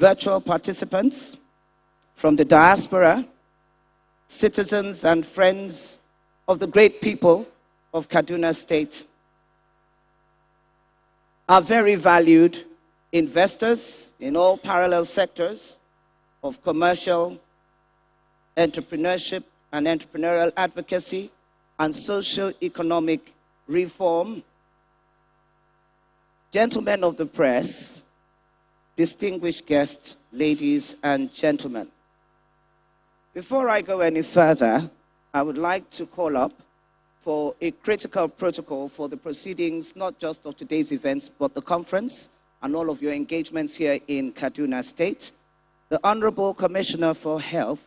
virtual participants from the diaspora, citizens and friends of the great people of Kaduna State, our very valued investors in all parallel sectors of commercial, entrepreneurship and entrepreneurial advocacy and socio-economic reform, gentlemen of the press, distinguished guests, ladies and gentlemen. Before I go any further, I would like to call up for a critical protocol for the proceedings, not just of today's events, but the conference and all of your engagements here in Kaduna State. The Honorable Commissioner for Health,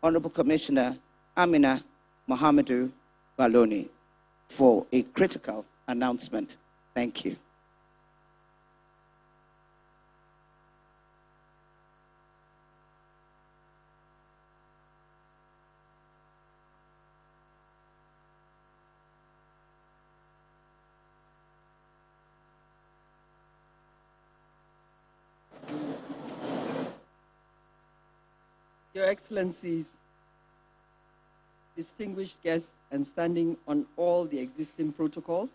Honorable Commissioner Amina Mohamedou Baloni, for a critical announcement. Thank you. Your Excellencies, distinguished guests, and standing on all the existing protocols,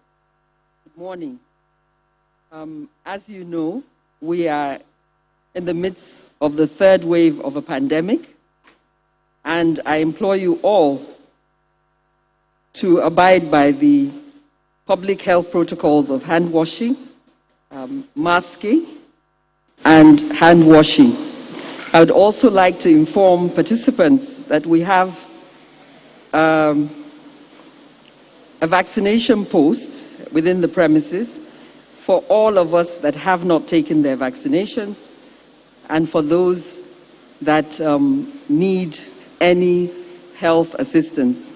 good morning. As you know, we are in the midst of the third wave of a pandemic, and I implore you all to abide by the public health protocols of hand washing, masking, and hand washing. I would also like to inform participants that we have a vaccination post within the premises for all of us that have not taken their vaccinations and for those that need any health assistance.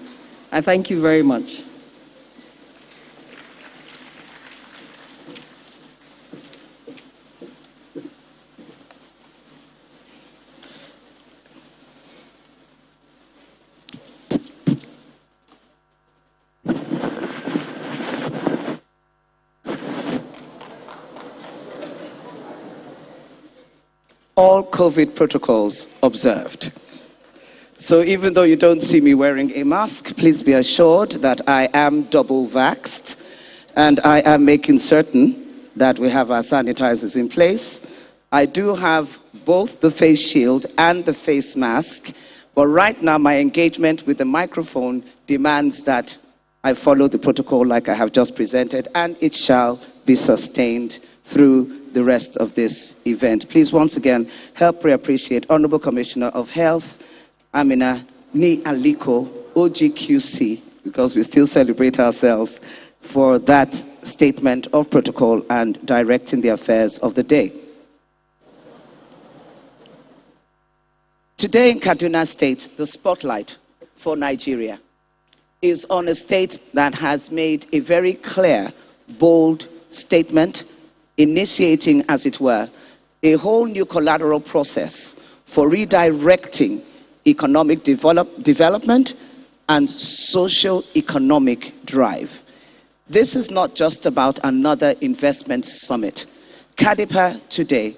I thank you very much. All COVID protocols observed. So even though you don't see me wearing a mask, please be assured that I am double vaxxed and I am making certain that we have our sanitizers in place. I do have both the face shield and the face mask, but right now my engagement with the microphone demands that I follow the protocol like I have just presented, and it shall be sustained through the rest of this event. Please once again help me appreciate Honorable Commissioner of Health, Amina Ni Aliko, OGQC, because we still celebrate ourselves, for that statement of protocol and directing the affairs of the day. Today in Kaduna State, the spotlight for Nigeria is on a state that has made a very clear, bold statement, initiating, as it were, a whole new collateral process for redirecting economic development and socio-economic drive. This is not just about another investment summit. Kadipa today,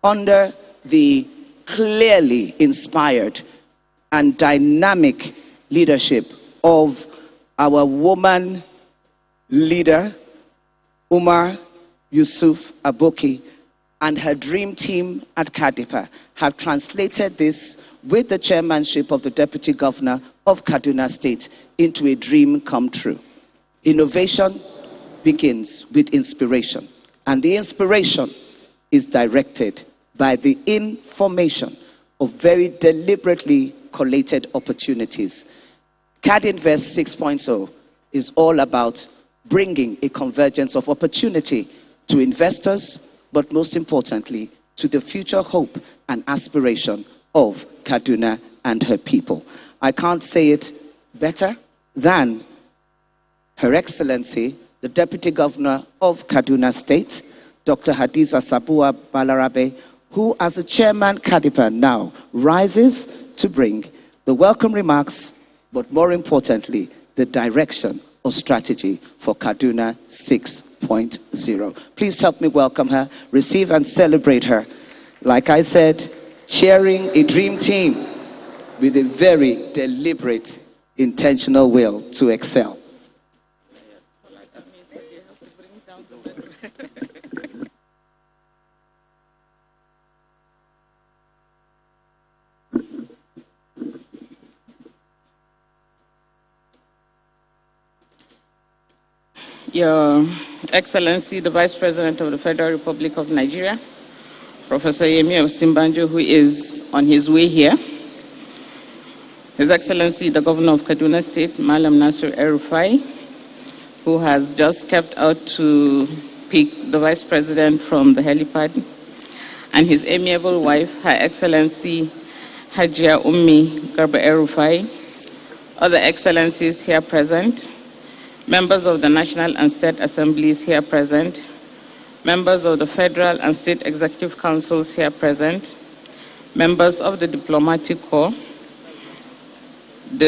under the clearly inspired and dynamic leadership of our woman leader, Umar Yusuf Aboki, and her dream team at Kadipa, have translated this with the chairmanship of the Deputy Governor of Kaduna State into a dream come true. Innovation begins with inspiration, and the inspiration is directed by the information of very deliberately collated opportunities. Kadinvest 6.0 is all about bringing a convergence of opportunity to investors, but most importantly, to the future hope and aspiration of Kaduna and her people. I can't say it better than Her Excellency, the Deputy Governor of Kaduna State, Dr. Hadiza Sabua Balarabe, who as a chairman Kadipa now rises to bring the welcome remarks, but more importantly, the direction or strategy for Kaduna 6.0. Please help me welcome her, receive and celebrate her Like I said, chairing a dream team with a very deliberate, intentional will to excel. Your Excellency, the Vice President of the Federal Republic of Nigeria, Professor Yemi Osinbajo, who is on his way here, His Excellency, the Governor of Kaduna State, Malam Nasir El-Rufai, who has just stepped out to pick the Vice President from the helipad, and his amiable wife, Her Excellency Hajia Ummi Garba El-Rufai, other excellencies here present, members of the National and State Assemblies here present, members of the Federal and State Executive Councils here present, members of the Diplomatic Corps,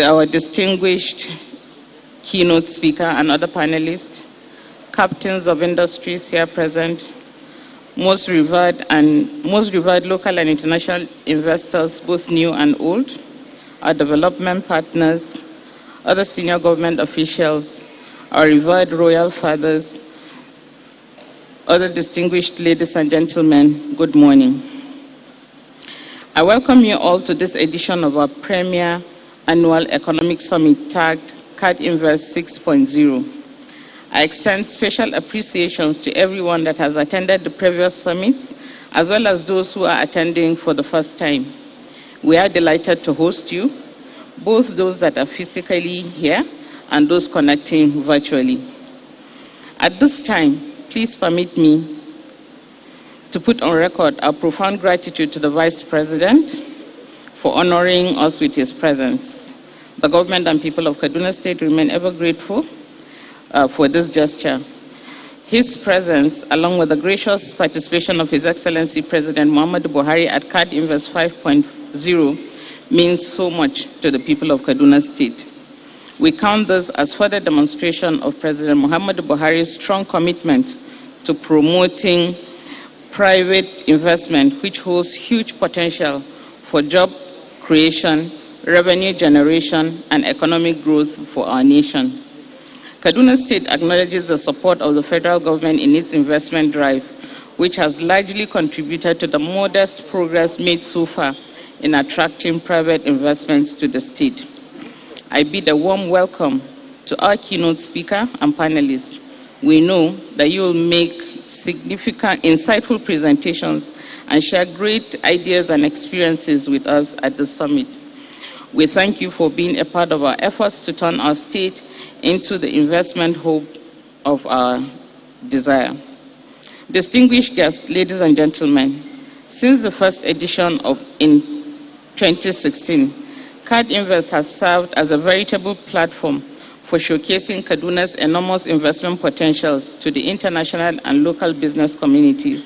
our distinguished keynote speaker and other panelists, captains of industries here present, most revered local and international investors, both new and old, our development partners, other senior government officials, our revered royal fathers, other distinguished ladies and gentlemen, good morning. I welcome you all to this edition of our premier annual economic summit tagged Kadinvest 6.0. I extend special appreciations to everyone that has attended the previous summits, as well as those who are attending for the first time. We are delighted to host you, both those that are physically here and those connecting virtually. At this time, please permit me to put on record our profound gratitude to the Vice President for honoring us with his presence. The government and people of Kaduna State remain ever grateful for this gesture. His presence, along with the gracious participation of His Excellency President Muhammadu Buhari at Kadinvest 5.0, means so much to the people of Kaduna State. We count this as further demonstration of President Muhammadu Buhari's strong commitment to promoting private investment, which holds huge potential for job creation, revenue generation, and economic growth for our nation. Kaduna State acknowledges the support of the federal government in its investment drive, which has largely contributed to the modest progress made so far in attracting private investments to the state. I bid a warm welcome to our keynote speaker and panelists. We know that you will make significant, insightful presentations and share great ideas and experiences with us at the summit. We thank you for being a part of our efforts to turn our state into the investment hub of our desire. Distinguished guests, ladies and gentlemen, since the first edition in 2016, Kadinvest has served as a veritable platform for showcasing Kaduna's enormous investment potentials to the international and local business communities.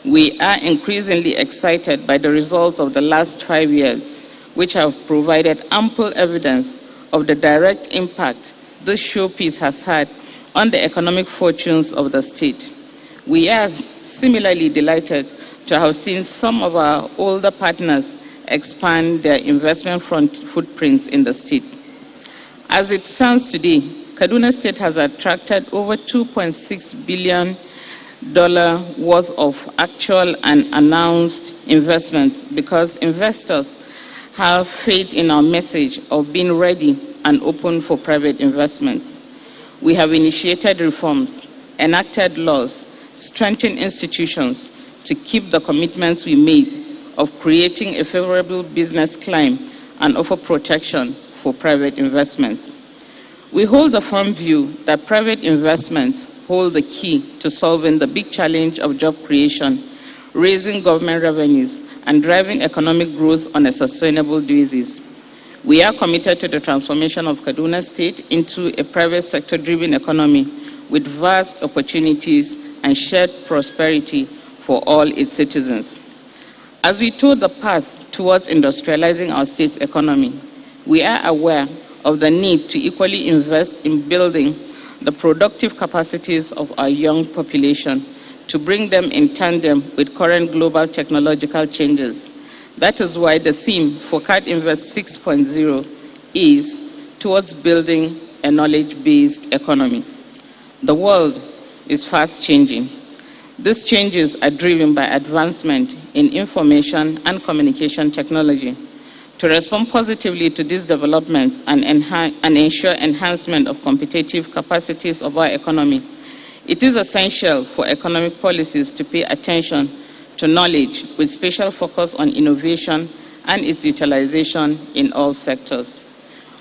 We are increasingly excited by the results of the last 5 years, which have provided ample evidence of the direct impact this showpiece has had on the economic fortunes of the state. We are similarly delighted to have seen some of our older partners expand their investment footprints in the state. As it stands today, Kaduna State has attracted over $2.6 billion worth of actual and announced investments because investors have faith in our message of being ready and open for private investments. We have initiated reforms, enacted laws, strengthened institutions to keep the commitments we made of creating a favorable business climate and offer protection for private investments. We hold the firm view that private investments hold the key to solving the big challenge of job creation, raising government revenues, and driving economic growth on a sustainable basis. We are committed to the transformation of Kaduna State into a private sector-driven economy with vast opportunities and shared prosperity for all its citizens. As we tour the path towards industrializing our state's economy, we are aware of the need to equally invest in building the productive capacities of our young population to bring them in tandem with current global technological changes. That is why the theme for Kadinvest 6.0 is towards building a knowledge-based economy. The world is fast changing. These changes are driven by advancement in information and communication technology. To respond positively to these developments and ensure enhancement of competitive capacities of our economy, it is essential for economic policies to pay attention to knowledge with special focus on innovation and its utilization in all sectors.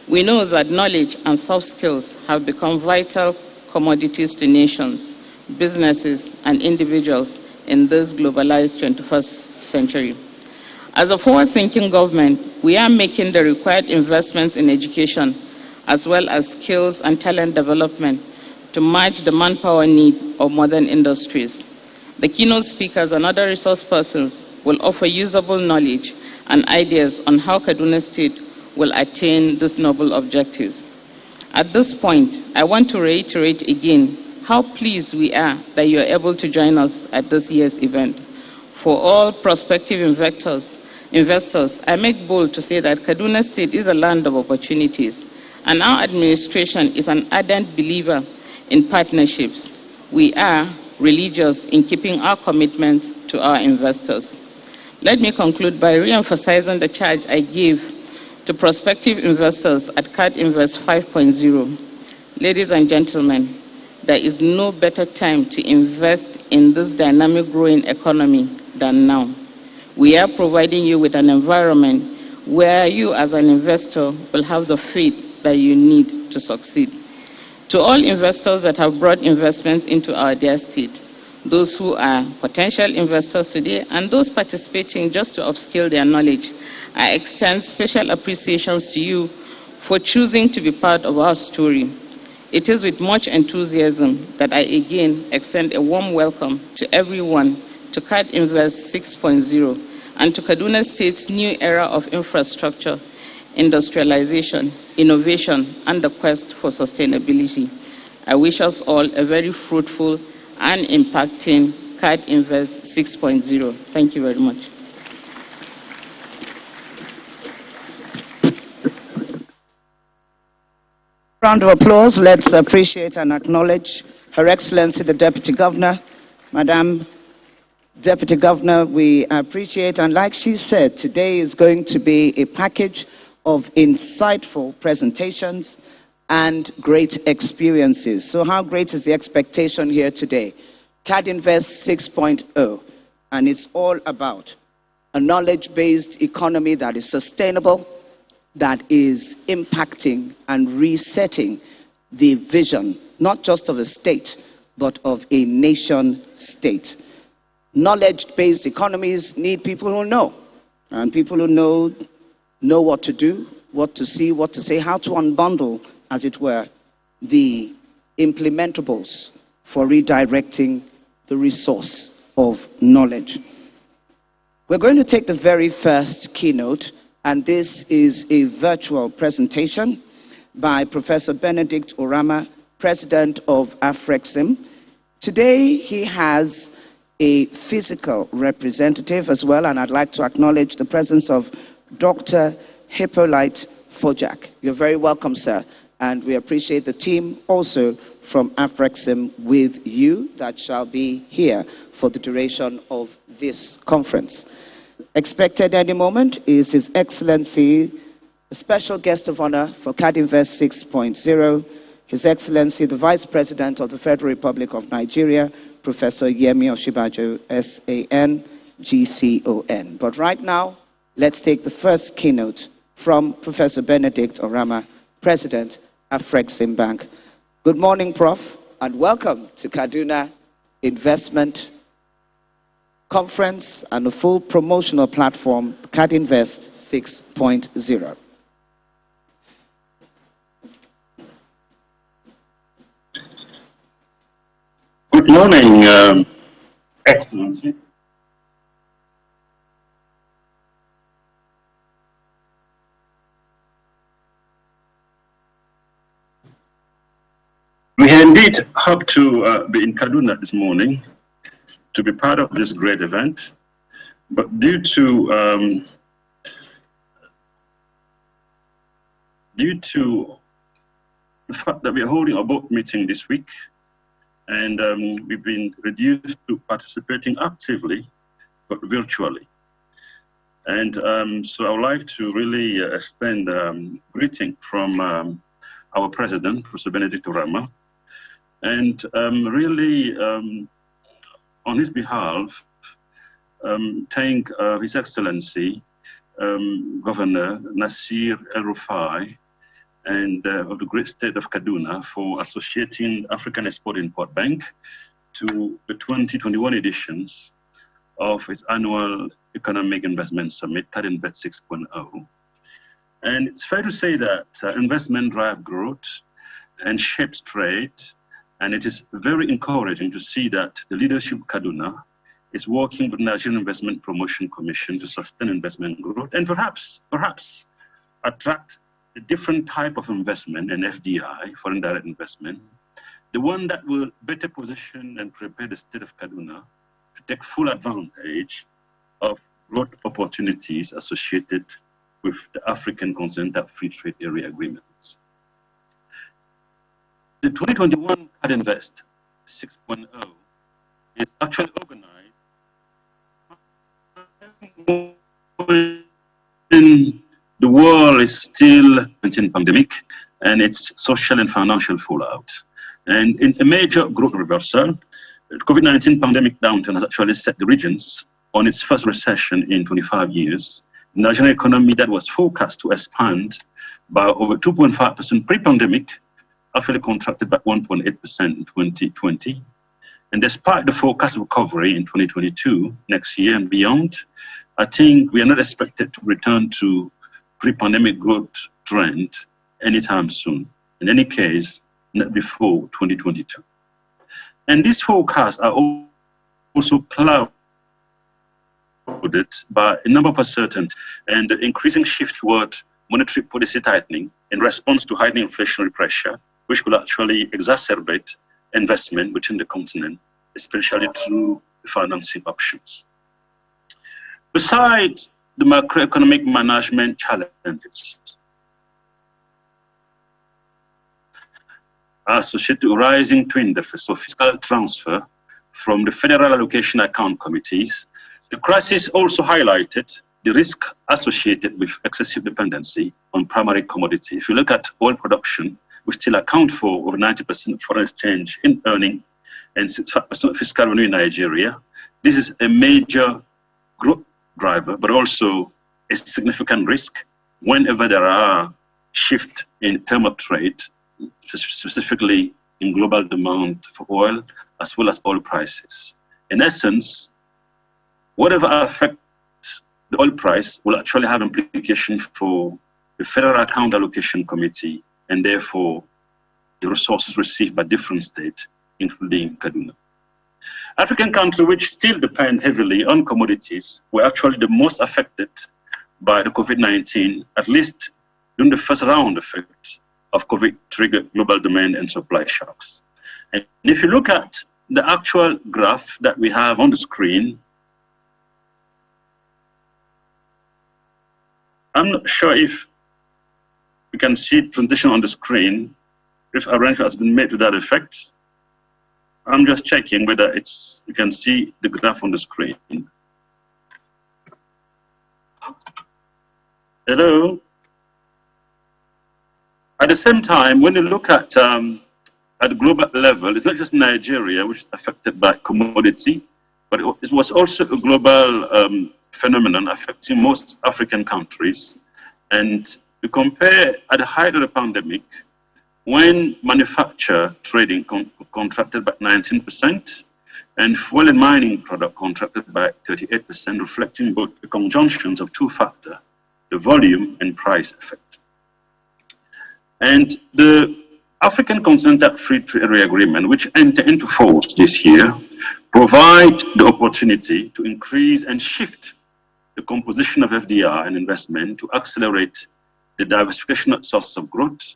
We know that knowledge and soft skills have become vital commodities to nations, businesses, and individuals in this globalized 21st century. As a forward-thinking government, we are making the required investments in education, as well as skills and talent development to match the manpower need of modern industries. The keynote speakers and other resource persons will offer usable knowledge and ideas on how Kaduna State will attain these noble objectives. At this point, I want to reiterate again how pleased we are that you are able to join us at this year's event. For all prospective investors, I make bold to say that Kaduna State is a land of opportunities, and our administration is an ardent believer in partnerships. We are religious in keeping our commitments to our investors. Let me conclude by re-emphasizing the charge I gave to prospective investors at Kadinvest 5.0. Ladies and gentlemen, there is no better time to invest in this dynamic growing economy than now. We are providing you with an environment where you as an investor will have the faith that you need to succeed. To all investors that have brought investments into our dear state, those who are potential investors today and those participating just to upskill their knowledge, I extend special appreciations to you for choosing to be part of our story. It is with much enthusiasm that I again extend a warm welcome to everyone to Kadinvest 6.0 and to Kaduna State's new era of infrastructure, industrialization, innovation, and the quest for sustainability. I wish us all a very fruitful and impacting Kadinvest 6.0. Thank you very much. Round of applause. Let's appreciate and acknowledge Her Excellency the Deputy Governor. Madam Deputy Governor, we appreciate, and like she said, today is going to be a package of insightful presentations and great experiences. So how great is the expectation here today? Kadinvest 6.0, and it's all about a knowledge-based economy that is sustainable, that is impacting and resetting the vision, not just of a state, but of a nation state. Knowledge-based economies need people who know, and people who know what to do, what to see, what to say, how to unbundle, as it were, the implementables for redirecting the resource of knowledge. We're going to take the very first keynote, and this is a virtual presentation by Professor Benedict Orama, President of Afrexim. Today, he has a physical representative as well, and I'd like to acknowledge the presence of Dr. Hippolyte Fojak. You're very welcome, sir, and we appreciate the team also from Afrexim with you that shall be here for the duration of this conference. Expected any moment is His Excellency, the special guest of honor for Kadinvest 6.0, His Excellency, the Vice President of the Federal Republic of Nigeria, Professor Yemi Osinbajo, SAN, GCON. But right now, let's take the first keynote from Professor Benedict Orama, President of Afrexim Bank. Good morning, Prof, and welcome to Kaduna Investment Conference and a full promotional platform, Kadinvest 6.0. Good morning, Excellency. We indeed hope to be in Kaduna this morning to be part of this great event, but due to the fact that we're holding a board meeting this week, and we've been reduced to participating actively, but virtually. And so I would like to really extend greeting from our president, Professor Benedict Rama, and really on his behalf, thank His Excellency, Governor Nasir El-Rufai, and of the great state of Kaduna for associating African Export-Import Bank to the 2021 editions of its annual Economic Investment Summit, Kadinvest 6.0. And it's fair to say that investment drives growth and shapes trade, and it is very encouraging to see that the leadership of Kaduna is working with the Nigerian Investment Promotion Commission to sustain investment growth and perhaps attract a different type of investment, an FDI, foreign direct investment, the one that will better position and prepare the state of Kaduna to take full advantage of growth opportunities associated with the African Continental Free Trade Area agreements. The 2021 Kadinvest 6.0 is actually organized in the world is still in pandemic and its social and financial fallout. And in a major growth reversal, the COVID-19 pandemic downturn has actually set the regions on its first recession in 25 years. The Nigerian economy that was forecast to expand by over 2.5% pre-pandemic actually contracted by 1.8% in 2020. And despite the forecast recovery in 2022, next year and beyond, I think we are not expected to return to pre-pandemic growth trend anytime soon. In any case, not before 2022. And these forecasts are also clouded by a number of uncertainties and the increasing shift toward monetary policy tightening in response to heightened inflationary pressure, which will actually exacerbate investment within the continent, especially through financing options. Besides the macroeconomic management challenges associated with rising twin deficits of fiscal transfer from the Federal Allocation Account Committees, the crisis also highlighted the risk associated with excessive dependency on primary commodity. If you look at oil production, we still account for over 90% of foreign exchange in earning and 65% of fiscal revenue in Nigeria. This is a major growth driver, but also a significant risk whenever there are shifts in terms of trade, specifically in global demand for oil, as well as oil prices. In essence, whatever affects the oil price will actually have implications for the Federal Account Allocation Committee and therefore the resources received by different states, including Kaduna. African countries which still depend heavily on commodities were actually the most affected by the COVID-19, at least during the first round effects of COVID-triggered global demand and supply shocks. And if you look at the actual graph that we have on the screen, I'm not sure if we can see transition on the screen, if arrangement has been made to that effect. I'm just checking whether you can see the graph on the screen. Hello? At the same time, when you look at the global level, it's not just Nigeria which is affected by commodity, but it was also a global phenomenon affecting most African countries. And we compare at the height of the pandemic, when manufacture trading contracted by 19% and fuel and mining product contracted by 38%, reflecting both the conjunctions of two factors, the volume and price effect. And the African Continental Free Trade Area Agreement, which entered into force this year, provide the opportunity to increase and shift the composition of FDI and investment to accelerate the diversification of sources of growth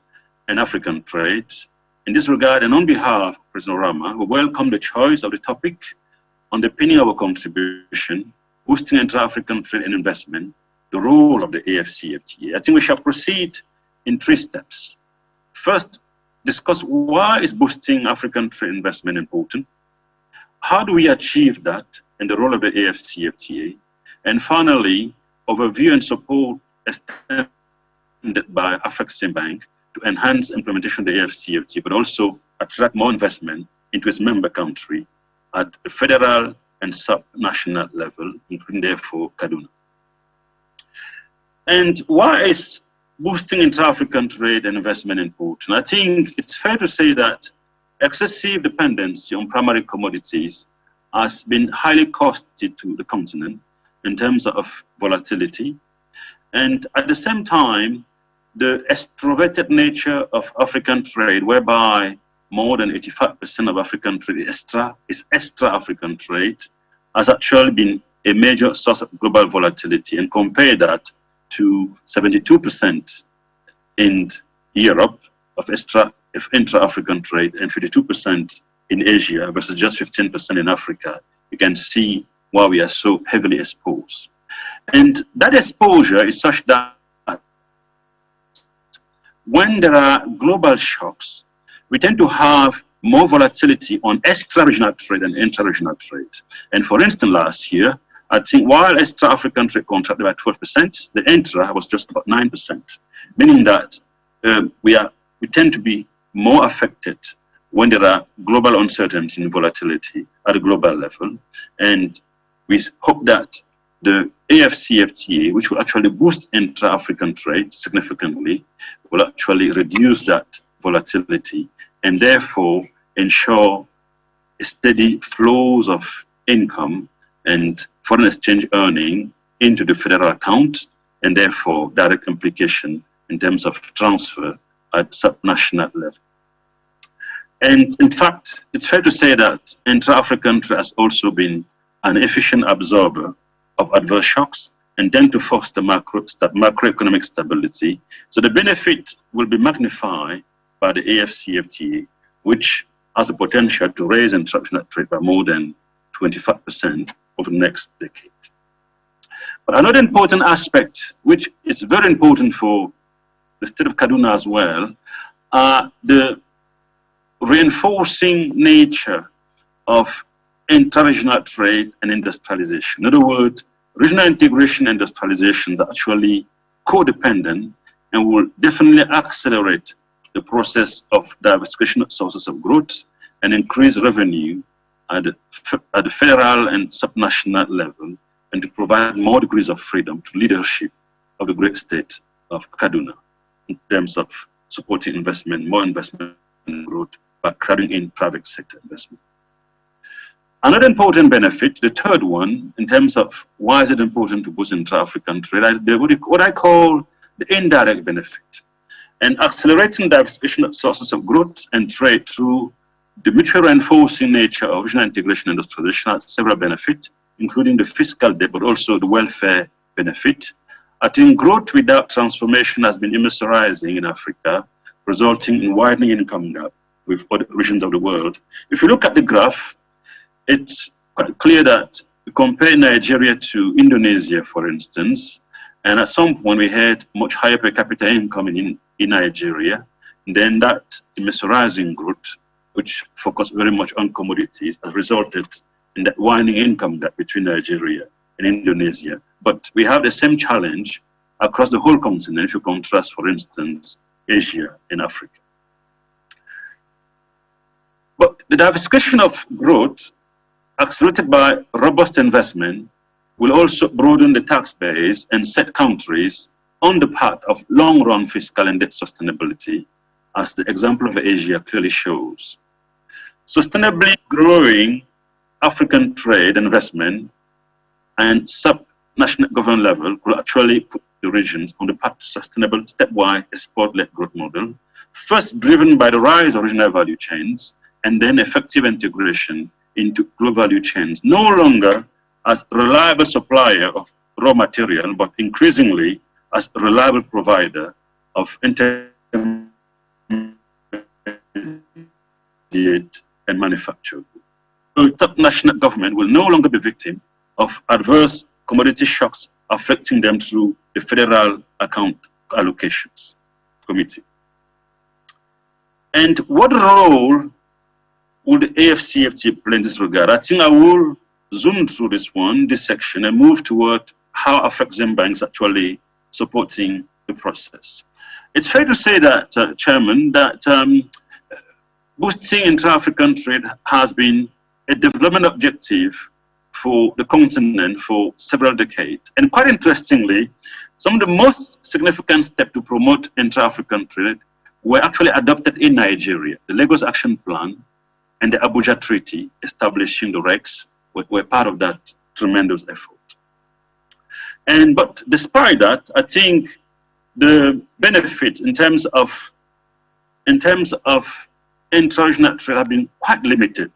and African trade. In this regard, and on behalf of President Rama, we welcome the choice of the topic underpinning our contribution, boosting intra-African trade and investment, the role of the AFCFTA. I think we shall proceed in 3 steps. First, discuss why is boosting African trade investment important? How do we achieve that and the role of the AFCFTA? And finally, overview and support extended by Afreximbank to enhance implementation of the AFCFTA, but also attract more investment into its member country at the federal and sub-national level, including therefore Kaduna. And why is boosting intra-African trade and investment important? I think it's fair to say that excessive dependency on primary commodities has been highly costly to the continent in terms of volatility. And at the same time, the extroverted nature of African trade, whereby more than 85% of African trade is extra-African trade, has actually been a major source of global volatility. And compare that to 72% in Europe of intra-African trade and 52% in Asia versus just 15% in Africa, you can see why we are so heavily exposed. And that exposure is such that when there are global shocks, we tend to have more volatility on extra-regional trade and intra-regional trade. And for instance, last year, I think while extra-African trade contracted by 12%, the intra was just about 9%, meaning that we tend to be more affected when there are global uncertainty and volatility at a global level. And we hope that the AFCFTA, which will actually boost intra-African trade significantly, will actually reduce that volatility and therefore ensure steady flows of income and foreign exchange earning into the federal account, and therefore direct implication in terms of transfer at subnational level. And in fact, it's fair to say that intra-African trade has also been an efficient absorber of adverse shocks and tend to foster macroeconomic stability. So the benefit will be magnified by the AFCFTA, which has the potential to raise international trade by more than 25% over the next decade. But another important aspect, which is very important for the state of Kaduna as well, are the reinforcing nature of inter-regional trade and industrialization. In other words, regional integration and industrialization are actually codependent and will definitely accelerate the process of diversification of sources of growth and increase revenue at the federal and subnational level, and to provide more degrees of freedom to leadership of the great state of Kaduna in terms of supporting investment, more investment and growth by crowding in private sector investment. Another important benefit, the third one, in terms of why is it important to boost intra-African trade, what I call the indirect benefit. And accelerating diversification of sources of growth and trade through the mutual reinforcing nature of regional integration and industrialization has several benefits, including the fiscal debt, but also the welfare benefit. I think growth without transformation has been immeasurizing in Africa, resulting in widening income gap with other regions of the world. If you look at the graph, it's quite clear that we compare Nigeria to Indonesia, for instance, and at some point we had much higher per capita income in Nigeria. And then that immeasurizing growth, which focused very much on commodities, has resulted in that widening income gap between Nigeria and Indonesia. But we have the same challenge across the whole continent if you contrast, for instance, Asia and Africa. But the diversification of growth, accelerated by robust investment, will also broaden the tax base and set countries on the path of long-run fiscal and debt sustainability, as the example of Asia clearly shows. Sustainably growing African trade investment and sub-national government level will actually put the regions on the path to sustainable stepwise export-led growth model, first driven by the rise of regional value chains and then effective integration into global value chains, no longer as a reliable supplier of raw material, but increasingly as a reliable provider of intermediate and manufactured goods. the top national government will no longer be victim of adverse commodity shocks affecting them through the Federal Account Allocations Committee. And what role would the AFCFTA play in this regard? I think I will zoom through this section, and move toward how Afrexim is actually supporting the process. It's fair to say that, Chairman, that boosting intra-African trade has been a development objective for the continent for several decades. And quite interestingly, some of the most significant steps to promote intra-African trade were actually adopted in Nigeria. The Lagos Action Plan and the Abuja Treaty establishing the REX were part of that tremendous effort. But despite that, I think the benefit in terms of intra-regional trade have been quite limited.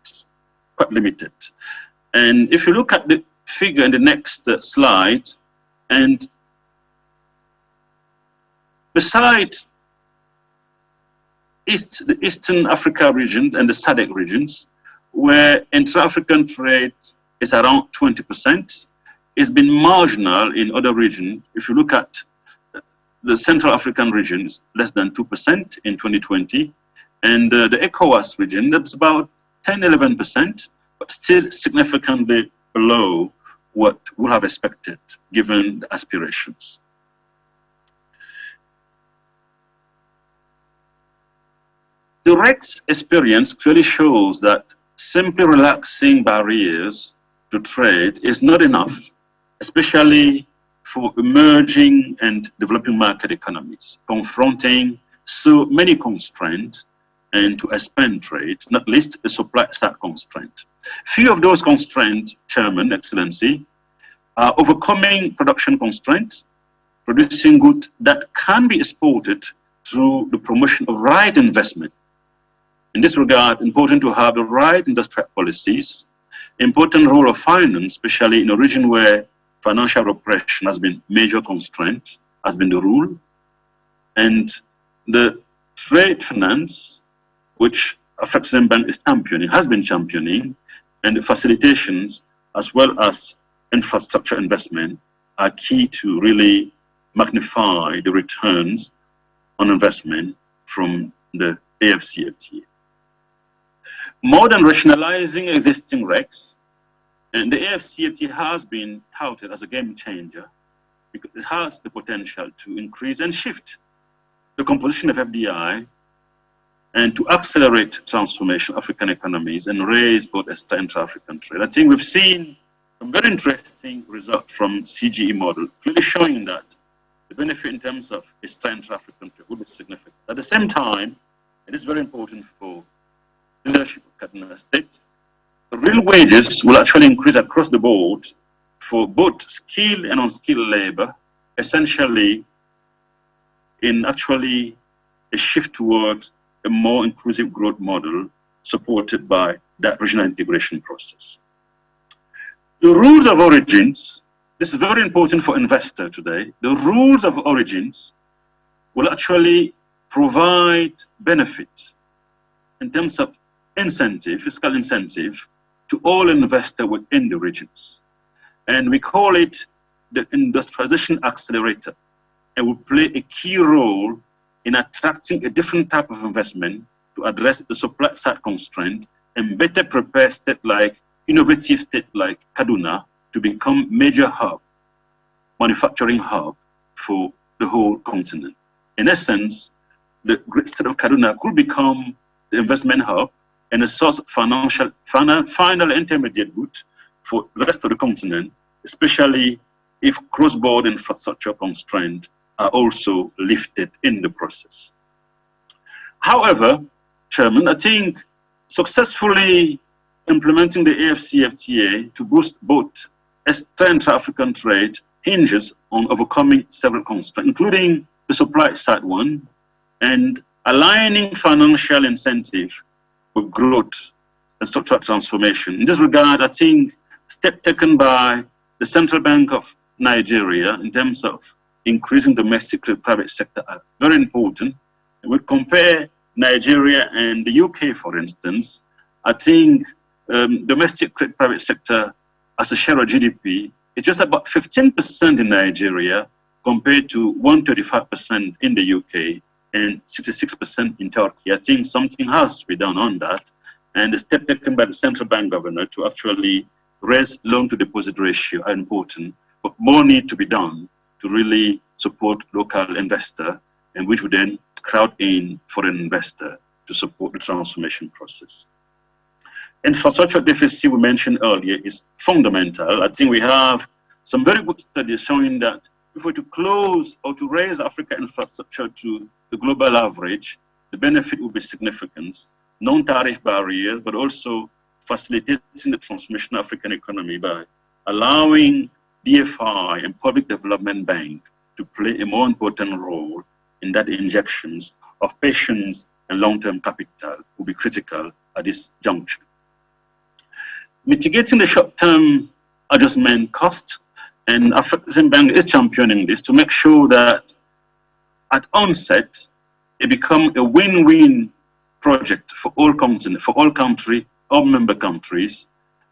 And if you look at the figure in the next slide, and besides the Eastern Africa region and the SADC regions, where intra-African trade is around 20%, it's been marginal in other regions. If you look at the Central African region, it's less than 2% in 2020, and the ECOWAS region, that's about 10–11%, but still significantly below what we have expected, given the aspirations. The REX experience clearly shows that simply relaxing barriers to trade is not enough, especially for emerging and developing market economies, confronting so many constraints and to expand trade, not least the supply side constraint. Few of those constraints, Chairman, Excellency, are overcoming production constraints, producing goods that can be exported through the promotion of right investment. In this regard, important to have the right industrial policies, important role of finance, especially in a region where financial repression has been major constraint, has been the rule, and the trade finance, which Afrexim Bank is championing, has been championing, and the facilitations as well as infrastructure investment are key to really magnify the returns on investment from the AFCFTA. More than rationalizing existing RECs, and the AFCFTA has been touted as a game changer because it has the potential to increase and shift the composition of FDI and to accelerate transformation of African economies and raise both extra intra-African trade. I think we've seen some very interesting results from CGE model, clearly showing that the benefit in terms of extra intra-African trade will be significant. At the same time, it is very important for the leadership of Kadinvest State. The real wages will actually increase across the board for both skilled and unskilled labor, essentially in actually a shift towards a more inclusive growth model supported by that regional integration process. The rules of origins, this is very important for investors today. The rules of origins will actually provide benefits in terms of incentive, fiscal incentive, to all investors within the regions. And we call it the industrialization accelerator, and will play a key role in attracting a different type of investment to address the supply side constraint and better prepare states like innovative states like Kaduna to become major hub, manufacturing hub for the whole continent. In essence, the great state of Kaduna could become the investment hub and a source of final intermediate goods for the rest of the continent, especially if cross-border infrastructure constraints are also lifted in the process. However, Chairman, I think successfully implementing the AFCFTA to boost both extra intra-African trade hinges on overcoming several constraints, including the supply side one, and aligning financial incentive with growth and structural transformation. In this regard, I think steps taken by the Central Bank of Nigeria in terms of increasing domestic private sector are very important. And we compare Nigeria and the UK, for instance. I think domestic credit private sector as a share of GDP is just about 15% in Nigeria compared to 135% in the UK and 66% in Turkey. I think something has to be done on that. And the step taken by the central bank governor to actually raise loan to deposit ratio are important, but more need to be done to really support local investor, and which would then crowd in foreign investor to support the transformation process. Infrastructure deficit we mentioned earlier is fundamental. I think we have some very good studies showing that if we were to close or to raise Africa infrastructure to the global average, the benefit would be significant. Non-tariff barriers, but also facilitating the transformation of African economy by allowing DFI and Public Development Bank to play a more important role in that injections of patience and long-term capital will be critical at this juncture. Mitigating the short-term adjustment cost, and African Bank is championing this to make sure that at onset, it becomes a win-win project for all continents, for all countries, all member countries,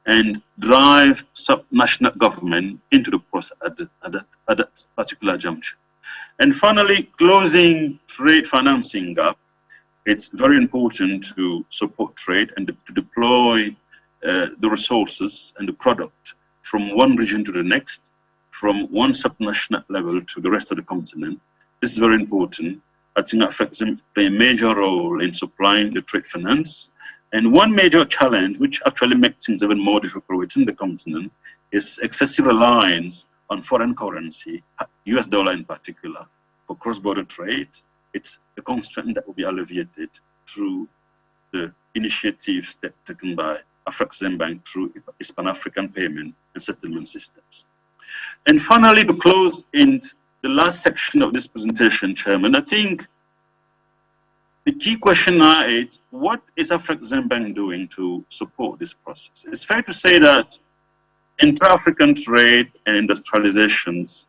and drive sub-national government into the process at that particular juncture. And finally, closing trade financing gap. It's very important to support trade and to deploy the resources and the product from one region to the next, from one subnational level to the rest of the continent. This is very important. I think Africa play a major role in supplying the trade finance. And one major challenge, which actually makes things even more difficult within the continent, is excessive reliance on foreign currency, US dollar in particular, for cross-border trade. It's a constraint that will be alleviated through the initiatives taken by African Bank through its Pan-African payment and settlement systems. And finally, to close in the last section of this presentation, Chairman, I think the key question now is, what is African Bank doing to support this process? It's fair to say that intra-African trade and industrializations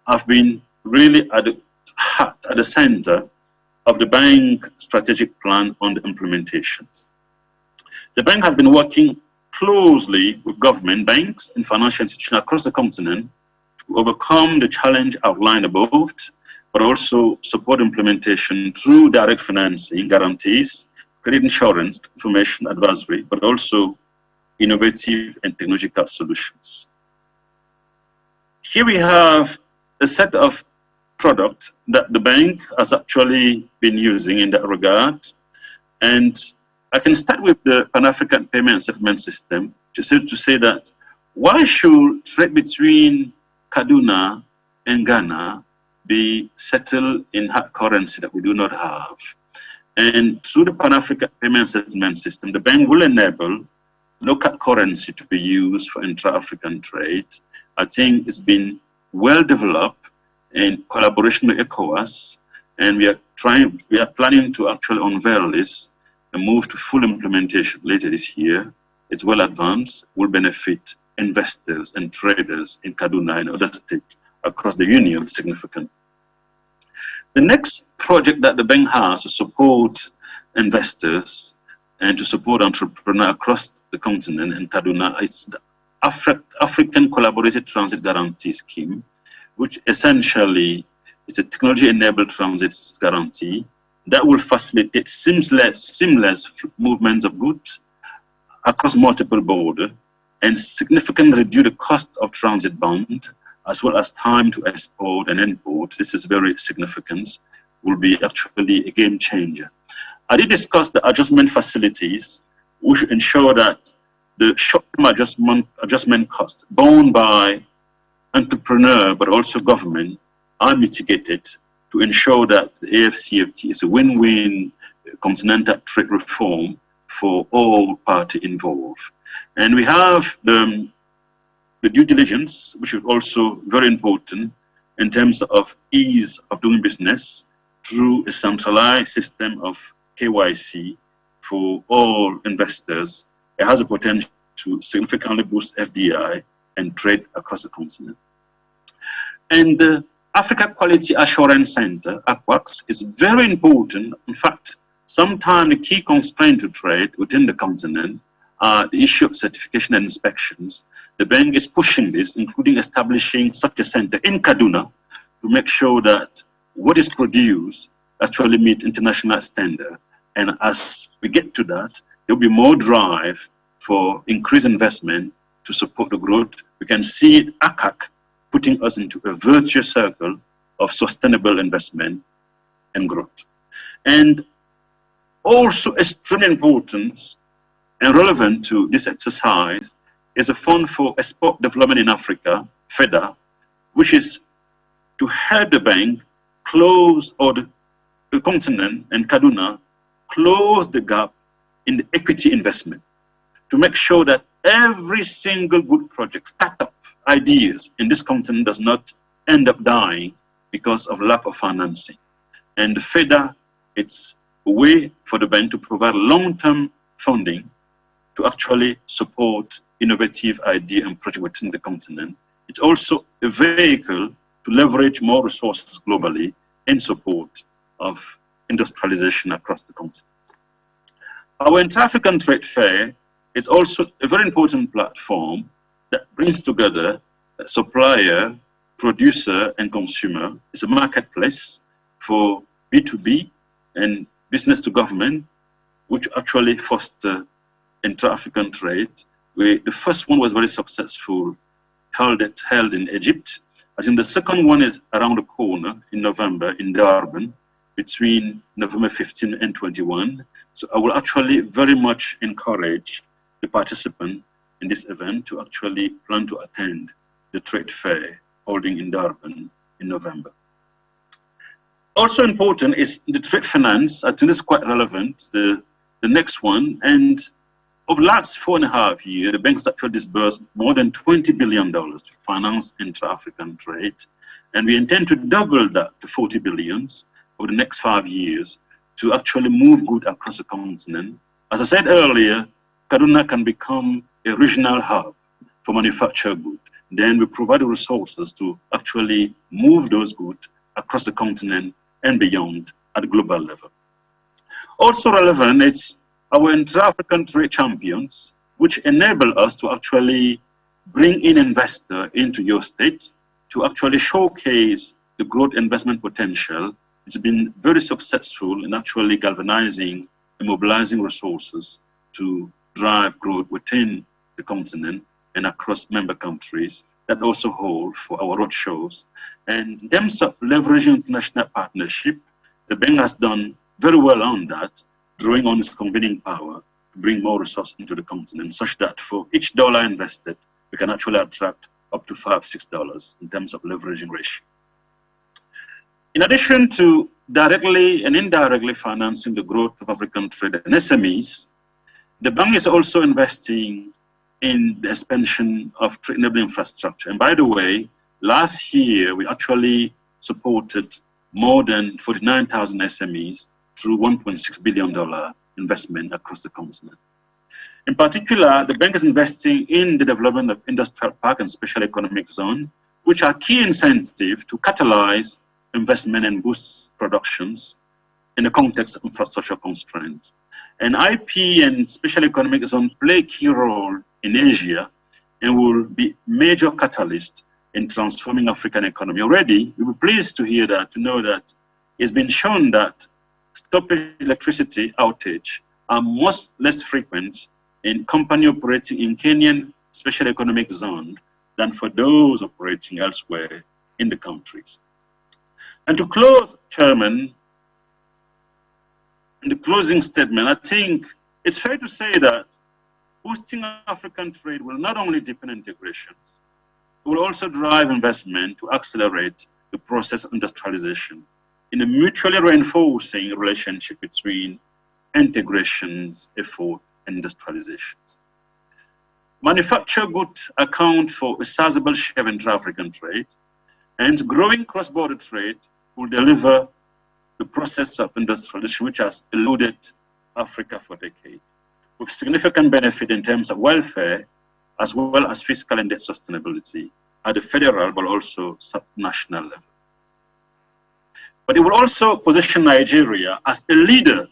have been really at the heart, at the center of the bank strategic plan on the implementations. The bank has been working closely with government, banks, and financial institutions across the continent to overcome the challenge outlined above, but also support implementation through direct financing, guarantees, credit insurance, information advisory, but also innovative and technological solutions. Here we have a set of products that the bank has actually been using in that regard. And I can start with the Pan-African Payment and Settlement System to say that why should trade between Kaduna and Ghana be settled in hard currency that we do not have? And through the Pan-African Payment and Settlement System, the bank will enable local currency to be used for intra-African trade. I think it's been well developed in collaboration with ECOWAS, and we are planning to actually unveil this and move to full implementation later this year. It's well advanced, will benefit investors and traders in Kaduna and other states across the union significantly. The next project that the bank has to support investors and to support entrepreneurs across the continent in Kaduna is the African Collaborated Transit Guarantee Scheme, which essentially is a technology-enabled transit guarantee that will facilitate seamless movements of goods across multiple borders and significantly reduce the cost of transit bond, as well as time to export and import. This is very significant, will be actually a game changer. I did discuss the adjustment facilities, which ensure that the short-term adjustment costs borne by entrepreneur, but also government, are mitigated to ensure that the AFCFT is a win-win continental trade reform for all parties involved. And we have the due diligence, which is also very important in terms of ease of doing business through a centralized system of KYC for all investors. It has a potential to significantly boost FDI and trade across the continent. And the Africa Quality Assurance Center, AQUAX, is very important. In fact, sometimes the key constraint to trade within the continent the issue of certification and inspections. The bank is pushing this, including establishing such a center in Kaduna to make sure that what is produced actually meet international standard. And as we get to that, there will be more drive for increased investment to support the growth. We can see ACAC putting us into a virtuous circle of sustainable investment and growth. And also extremely important and relevant to this exercise is a fund for export development in Africa, FEDA, which is to help the bank close, or the continent and Kaduna close the gap in the equity investment, to make sure that every single good project, startup ideas in this continent does not end up dying because of lack of financing. And the FEDA, it's a way for the bank to provide long-term funding to actually support innovative idea and project within the continent. It's also a vehicle to leverage more resources globally in support of industrialization across the continent. Our Inter-African Trade Fair is also a very important platform that brings together supplier, producer, and consumer. It's a marketplace for B2B and business to government, which actually foster inter-African trade. The first one was very successful, held in Egypt. I think the second one is around the corner in November in Durban, between November 15 and 21. So I will actually very much encourage the participant in this event to actually plan to attend the trade fair holding in Durban in November. Also important is the trade finance. I think this is quite relevant, the next one. And over the last 4.5 years, the bank has actually disbursed more than $20 billion to finance intra-African trade. And we intend to double that to 40 billion over the next 5 years to actually move goods across the continent. As I said earlier, Kaduna can become a regional hub for manufactured goods. Then we provide the resources to actually move those goods across the continent and beyond at the global level. Also relevant, it's our intra-African trade champions, which enable us to actually bring in investors into your state to actually showcase the growth investment potential. It's been very successful in actually galvanizing and mobilizing resources to drive growth within the continent and across member countries. That also hold for our roadshows. And in terms of leveraging international partnership, the bank has done very well on that, drawing on its convening power to bring more resources into the continent, such that for each dollar invested, we can actually attract up to $5, $6 in terms of leveraging ratio. In addition to directly and indirectly financing the growth of African trade and SMEs, the bank is also investing in the expansion of trade-enabling infrastructure. And by the way, last year, we actually supported more than 49,000 SMEs through $1.6 billion investment across the continent. In particular, the bank is investing in the development of industrial park and special economic zone, which are key incentives to catalyze investment and boost productions in the context of infrastructure constraints. And IP and special economic zone play a key role in Asia and will be major catalyst in transforming African economy. Already, we were pleased to hear that, to know that it's been shown that stoppage electricity outage are much less frequent in company operating in Kenyan special economic zone than for those operating elsewhere in the countries. And to close, Chairman, in the closing statement, I think it's fair to say that boosting African trade will not only deepen integrations, it will also drive investment to accelerate the process of industrialization in a mutually reinforcing relationship between integrations, effort, and industrializations. Manufactured goods account for a sizable share of intra-African trade, and growing cross-border trade will deliver the process of industrialization which has eluded Africa for decades, with significant benefit in terms of welfare, as well as fiscal and debt sustainability at the federal, but also sub-national level. But it will also position Nigeria as a leader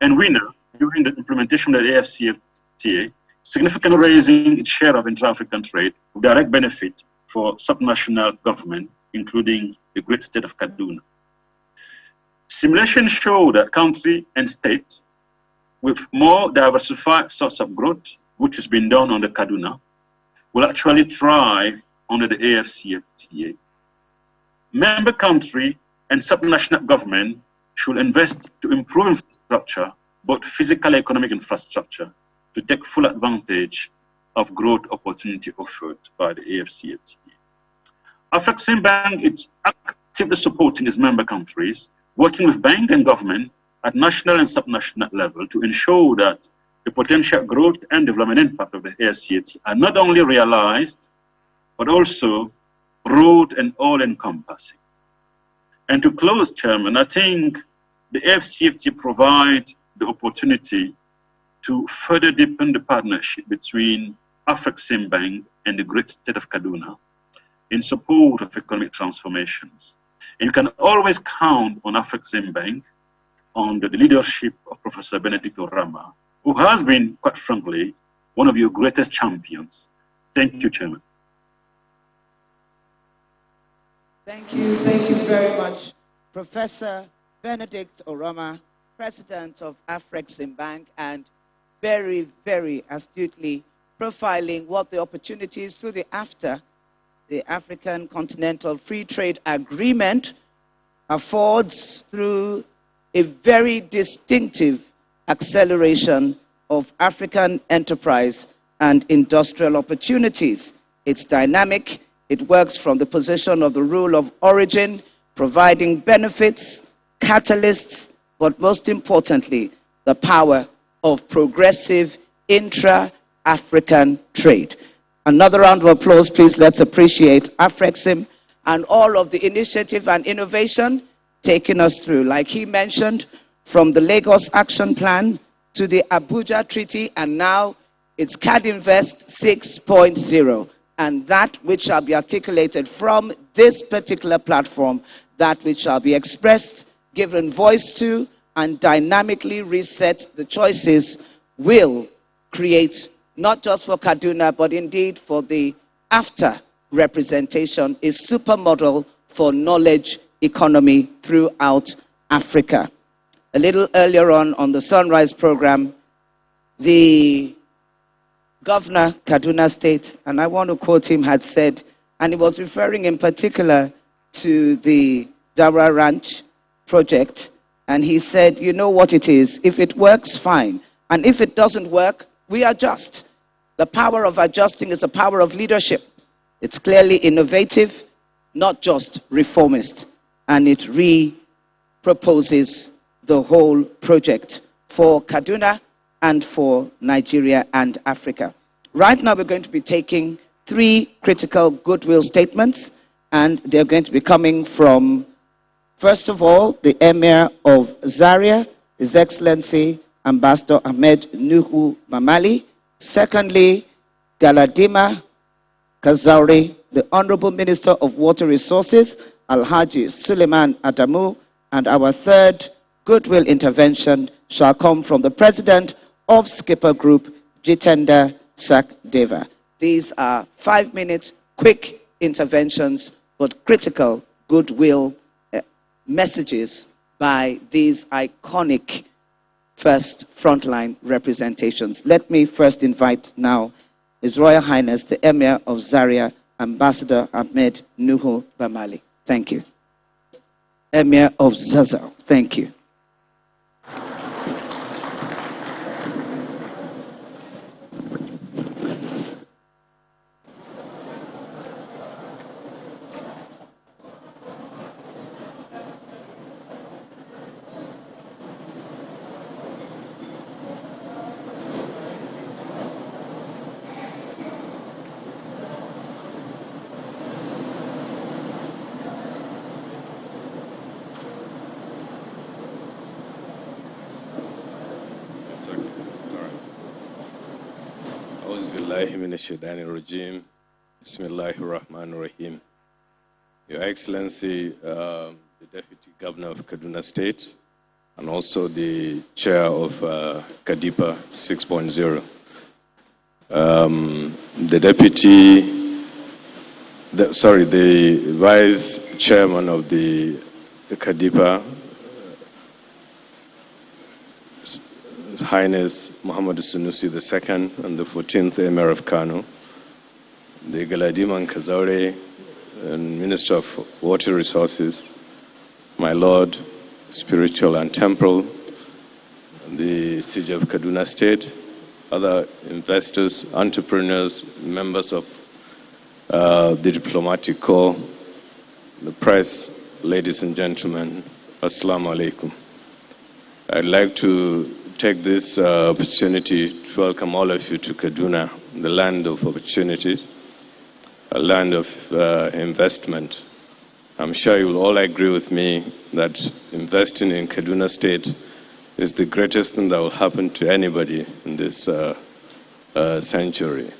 and winner during the implementation of the AFCFTA significantly raising its share of intra-African trade with direct benefit for subnational government, including the great state of Kaduna. Simulations show that country and states with more diversified source of growth, which has been done under Kaduna, will actually thrive under the AFCFTA. Member country and subnational government should invest to improve infrastructure, both physical and economic infrastructure, to take full advantage of growth opportunity offered by the AFCFTA. Afreximbank is actively supporting its member countries, working with bank and government at national and subnational level to ensure that the potential growth and development impact of the AFCFTA are not only realized, but also broad and all-encompassing. And to close, Chairman, I think the AFCFTA provides the opportunity to further deepen the partnership between Afreximbank and the great state of Kaduna in support of economic transformations. And you can always count on Afreximbank under the leadership of Professor Benedict Orama, who has been, quite frankly, one of your greatest champions. Thank you, Chairman. Thank you very much, Professor Benedict Orama, President of Afreximbank, and very, very astutely profiling what the opportunities through the AFTA, the African Continental Free Trade Agreement, affords through a very distinctive acceleration of African enterprise and industrial opportunities. It's dynamic. It works from the position of the rule of origin, providing benefits, catalysts, but most importantly, the power of progressive intra-African trade. Another round of applause, please. Let's appreciate Afrexim and all of the initiative and innovation taking us through. Like he mentioned, from the Lagos Action Plan to the Abuja Treaty, and now it's Kadinvest 6.0. And that which shall be articulated from this particular platform, that which shall be expressed, given voice to, and dynamically reset the choices, will create, not just for Kaduna, but indeed for the AFTA representation, a supermodel for knowledge economy throughout Africa. A little earlier on the Sunrise program, the Governor, Kaduna State, and I want to quote him, had said, and he was referring in particular to the Dara Ranch project, and he said, you know what it is, if it works, fine, and if it doesn't work, we adjust. The power of adjusting is the power of leadership. It's clearly innovative, not just reformist, and it re-proposes the whole project for Kaduna and for Nigeria and Africa. Right now, we're going to be taking 3 critical goodwill statements, and they're going to be coming from, first of all, the Emir of Zaria, His Excellency Ambassador Ahmed Nuhu Mamali. Secondly, Galadima Kazauri, the Honorable Minister of Water Resources, Alhaji Suleiman Adamu. And our third goodwill intervention shall come from the President of Skipper Group, Jitender Sakdeva. These are 5-minute quick interventions, but critical goodwill messages by these iconic first frontline representations. Let me first invite now His Royal Highness, the Emir of Zaria, Ambassador Ahmed Nuhu Bamali. Thank you. Emir of Zaza, thank you. Bismillahirrahmanirrahim. Your Excellency, the Deputy Governor of Kaduna State, and also the Chair of Kadipa 6.0. the vice chairman of the Kadipa, His Highness Muhammad Sanusi II, and the 14th Emir of Kano, the Galadiman Kazaure, and Minister of Water Resources, my Lord, spiritual and temporal, the Siege of Kaduna State, other investors, entrepreneurs, members of the diplomatic corps, the press, ladies and gentlemen, Assalamu alaikum. I'd like to take this opportunity to welcome all of you to Kaduna, the land of opportunities, a land of investment. I'm sure you will all agree with me that investing in Kaduna State is the greatest thing that will happen to anybody in this century.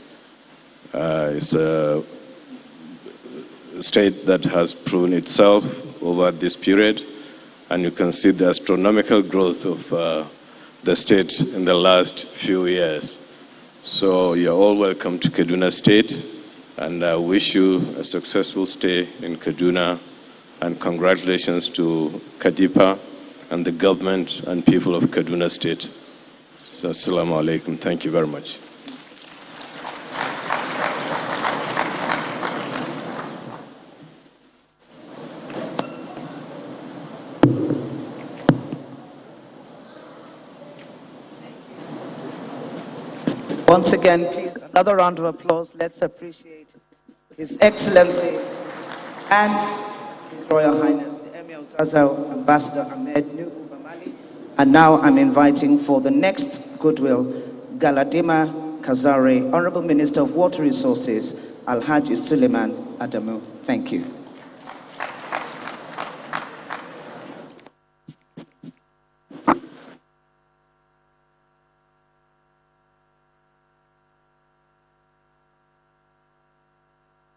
It's a state that has proven itself over this period, and you can see the astronomical growth of the state in the last few years. So you're all welcome to Kaduna State, and I wish you a successful stay in Kaduna, and congratulations to Kadipa and the government and people of Kaduna State. So, assalamu alaikum. Thank you very much. Once again, please, another round of applause. Let's appreciate His Excellency and His Royal Highness, the Emir of Zazzau, Ambassador Ahmed Nuhu Bamali. And now I'm inviting for the next goodwill, Galadima Kazare, Honorable Minister of Water Resources, Alhaji Suleiman Adamu. Thank you.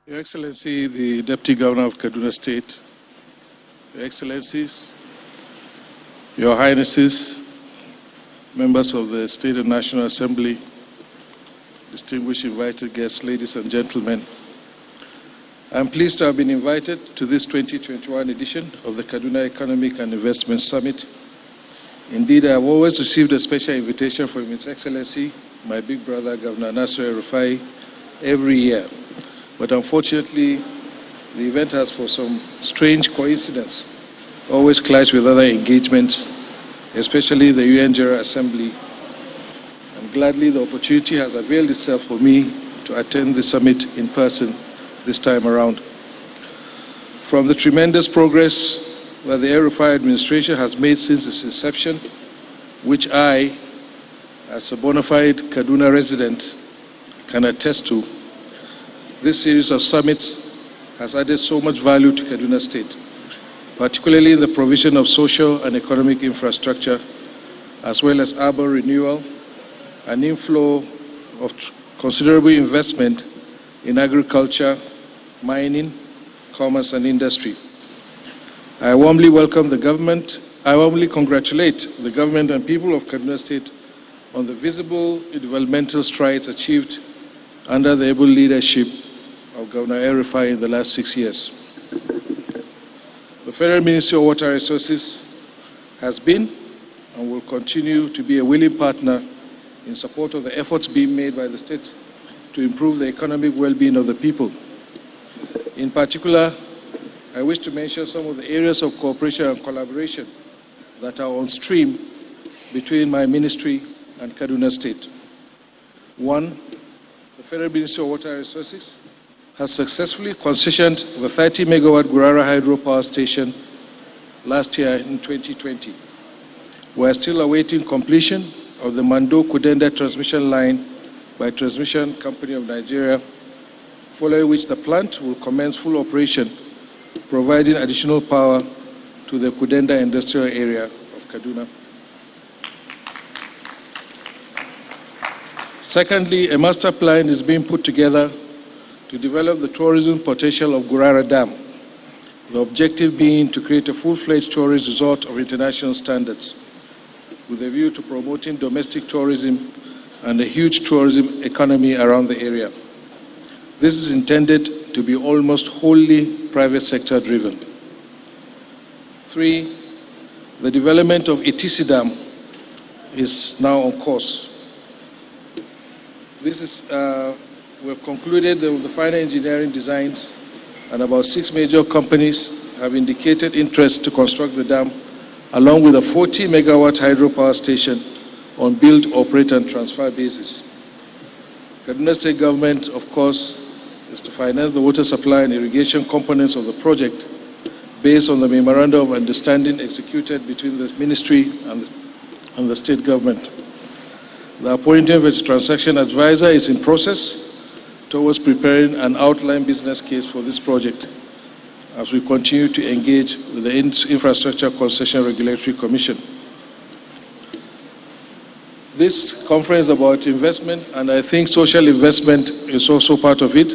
Your Excellency, the Deputy Governor of Kaduna State, Your Excellencies, Your Highnesses, members of the State and National Assembly, distinguished invited guests, ladies and gentlemen, I'm pleased to have been invited to this 2021 edition of the Kaduna Economic and Investment Summit. Indeed, I have always received a special invitation from His Excellency, my big brother, Governor Nasser El-Rufai, every year. But unfortunately, the event has, for some strange coincidence, always clashed with other engagements, especially the UN General Assembly. And gladly, the opportunity has availed itself for me to attend the summit in person this time around. From the tremendous progress that the El-Rufai administration has made since its inception, which I, as a bona fide Kaduna resident, can attest to, this series of summits has added so much value to Kaduna State, particularly in the provision of social and economic infrastructure, as well as urban renewal, an inflow of considerable investment in agriculture, mining, commerce, and industry. I warmly welcome the government. I warmly congratulate the government and people of Kaduna State on the visible developmental strides achieved under the able leadership of Governor El-Rufai in the last 6 years. The Federal Ministry of Water Resources has been and will continue to be a willing partner in support of the efforts being made by the state to improve the economic well-being of the people. In particular, I wish to mention some of the areas of cooperation and collaboration that are on stream between my ministry and Kaduna State. One, the Federal Ministry of Water Resources has successfully concessioned the 30-megawatt Gurara hydropower station last year in 2020. We are still awaiting completion of the Mando-Kudenda transmission line by Transmission Company of Nigeria, following which the plant will commence full operation, providing additional power to the Kudenda industrial area of Kaduna. Secondly, a master plan is being put together to develop the tourism potential of Gurara Dam, the objective being to create a full-fledged tourist resort of international standards, with a view to promoting domestic tourism and a huge tourism economy around the area. This is intended to be almost wholly private sector driven. 3, the development of Itisi Dam is now on course. This is, we have concluded the final engineering designs, and about 6 major companies have indicated interest to construct the dam, along with a 40-megawatt hydropower station on build, operate, and transfer basis. Kaduna State Government, of course, is to finance the water supply and irrigation components of the project based on the Memorandum of Understanding executed between the Ministry and the State Government. The appointment of its transaction advisor is in process towards preparing an outline business case for this project as we continue to engage with the Infrastructure Concession Regulatory Commission. This conference is about investment, and I think social investment is also part of it.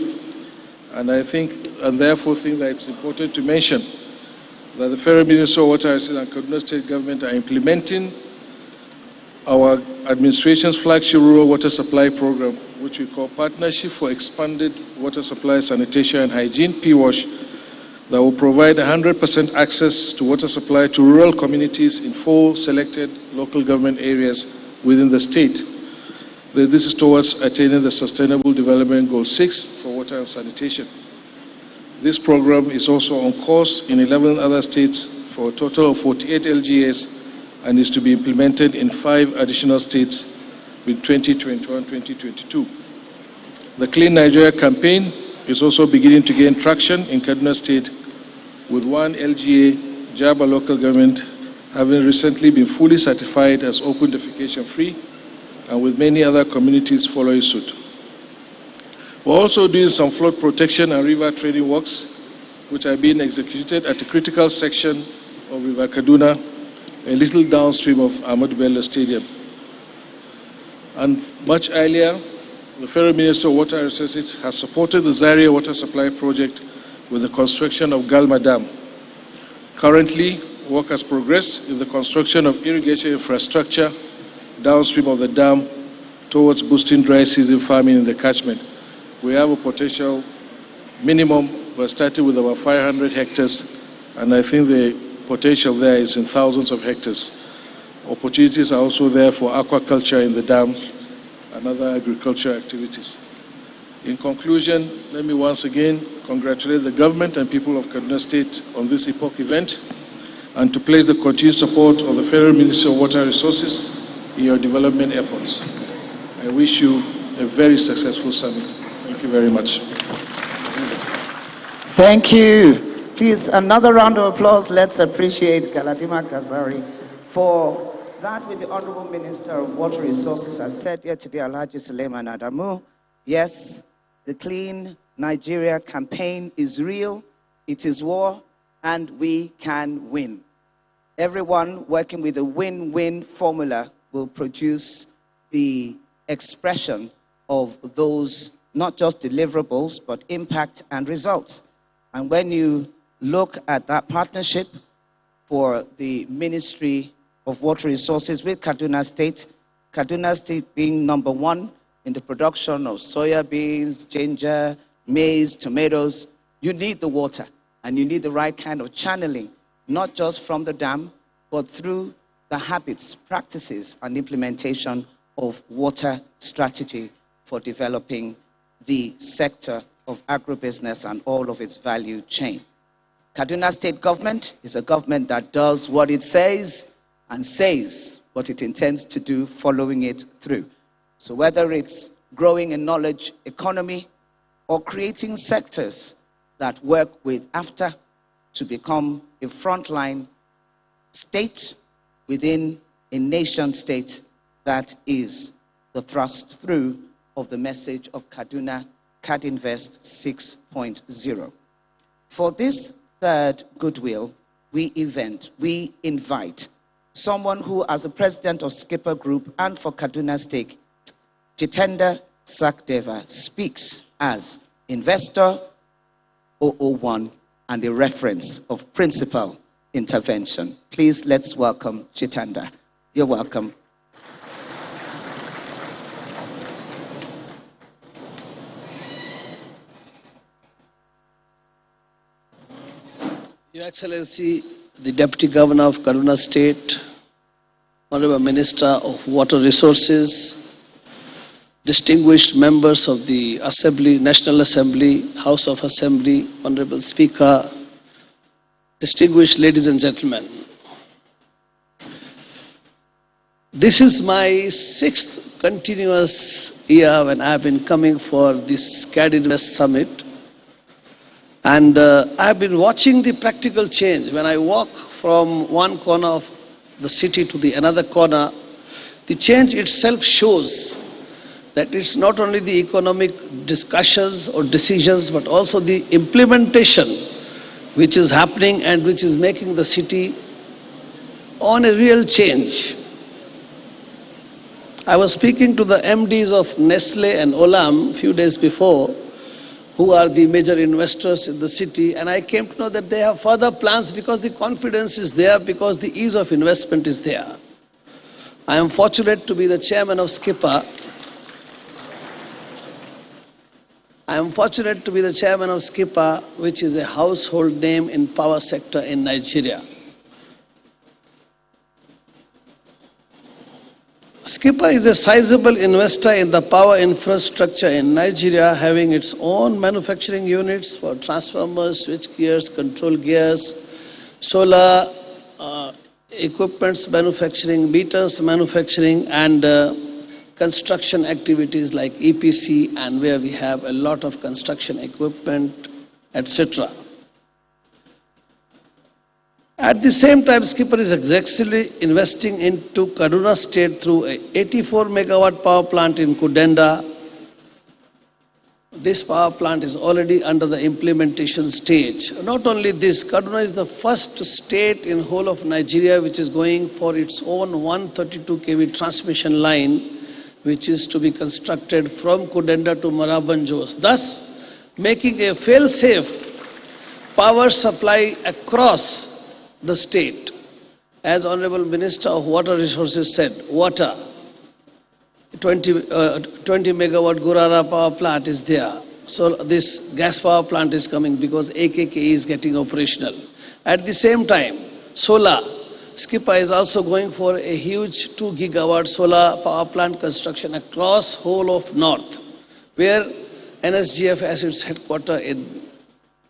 And therefore think that it's important to mention that the Federal Ministry of Water Resources and Kaduna State Government are implementing our administration's flagship rural water supply program, which we call Partnership for Expanded Water Supply, Sanitation and Hygiene, PWASH, that will provide 100% access to water supply to rural communities in 4 selected local government areas within the state. This is towards attaining the Sustainable Development Goal 6 for water and sanitation. This program is also on course in 11 other states for a total of 48 LGAs and is to be implemented in 5 additional states with 2021-2022. The Clean Nigeria campaign is also beginning to gain traction in Kaduna State, with 1 LGA, Jaba local government, having recently been fully certified as open defecation free, and with many other communities following suit. We're also doing some flood protection and river trading works, which are being executed at a critical section of River Kaduna, a little downstream of Ahmadu Bello Stadium. And much earlier, the Federal Ministry of Water Resources has supported the Zaria Water Supply Project with the construction of Galma Dam. Currently, work has progressed in the construction of irrigation infrastructure downstream of the dam towards boosting dry season farming in the catchment. We have a potential minimum, we're starting with about 500 hectares, and I think the potential there is in thousands of hectares. Opportunities are also there for aquaculture in the dams and other agricultural activities. In conclusion, let me once again congratulate the government and people of Kaduna State on this epoch event, and to place the continued support of the Federal Ministry of Water Resources in your development efforts. I wish you a very successful summit. Thank you very much. Thank you. Please, another round of applause. Let's appreciate Galadima Kazari for that which the Honorable Minister of Water Resources has said here today, Alhaji Suleiman Adamu. Yes, the Clean Nigeria campaign is real, it is war, and we can win. Everyone working with a win-win formula will produce the expression of those, not just deliverables, but impact and results. And when you look at that partnership for the Ministry of Water Resources with Kaduna State being number 1 in the production of soya beans, ginger, maize, tomatoes, you need the water, and you need the right kind of channeling, not just from the dam, but through the habits, practices, and implementation of water strategy for developing the sector of agribusiness and all of its value chain. Kaduna State government is a government that does what it says and says what it intends to do, following it through. So whether it's growing a knowledge economy or creating sectors that work with AFTA to become a frontline state within a nation state, that is the thrust through of the message of Kadinvest 6.0. For this third goodwill, we invite someone who, as a president of Skipper Group and for Kaduna State, Jitendra Sakdeva, speaks as investor 001 and a reference of principal intervention. Please, let's welcome Jitendra. You're welcome. Excellency, the Deputy Governor of Kaduna State, Honorable Minister of Water Resources, distinguished members of the Assembly, National Assembly, House of Assembly, Honorable Speaker, distinguished ladies and gentlemen. This is my 6th continuous year when I have been coming for this Kadinvest Summit. And I have been watching the practical change. When I walk from one corner of the city to the another corner, the change itself shows that it's not only the economic discussions or decisions, but also the implementation which is happening and which is making the city on a real change. I was speaking to the MDs of Nestle and Olam a few days before, who are the major investors in the city, and I came to know that they have further plans because the confidence is there, because the ease of investment is there. I am fortunate to be the chairman of SKIPA. Which is a household name in power sector in Nigeria. SKIPA is a sizable investor in the power infrastructure in Nigeria, having its own manufacturing units for transformers, switch gears, control gears, solar equipments manufacturing, meters manufacturing, and construction activities like EPC, and where we have a lot of construction equipment, etc. At the same time, SKIPA is aggressively investing into Kaduna State through a 84 megawatt power plant in Kudenda. This power plant is already under the implementation stage. Not only this, Kaduna is the first state in whole of Nigeria which is going for its own 132 kV transmission line, which is to be constructed from Kudenda to Marabanjos, thus making a fail-safe power supply across the state. As Honorable Minister of Water Resources said, water, 20 megawatt Gurara power plant is there. So this gas power plant is coming because AKK is getting operational. At the same time, solar, SKIPA is also going for a huge 2 gigawatt solar power plant construction across whole of North, where NSGF has its headquarters in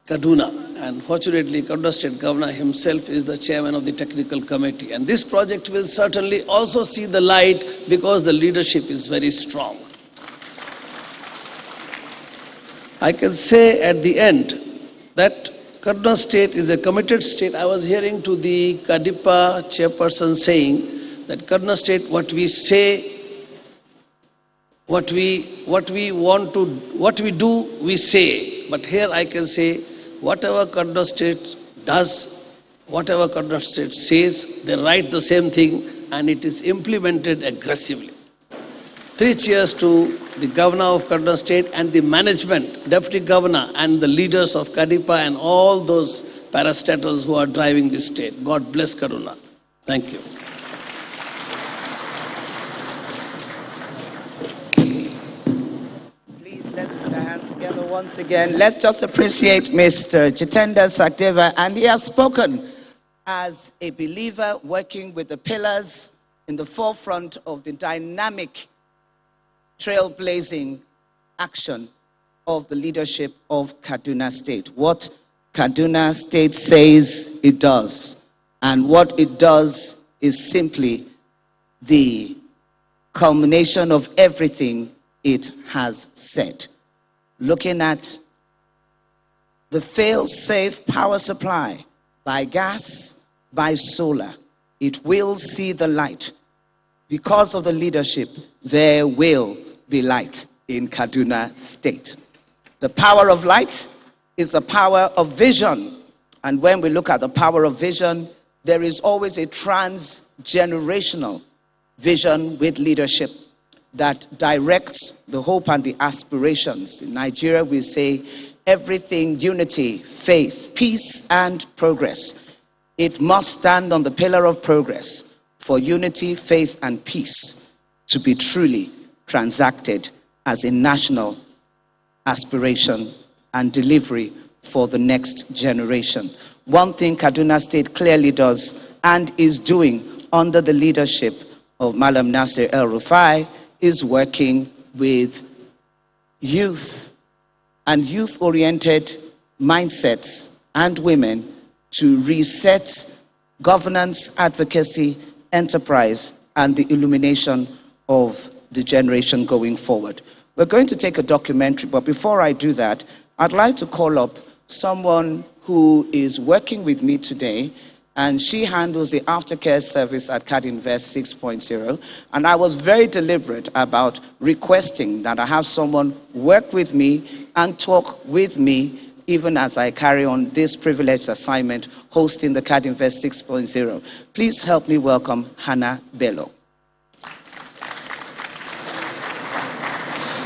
Kaduna. And fortunately, Kaduna State Governor himself is the chairman of the technical committee. And this project will certainly also see the light because the leadership is very strong. I can say at the end that Kaduna State is a committed state. I was hearing to the Kadipa chairperson saying that Kaduna State, what we say, what we do, we say. But here I can say, whatever Kaduna State does, whatever Kaduna State says, they write the same thing and it is implemented aggressively. 3 cheers to the Governor of Kaduna State and the management, Deputy Governor and the leaders of Kadipa and all those parastatals who are driving this state. God bless Kaduna. Thank you. Once again, let's just appreciate Mr. Jitendra Sakdeva, and he has spoken as a believer working with the pillars in the forefront of the dynamic, trailblazing action of the leadership of Kaduna State. What Kaduna State says it does, and what it does is simply the culmination of everything it has said. Looking at the fail-safe power supply by gas, by solar, it will see the light. Because of the leadership, there will be light in Kaduna State. The power of light is the power of vision. And when we look at the power of vision, there is always a transgenerational vision with leadership that directs the hope and the aspirations. In Nigeria, we say everything, unity, faith, peace, and progress. It must stand on the pillar of progress for unity, faith, and peace to be truly transacted as a national aspiration and delivery for the next generation. one thing Kaduna State clearly does and is doing under the leadership of Malam Nasir El-Rufai is working with youth and youth-oriented mindsets and women to reset governance, advocacy, enterprise, and the illumination of the generation going forward. We're going to take a documentary, but before I do that, I'd like to call up someone who is working with me today, and she handles the aftercare service at Kadinvest 6.0. And I was very deliberate about requesting that I have someone work with me and talk with me even as I carry on this privileged assignment hosting the Kadinvest 6.0. Please help me welcome Hannah Bello.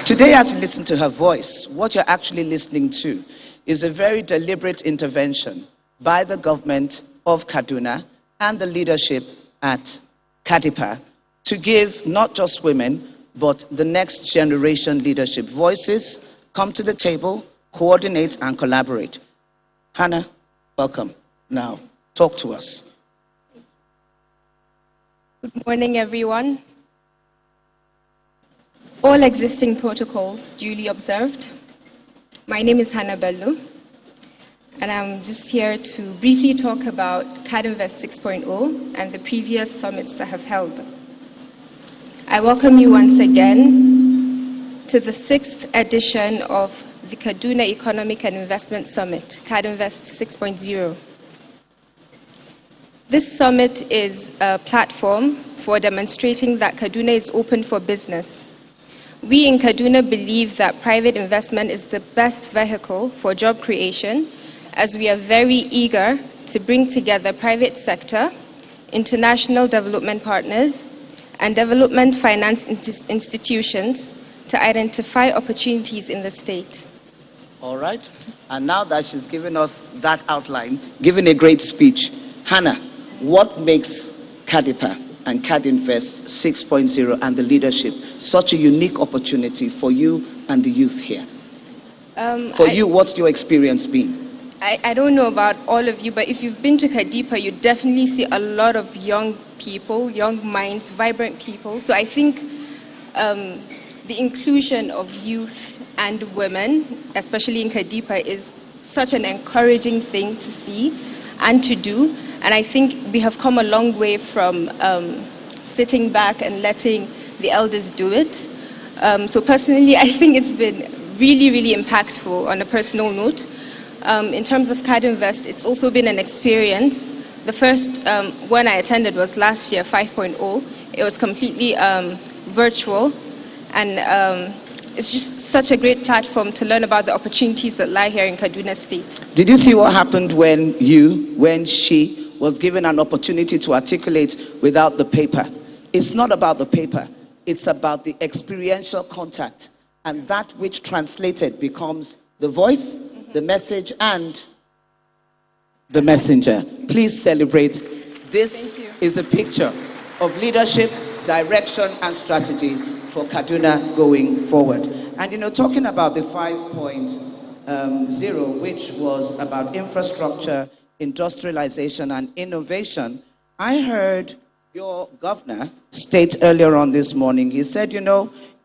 Today, as you listen to her voice, what you're actually listening to is a very deliberate intervention by the government of Kaduna and the leadership at Kadipa to give not just women, but the next generation leadership voices, come to the table, coordinate and collaborate. Hannah, welcome. Now, talk to us. Good morning, everyone. All existing protocols duly observed. My name is Hannah Bello, and I'm just here to briefly talk about Kadinvest 6.0 and the previous summits that have held. I welcome you once again to the 6th edition of the Kaduna Economic and Investment Summit, Kadinvest 6.0. This summit is a platform for demonstrating that Kaduna is open for business. We in Kaduna believe that private investment is the best vehicle for job creation, as we are very eager to bring together private sector, international development partners, and development finance institutions to identify opportunities in the state. All right. And now that she's given us that outline, given a great speech, Hannah, what makes Kadipa and Kadinvest 6.0 and the leadership such a unique opportunity for you and the youth here? What's your experience been? I don't know about all of you, but if you've been to Kadipa, you definitely see a lot of young people, young minds, vibrant people. So I think the inclusion of youth and women, especially in Kadipa, is such an encouraging thing to see and to do. And I think we have come a long way from sitting back and letting the elders do it. So personally, I think it's been really, really impactful on a personal note. In terms of Kadinvest, it's also been an experience. The first one I attended was last year, 5.0. It was completely virtual, and it's just such a great platform to learn about the opportunities that lie here in Kaduna State. Did you see what happened when she was given an opportunity to articulate without the paper? It's not about the paper. It's about the experiential contact. And that which translated becomes the voice, the message, and the messenger. Please celebrate. This is a picture of leadership, direction, and strategy for Kaduna going forward. And talking about the 5.0, which was about infrastructure, industrialization, and innovation, I heard your governor state earlier on this morning, he said,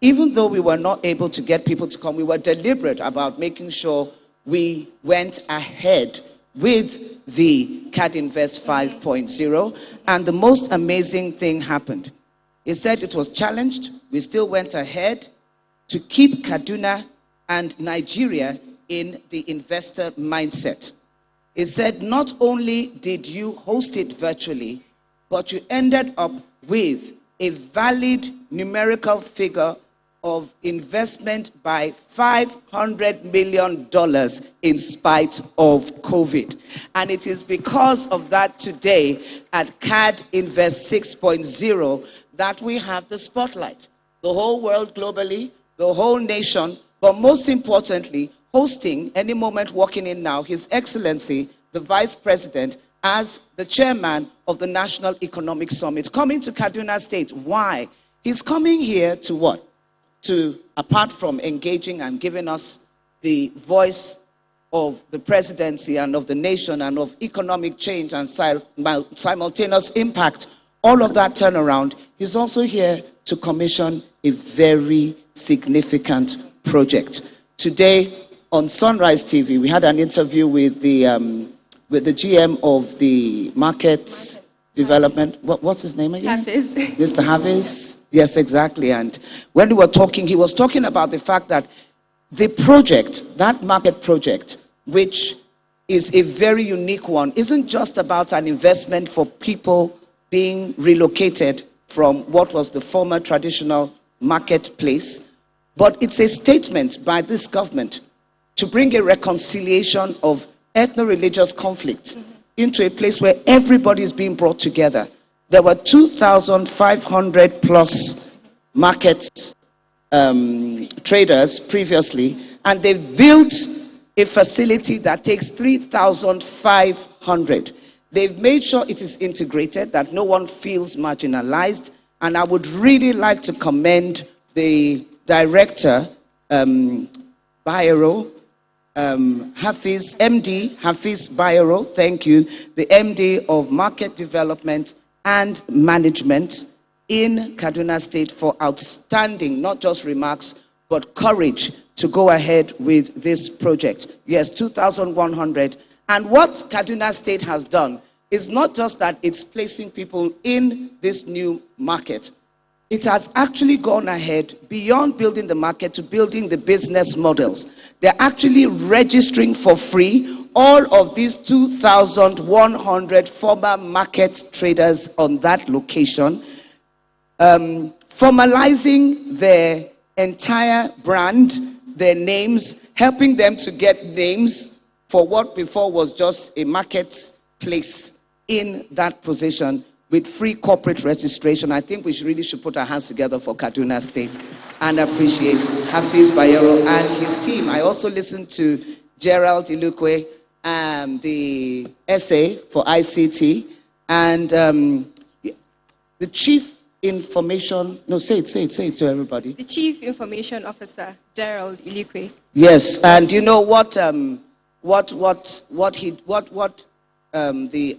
even though we were not able to get people to come, we were deliberate about making sure we went ahead with the Kadinvest 5.0, and the most amazing thing happened. He said it was challenged, we still went ahead to keep Kaduna and Nigeria in the investor mindset. He said not only did you host it virtually, but you ended up with a valid numerical figure of investment by $500 million in spite of COVID. And it is because of that today at Kadinvest 6.0 that we have the spotlight. The whole world globally, the whole nation, but most importantly, hosting any moment walking in now, His Excellency, the Vice President, as the chairman of the National Economic Summit, coming to Kaduna State. Why? He's coming here to what? To, apart from engaging and giving us the voice of the presidency and of the nation and of economic change and simultaneous impact, all of that turnaround, he's also here to commission a very significant project. Today on Sunrise TV, we had an interview with the GM of the markets development. What's his name again? Hafiz. Mr. Hafiz. Yes, exactly. And when we were talking, he was talking about the fact that the project, that market project, which is a very unique one, isn't just about an investment for people being relocated from what was the former traditional marketplace, but it's a statement by this government to bring a reconciliation of ethno-religious conflict into a place where everybody is being brought together. There were 2,500 plus market traders previously, and they've built a facility that takes 3,500. They've made sure it is integrated, that no one feels marginalized, and I would really like to commend the director, Bayero, Hafiz, MD, Hafiz Bayero, thank you, the MD of Market Development and Management in Kaduna State, for outstanding, not just remarks, but courage to go ahead with this project. Yes, 2,100. And what Kaduna State has done is not just that it's placing people in this new market. It has actually gone ahead beyond building the market to building the business models. They're actually registering for free all of these 2,100 former market traders on that location, formalizing their entire brand, their names, helping them to get names for what before was just a marketplace in that position with free corporate registration. I think we really should put our hands together for Kaduna State and appreciate Hafiz Bayero and his team. I also listened to Gerald Ilukwe, the essay for ICT, and the chief information, no, say it to everybody. The Chief Information Officer, Gerald Ilukwe. Yes, and you know what the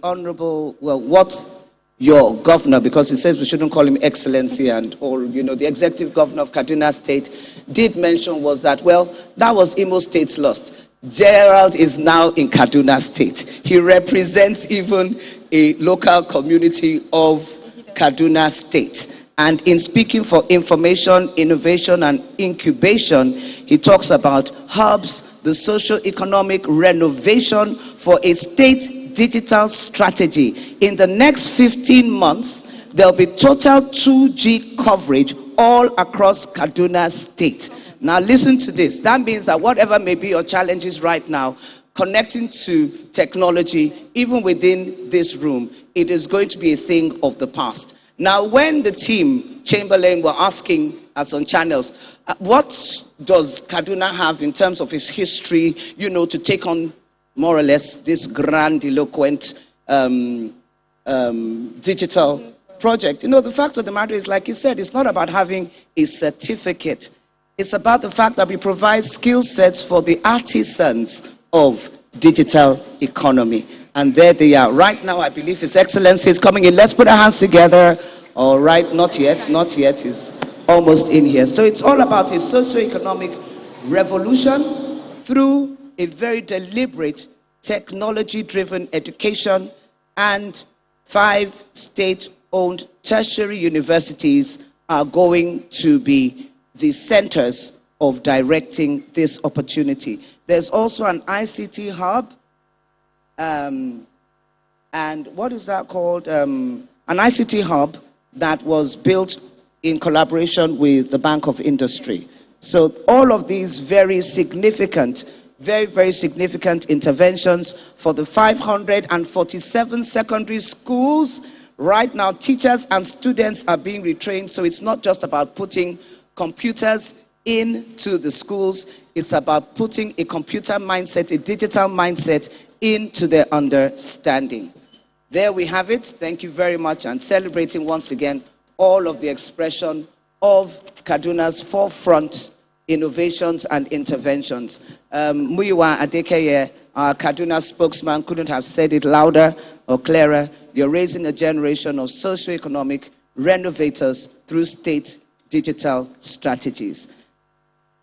honorable, well, what your governor, because he says we shouldn't call him excellency and all, you know, the executive governor of Kaduna State did mention was that, well, that was Imo State's loss. Gerald is now in Kaduna State. He represents even a local community of Kaduna State. And in speaking for information, innovation, and incubation, he talks about hubs, the socio-economic renovation for a state digital strategy. In the next 15 months, there'll be total 2G coverage all across Kaduna State. Now listen to this. That means that whatever may be your challenges right now, connecting to technology, even within this room, it is going to be a thing of the past. Now, when the team, Chamberlain, were asking us on channels, what does Kaduna have in terms of its history, you know, to take on more or less this grandiloquent digital project? You know, the fact of the matter is, like you said, it's not about having a certificate. It's about the fact that we provide skill sets for the artisans of digital economy. And there they are. Right now, I believe His Excellency is coming in. Let's put our hands together. All right, not yet. He's almost in here. So it's all about a socio-economic revolution through a very deliberate technology-driven education, and 5 state-owned tertiary universities are going to be the centers of directing this opportunity. There's also an ICT hub, and what is that called? An ICT hub that was built in collaboration with the Bank of Industry. So all of these very significant, very significant interventions for the 547 secondary schools. Right now, teachers and students are being retrained, so it's not just about putting computers into the schools, it's about putting a computer mindset, a digital mindset into their understanding. There we have it. Thank you very much, and celebrating once again all of the expression of Kaduna's forefront innovations and interventions. Muyiwa Adekeye, our Kaduna spokesman, couldn't have said it louder or clearer. You're raising a generation of socioeconomic renovators through state digital strategies.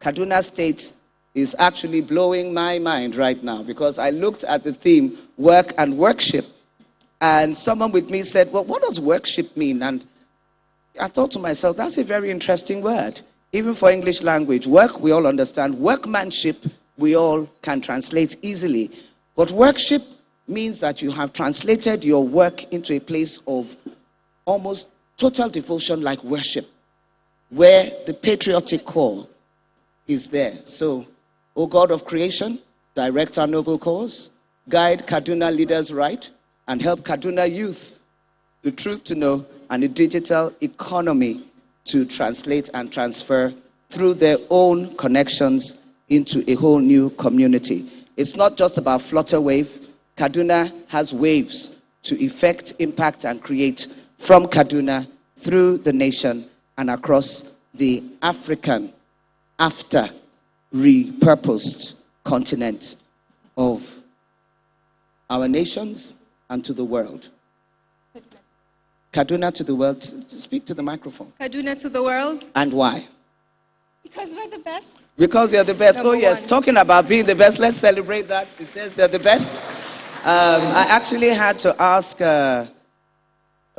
Kaduna State is actually blowing my mind right now because I looked at the theme, work and worship, and someone with me said, well, what does worship mean? And I thought to myself, that's a very interesting word. Even for English language, work, we all understand. Workmanship, we all can translate easily. But worship means that you have translated your work into a place of almost total devotion like worship, where the patriotic call is there. So, O God of creation, direct our noble cause, guide Kaduna leaders right, and help Kaduna youth the truth to know and a digital economy to translate and transfer through their own connections into a whole new community. It's not just about flutter wave. Kaduna has waves to effect, impact, and create from Kaduna through the nation and across the African, after repurposed continent of our nations and to the world. Kaduna to the world. Speak to the microphone. Kaduna to the world. And why? Because we're the best. Because you're the best. Number oh, yes. one. Talking about being the best, let's celebrate that. She says they're the best. I actually had to ask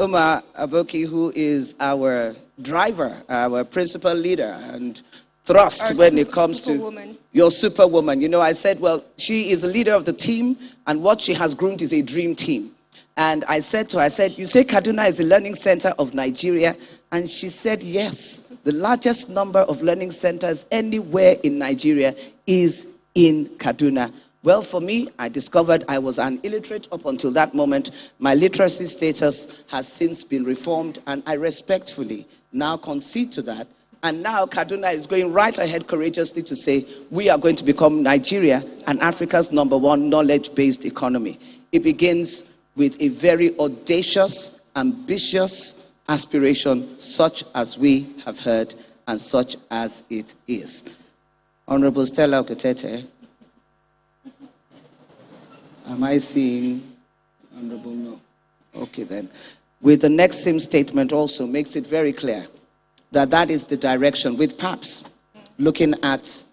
Umar Aboki, who is our driver, our principal leader, and thrust Our when it comes to superwoman. your superwoman. You know, I said, well, she is the leader of the team, and what she has groomed is a dream team. And I said to her, I said, you say Kaduna is the learning center of Nigeria? And she said, yes. The largest number of learning centers anywhere in Nigeria is in Kaduna. Well, for me, I discovered I was an illiterate up until that moment. My literacy status has since been reformed, and I respectfully now concede to that. And now Kaduna is going right ahead courageously to say, we are going to become Nigeria and Africa's #1 knowledge-based economy. It begins with a very audacious, ambitious aspiration, such as we have heard and such as it is. Honorable Stella Oketete, am I seeing Honorable? No. Okay then. With the next sim statement also makes it very clear that that is the direction, with PAPS looking at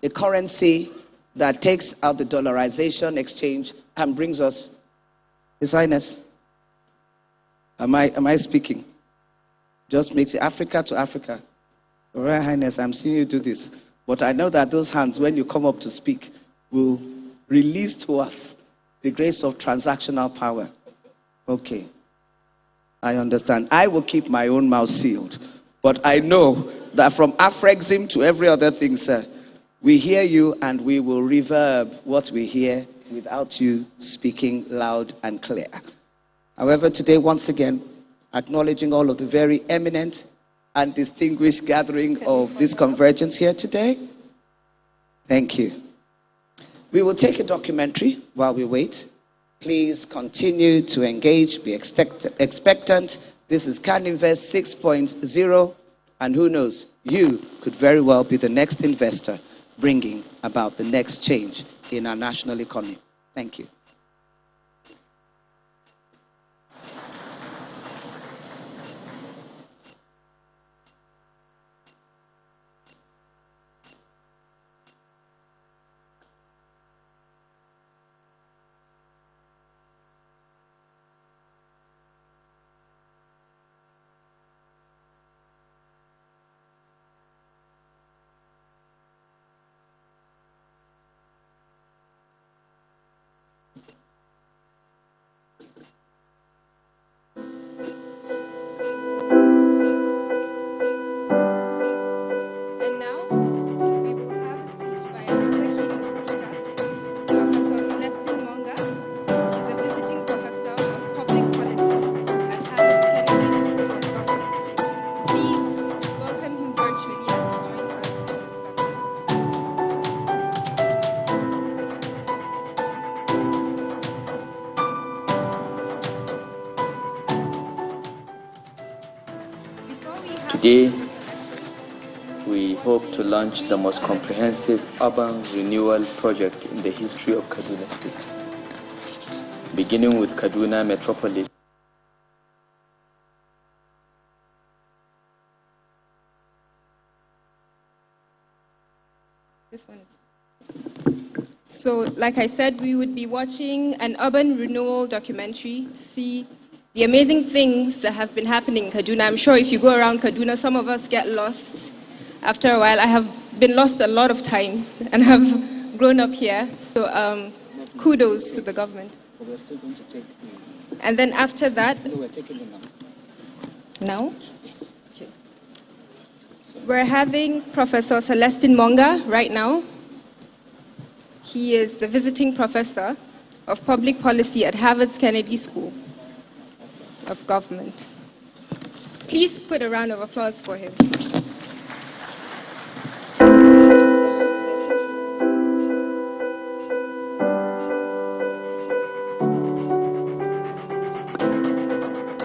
a currency that takes out the dollarization exchange and brings us, His Highness, am I speaking? Just makes it Africa to Africa. Your Royal Highness, I'm seeing you do this. But I know that those hands, when you come up to speak, will release to us the grace of transactional power. Okay. I understand. I will keep my own mouth sealed. But I know that from aphrexim to every other thing, sir, we hear you and we will reverb what we hear without you speaking loud and clear. However, today, once again, acknowledging all of the very eminent and distinguished gathering of this convergence here today. Thank you. We will take a documentary while we wait. Please continue to engage, be expectant. This is Kadinvest 6.0, and who knows, you could very well be the next investor bringing about the next change in our national economy. Thank you. And now, we will have a speech by another keynote speaker, Professor Celestine Monga. He's a visiting professor of public policy at Harvard Kennedy School of Government. Please welcome him virtually as he joins us in this summit. Before we have Today, we hope to launch the most comprehensive urban renewal project in the history of Kaduna State, beginning with Kaduna Metropolis. This one is. So, like I said, we would be watching an urban renewal documentary to see the amazing things that have been happening in Kaduna. I'm sure if you go around Kaduna, some of us get lost after a while. I have been lost a lot of times and have grown up here. So kudos to the government. We're still going to take and then after that... No, we're taking it now. Now? Okay. We're having Professor Celestine Monga right now. He is the visiting professor of public policy at Harvard's Kennedy School of Government. Please put a round of applause for him.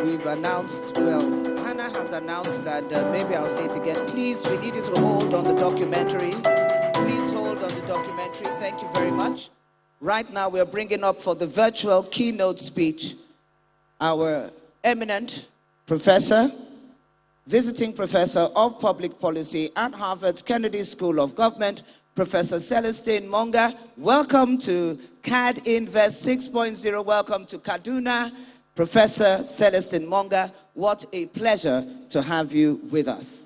We've announced, well, Hannah has announced that, maybe I'll say it again, please, we need you to hold on the documentary. Please hold on the documentary. Thank you very much. Right now, we're bringing up for the virtual keynote speech our eminent professor, visiting professor of public policy at Harvard's Kennedy School of Government, Professor Celestine Monga. Welcome to Kadinvest 6.0. Welcome to Kaduna, Professor Celestine Monga. What a pleasure to have you with us.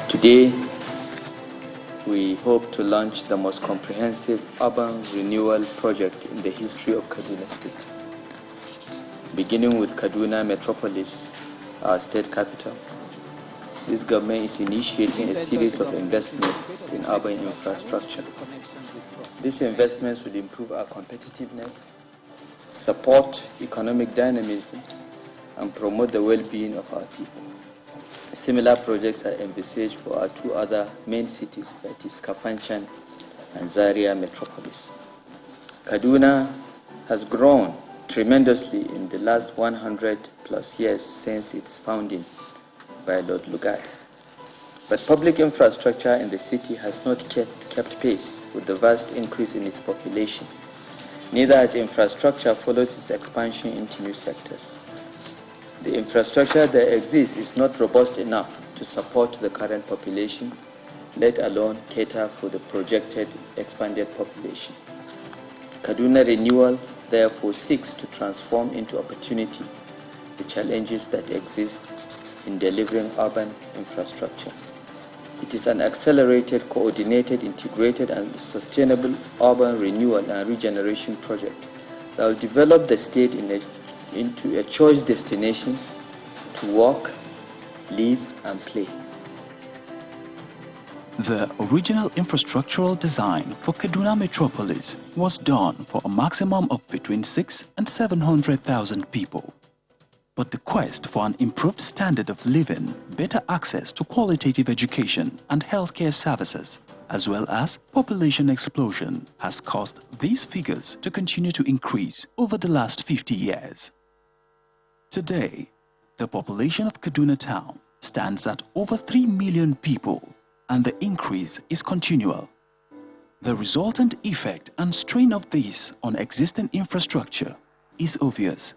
Today, we hope to launch the most comprehensive urban renewal project in the history of Kaduna State, beginning with Kaduna Metropolis, our state capital. This government is initiating a series of investments in urban infrastructure. These investments will improve our competitiveness, support economic dynamism, and promote the well-being of our people. Similar projects are envisaged for our two other main cities, that is Kafanchan and Zaria Metropolis. Kaduna has grown tremendously in the last 100 plus years since its founding by Lord Lugard. But public infrastructure in the city has not kept pace with the vast increase in its population. Neither has infrastructure followed its expansion into new sectors. The infrastructure that exists is not robust enough to support the current population, let alone cater for the projected expanded population. Kaduna Renewal therefore seeks to transform into opportunity the challenges that exist in delivering urban infrastructure. It is an accelerated, coordinated, integrated, and sustainable urban renewal and regeneration project that will develop the state into a choice destination to work, live, and play. The original infrastructural design for Kaduna Metropolis was done for a maximum of between 600,000 and 700,000 people. But the quest for an improved standard of living, better access to qualitative education and healthcare services, as well as population explosion, has caused these figures to continue to increase over the last 50 years. Today, the population of Kaduna town stands at over 3 million people, and the increase is continual. The resultant effect and strain of this on existing infrastructure is obvious.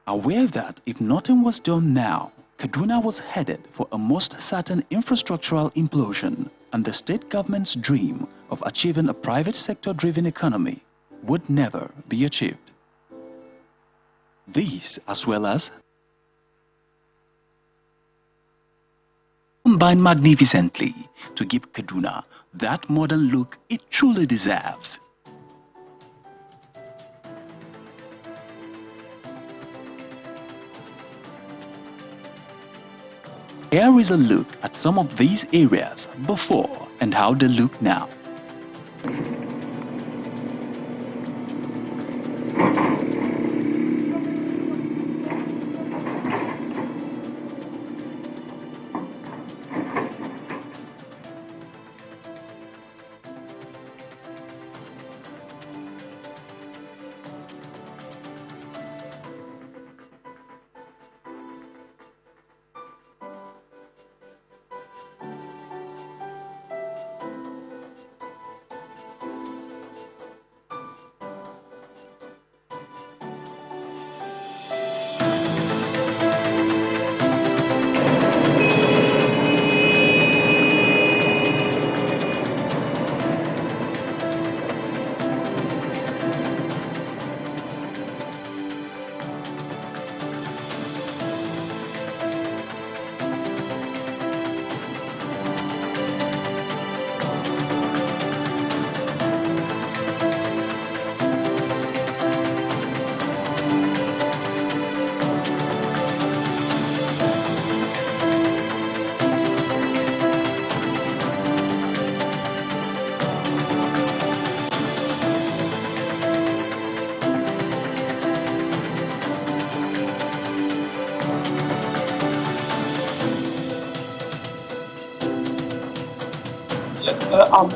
Aware that if nothing was done now, Kaduna was headed for a most certain infrastructural implosion, and the state government's dream of achieving a private sector-driven economy would never be achieved. These, as well as combine magnificently to give Kaduna that modern look it truly deserves. Here is a look at some of these areas before and how they look now.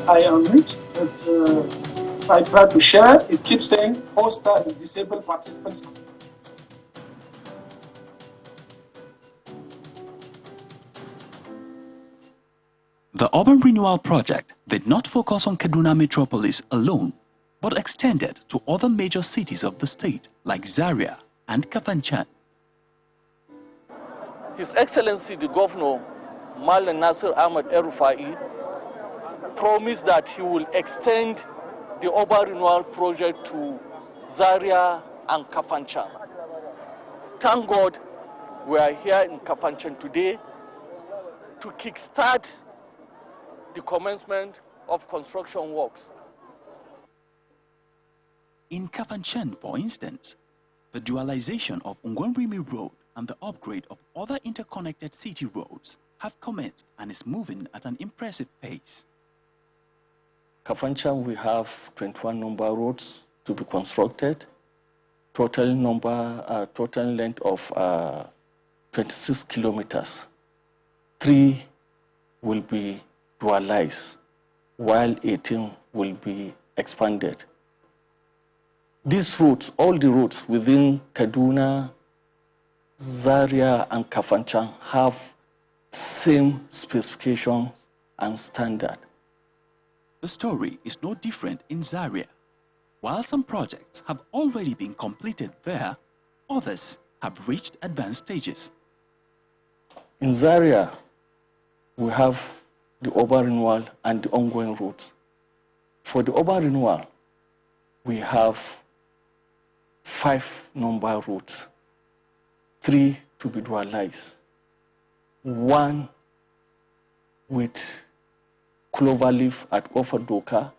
I am rich, but if I try to share, it keeps saying hoster is disabled participants. The Urban Renewal Project did not focus on Kaduna Metropolis alone, but extended to other major cities of the state like Zaria and Kafanchan. His Excellency the Governor, Malan Nasir Ahmad El-Rufai, promised that he will extend the Urban Renewal Project to Zaria and Kafanchan. Thank God we are here in Kafanchan today to kickstart the commencement of construction works. In Kafanchan, for instance, the dualization of Ngwanrimi Road and the upgrade of other interconnected city roads have commenced and is moving at an impressive pace. Kafanchan, we have 21 number roads to be constructed, total length of 26 kilometers. 3 will be dualized, while 18 will be expanded. These routes, all the routes within Kaduna, Zaria, and Kafanchan have same specifications and standard. The story is no different in Zaria. While some projects have already been completed there, others have reached advanced stages. In Zaria, we have the urban renewal and the ongoing routes. For the urban renewal, we have 5 number routes, 3 to be dualized, 1 with cloverleaf at Ofadoka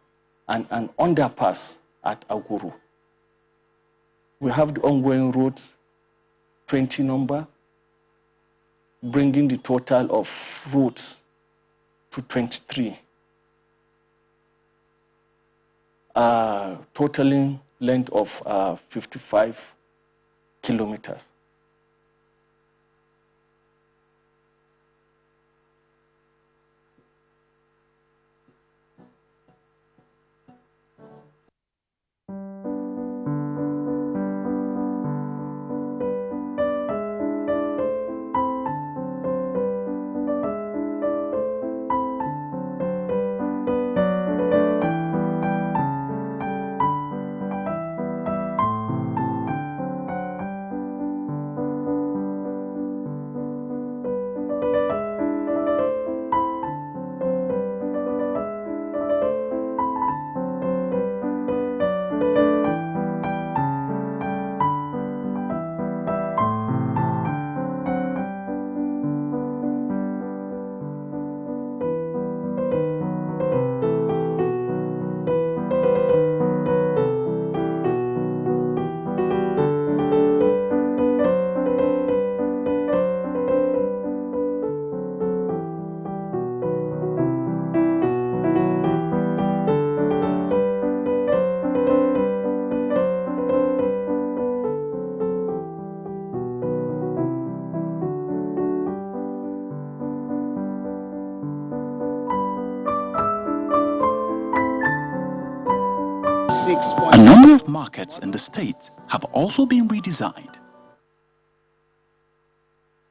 and an underpass at Aguru. We have the ongoing route, 20 number, bringing the total of routes to 23. Totaling length of 55 kilometers. A number of markets in the state have also been redesigned.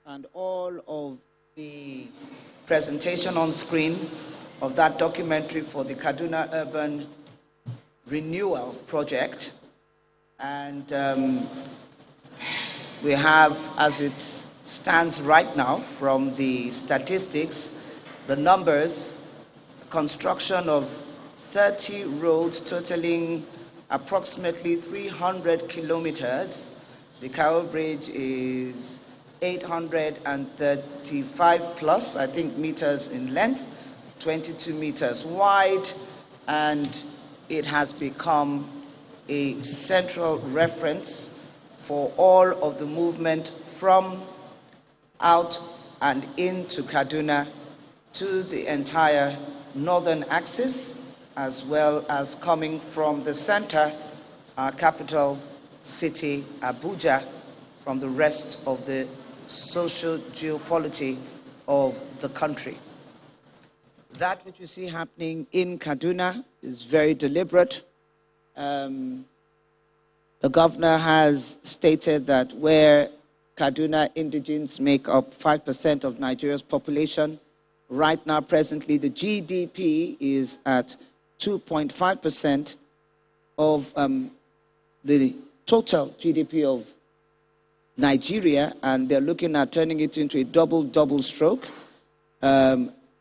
And all of the presentation on screen of that documentary for the Kaduna Urban Renewal Project. And we have, as it stands right now, from the statistics, the numbers, construction of 30 roads totaling approximately 300 kilometers. The Carroll Bridge is 835 plus, I think, meters in length, 22 meters wide, and it has become a central reference for all of the movement from out and into Kaduna to the entire northern axis, as well as coming from the center, our capital city, Abuja, from the rest of the social geopolity of the country. That which we see happening in Kaduna is very deliberate. The governor has stated that where Kaduna indigenes make up 5% of Nigeria's population, right now, presently, the GDP is at 2.5% of the total GDP of Nigeria, and they're looking at turning it into a double stroke.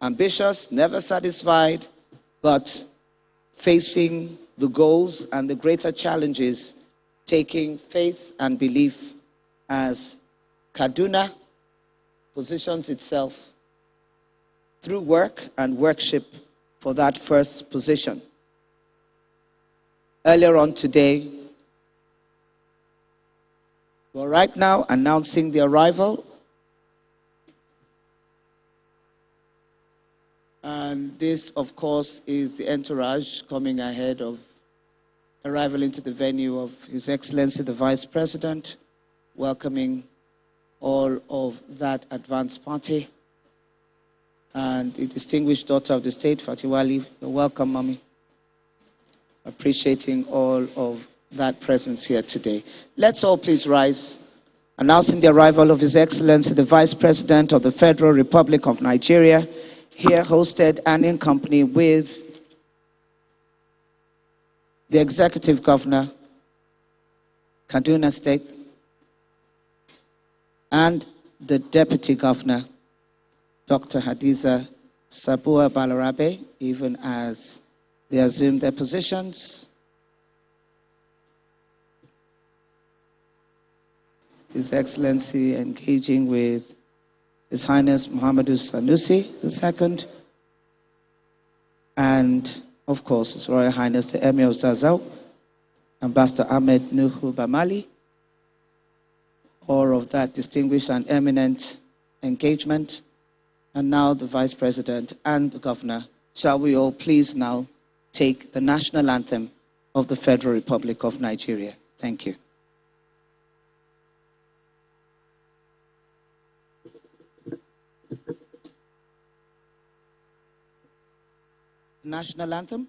Ambitious, never satisfied, but facing the goals and the greater challenges, taking faith and belief as Kaduna positions itself through work and workship for that first position. Earlier on today, we're right now announcing the arrival, and this, of course, is the entourage coming ahead of arrival into the venue of His Excellency the Vice President, welcoming all of that advanced party, and the distinguished daughter of the state, Fatiwali. Welcome, Mommy. Appreciating all of that presence here today. Let's all please rise, announcing the arrival of His Excellency the Vice President of the Federal Republic of Nigeria, here hosted and in company with the Executive Governor, Kaduna State, and the Deputy Governor, Dr. Hadiza Sabua Balarabe, even as they assume their positions. His Excellency engaging with His Highness Muhammadu Sanusi II, and of course His Royal Highness the Emir of Zazzau, Ambassador Ahmed Nuhu Bamali. All of that distinguished and eminent engagement. And now the Vice President and the Governor, shall we all please now take the national anthem of the Federal Republic of Nigeria. Thank you. National anthem,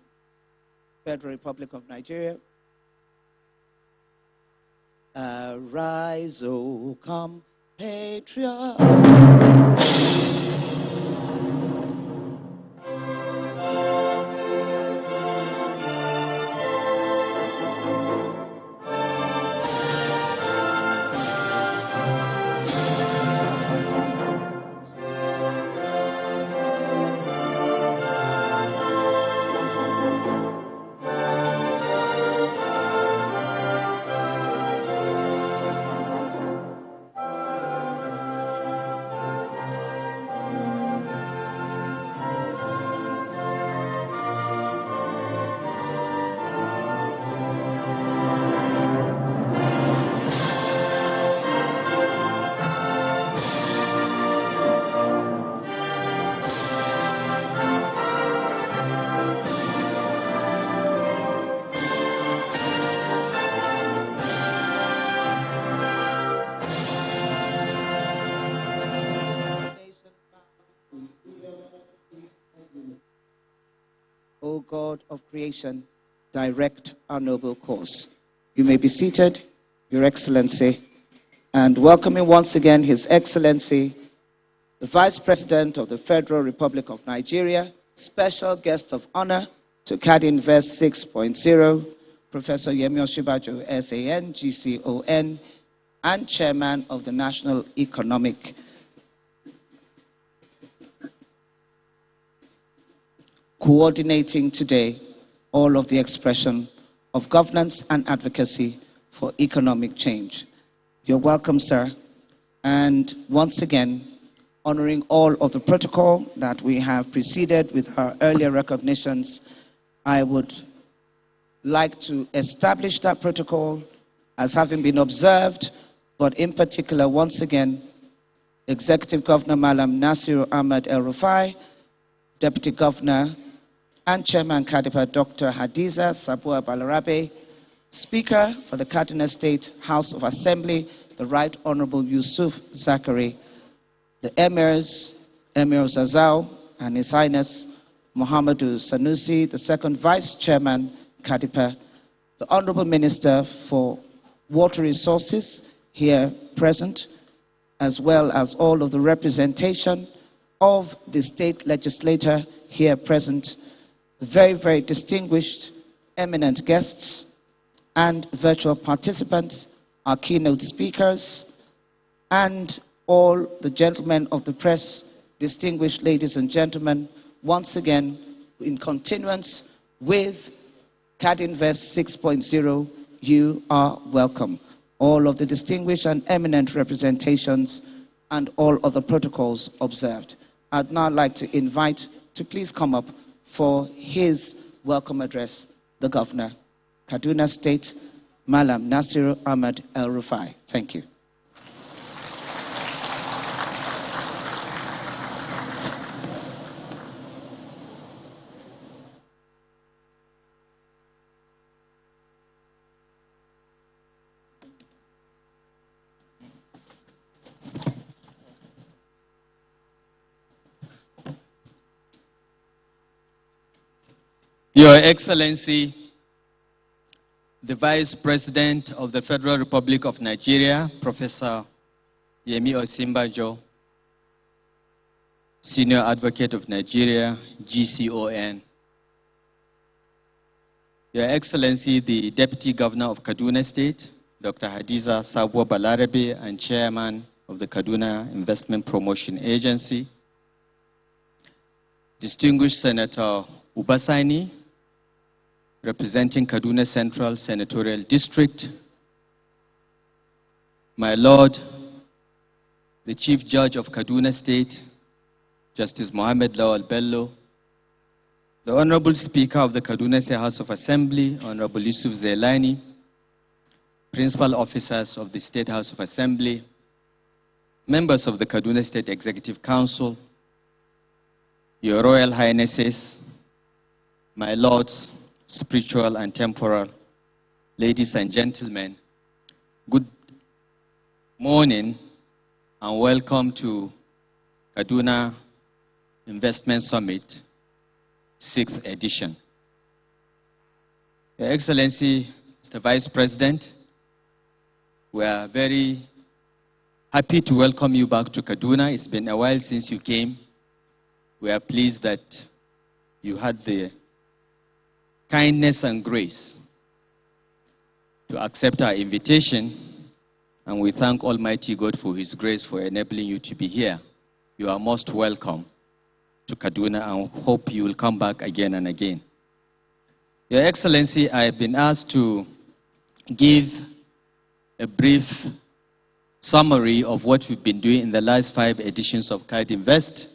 Federal Republic of Nigeria. Arise, O compatriot. O God of creation, direct our noble cause. You may be seated, Your Excellency, and welcoming once again His Excellency, the Vice President of the Federal Republic of Nigeria, special guest of honor to Kadinvest 6.0, Professor Yemi Osinbajo, SAN, GCON, and Chairman of the National Economic coordinating today all of the expression of governance and advocacy for economic change. You're welcome, sir. And once again, honoring all of the protocol that we have preceded with our earlier recognitions, I would like to establish that protocol as having been observed, but in particular, once again, Executive Governor Malam Nasiru Ahmed El-Rufai, Deputy Governor and Chairman Kadipa Dr. Hadiza Sabua Balarabe, Speaker for the Kaduna State House of Assembly, the Right Honorable Yusuf Zakari, the Emirs, Emir Zazao, and His Highness Muhammadu Sanusi, the Second Vice Chairman Kadipa, the Honorable Minister for Water Resources here present, as well as all of the representation of the state legislator here present, very, very distinguished, eminent guests, and virtual participants, our keynote speakers, and all the gentlemen of the press, distinguished ladies and gentlemen, once again, in continuance with Kadinvest 6.0, you are welcome. All of the distinguished and eminent representations and all of the protocols observed. I'd now like to invite to please come up for his welcome address, the Governor, Kaduna State, Malam Nasiru Ahmed El-Rufai. Thank you. Your Excellency, the Vice President of the Federal Republic of Nigeria, Professor Yemi Osinbajo, Senior Advocate of Nigeria, GCON. Your Excellency, the Deputy Governor of Kaduna State, Dr. Hadiza Sabua Balarabe, and Chairman of the Kaduna Investment Promotion Agency, Distinguished Senator Ubasani, representing Kaduna Central Senatorial District, my Lord, the Chief Judge of Kaduna State, Justice Mohammed Lawal Bello, the Honorable Speaker of the Kaduna State House of Assembly, Honorable Yusuf Zailani, Principal Officers of the State House of Assembly, members of the Kaduna State Executive Council, Your Royal Highnesses, my Lords, spiritual and temporal, ladies and gentlemen, good morning and welcome to Kaduna Investment Summit, 6th edition. Your Excellency, Mr. Vice President, we are very happy to welcome you back to Kaduna. It's been a while since you came. We are pleased that you had the kindness and grace to accept our invitation, and we thank Almighty God for His grace for enabling you to be here. You are most welcome to Kaduna and hope you will come back again and again. Your Excellency, I have been asked to give a brief summary of what we've been doing in the last 5 editions of Kadinvest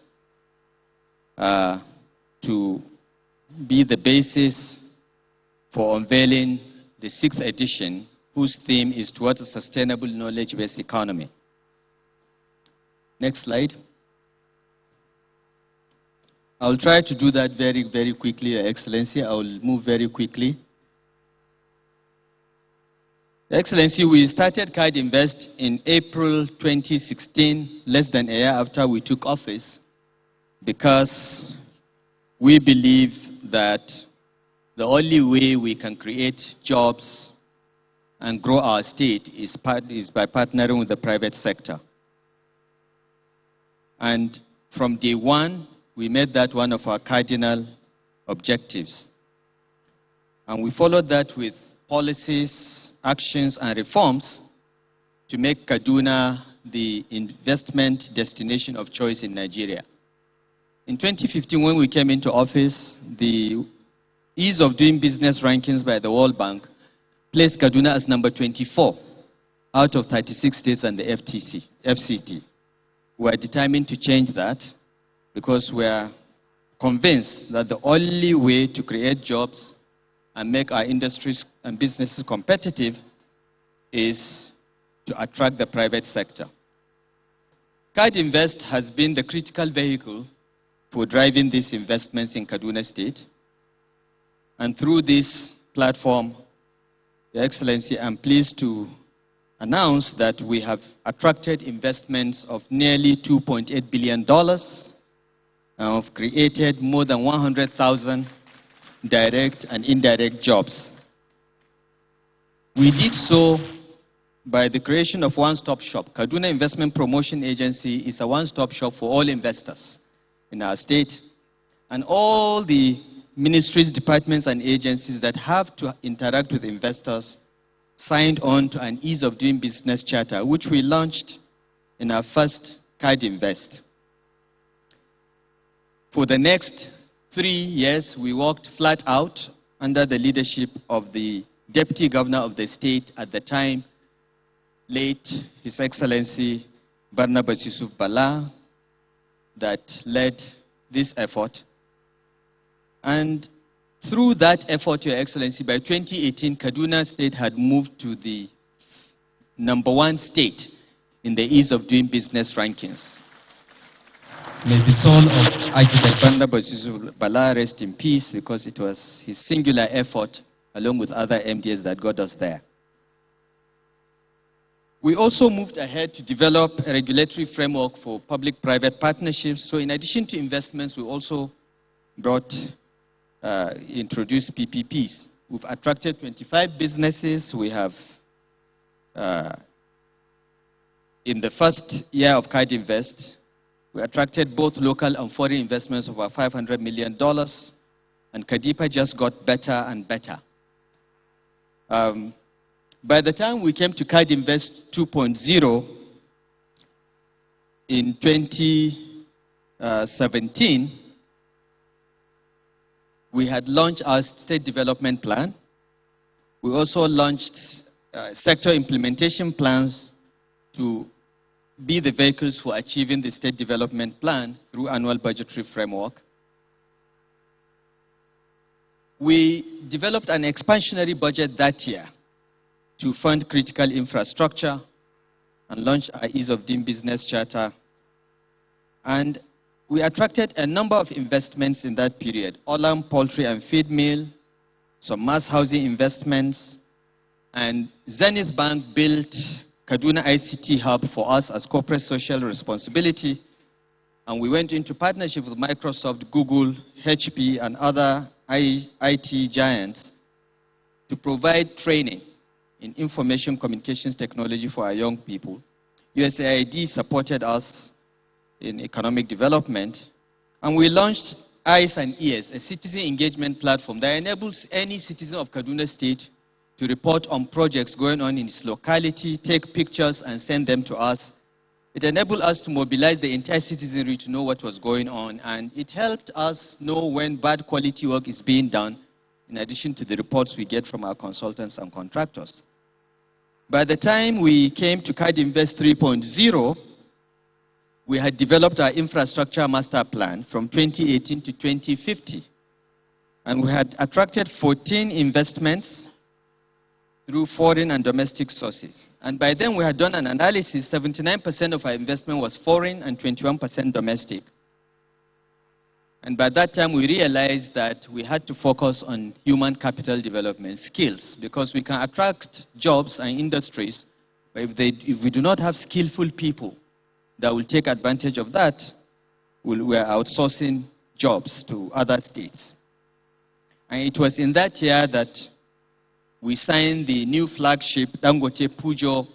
to be the basis for unveiling the 6th edition, whose theme is towards a sustainable knowledge-based economy. Next slide. I'll try to do that very, very quickly, Your Excellency. I will move very quickly. Your Excellency, we started Kadinvest in April 2016, less than a year after we took office, because we believe that the only way we can create jobs and grow our state is by partnering with the private sector. And from day one, we made that one of our cardinal objectives. And we followed that with policies, actions, and reforms to make Kaduna the investment destination of choice in Nigeria. In 2015, when we came into office, the ease of doing business rankings by the World Bank placed Kaduna as number 24 out of 36 states and the FCT. We are determined to change that because we are convinced that the only way to create jobs and make our industries and businesses competitive is to attract the private sector. Kadinvest has been the critical vehicle for driving these investments in Kaduna State. And through this platform, Your Excellency, I'm pleased to announce that we have attracted investments of nearly $2.8 billion and have created more than 100,000 direct and indirect jobs. We did so by the creation of one-stop shop. Kaduna Investment Promotion Agency is a one-stop shop for all investors in our state, and all the ministries, departments, and agencies that have to interact with investors signed on to an ease of doing business charter, which we launched in our first Kadinvest. For the next 3 years, we worked flat out under the leadership of the Deputy Governor of the state at the time, late His Excellency Barnabas Yusuf Bala, that led this effort. And through that effort, Your Excellency, by 2018, Kaduna State had moved to the #1 state in the ease of doing business rankings. May the soul of Architect Barnabas Yusuf Bala rest in peace, because it was his singular effort, along with other MDs, that got us there. We also moved ahead to develop a regulatory framework for public-private partnerships. So in addition to investments, we also introduced PPPs. We've attracted 25 businesses. We have, in the first year of Kadinvest, we attracted both local and foreign investments of about $500 million, and Kadipa just got better and better. By the time we came to Kadinvest 2.0 in 2017, we had launched our state development plan. We also launched sector implementation plans to be the vehicles for achieving the state development plan through annual budgetary framework. We developed an expansionary budget that year to fund critical infrastructure and launch our ease of doing business charter. And we attracted a number of investments in that period: Olam Poultry and Feed Mill, some mass housing investments, and Zenith Bank built Kaduna ICT Hub for us as corporate social responsibility. And we went into partnership with Microsoft, Google, HP, and other IT giants to provide training in information communications technology for our young people. USAID supported us in economic development. And we launched Eyes and Ears, a citizen engagement platform that enables any citizen of Kaduna State to report on projects going on in its locality, take pictures, and send them to us. It enabled us to mobilize the entire citizenry to know what was going on, and it helped us know when bad quality work is being done, in addition to the reports we get from our consultants and contractors. By the time we came to Kadinvest 3.0, we had developed our infrastructure master plan from 2018 to 2050. And we had attracted 14 investments through foreign and domestic sources. And by then we had done an analysis. 79% of our investment was foreign and 21% domestic. And by that time we realized that we had to focus on human capital development, skills, because we can attract jobs and industries, but if we do not have skillful people that will take advantage of that, we're outsourcing jobs to other states. And it was in that year that we signed the new flagship Dangote Pujo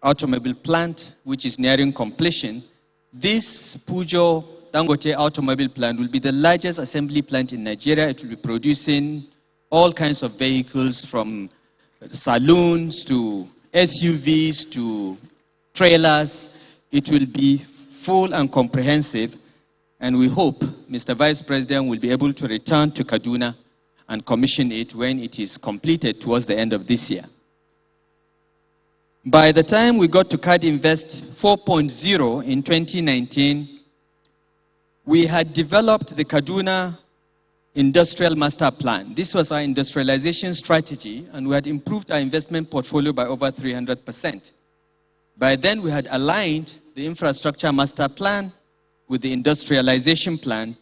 automobile plant, which is nearing completion. This Pujo Dangote automobile plant will be the largest assembly plant in Nigeria. It will be producing all kinds of vehicles, from saloons to SUVs to trailers. It will be full and comprehensive, and we hope Mr. Vice President will be able to return to Kaduna and commission it when it is completed towards the end of this year. By the time we got to Kadinvest 4.0 in 2019, we had developed the Kaduna Industrial Master Plan. This was our industrialization strategy, and we had improved our investment portfolio by over 300%. By then, we had aligned the Infrastructure Master Plan with the Industrialization Plan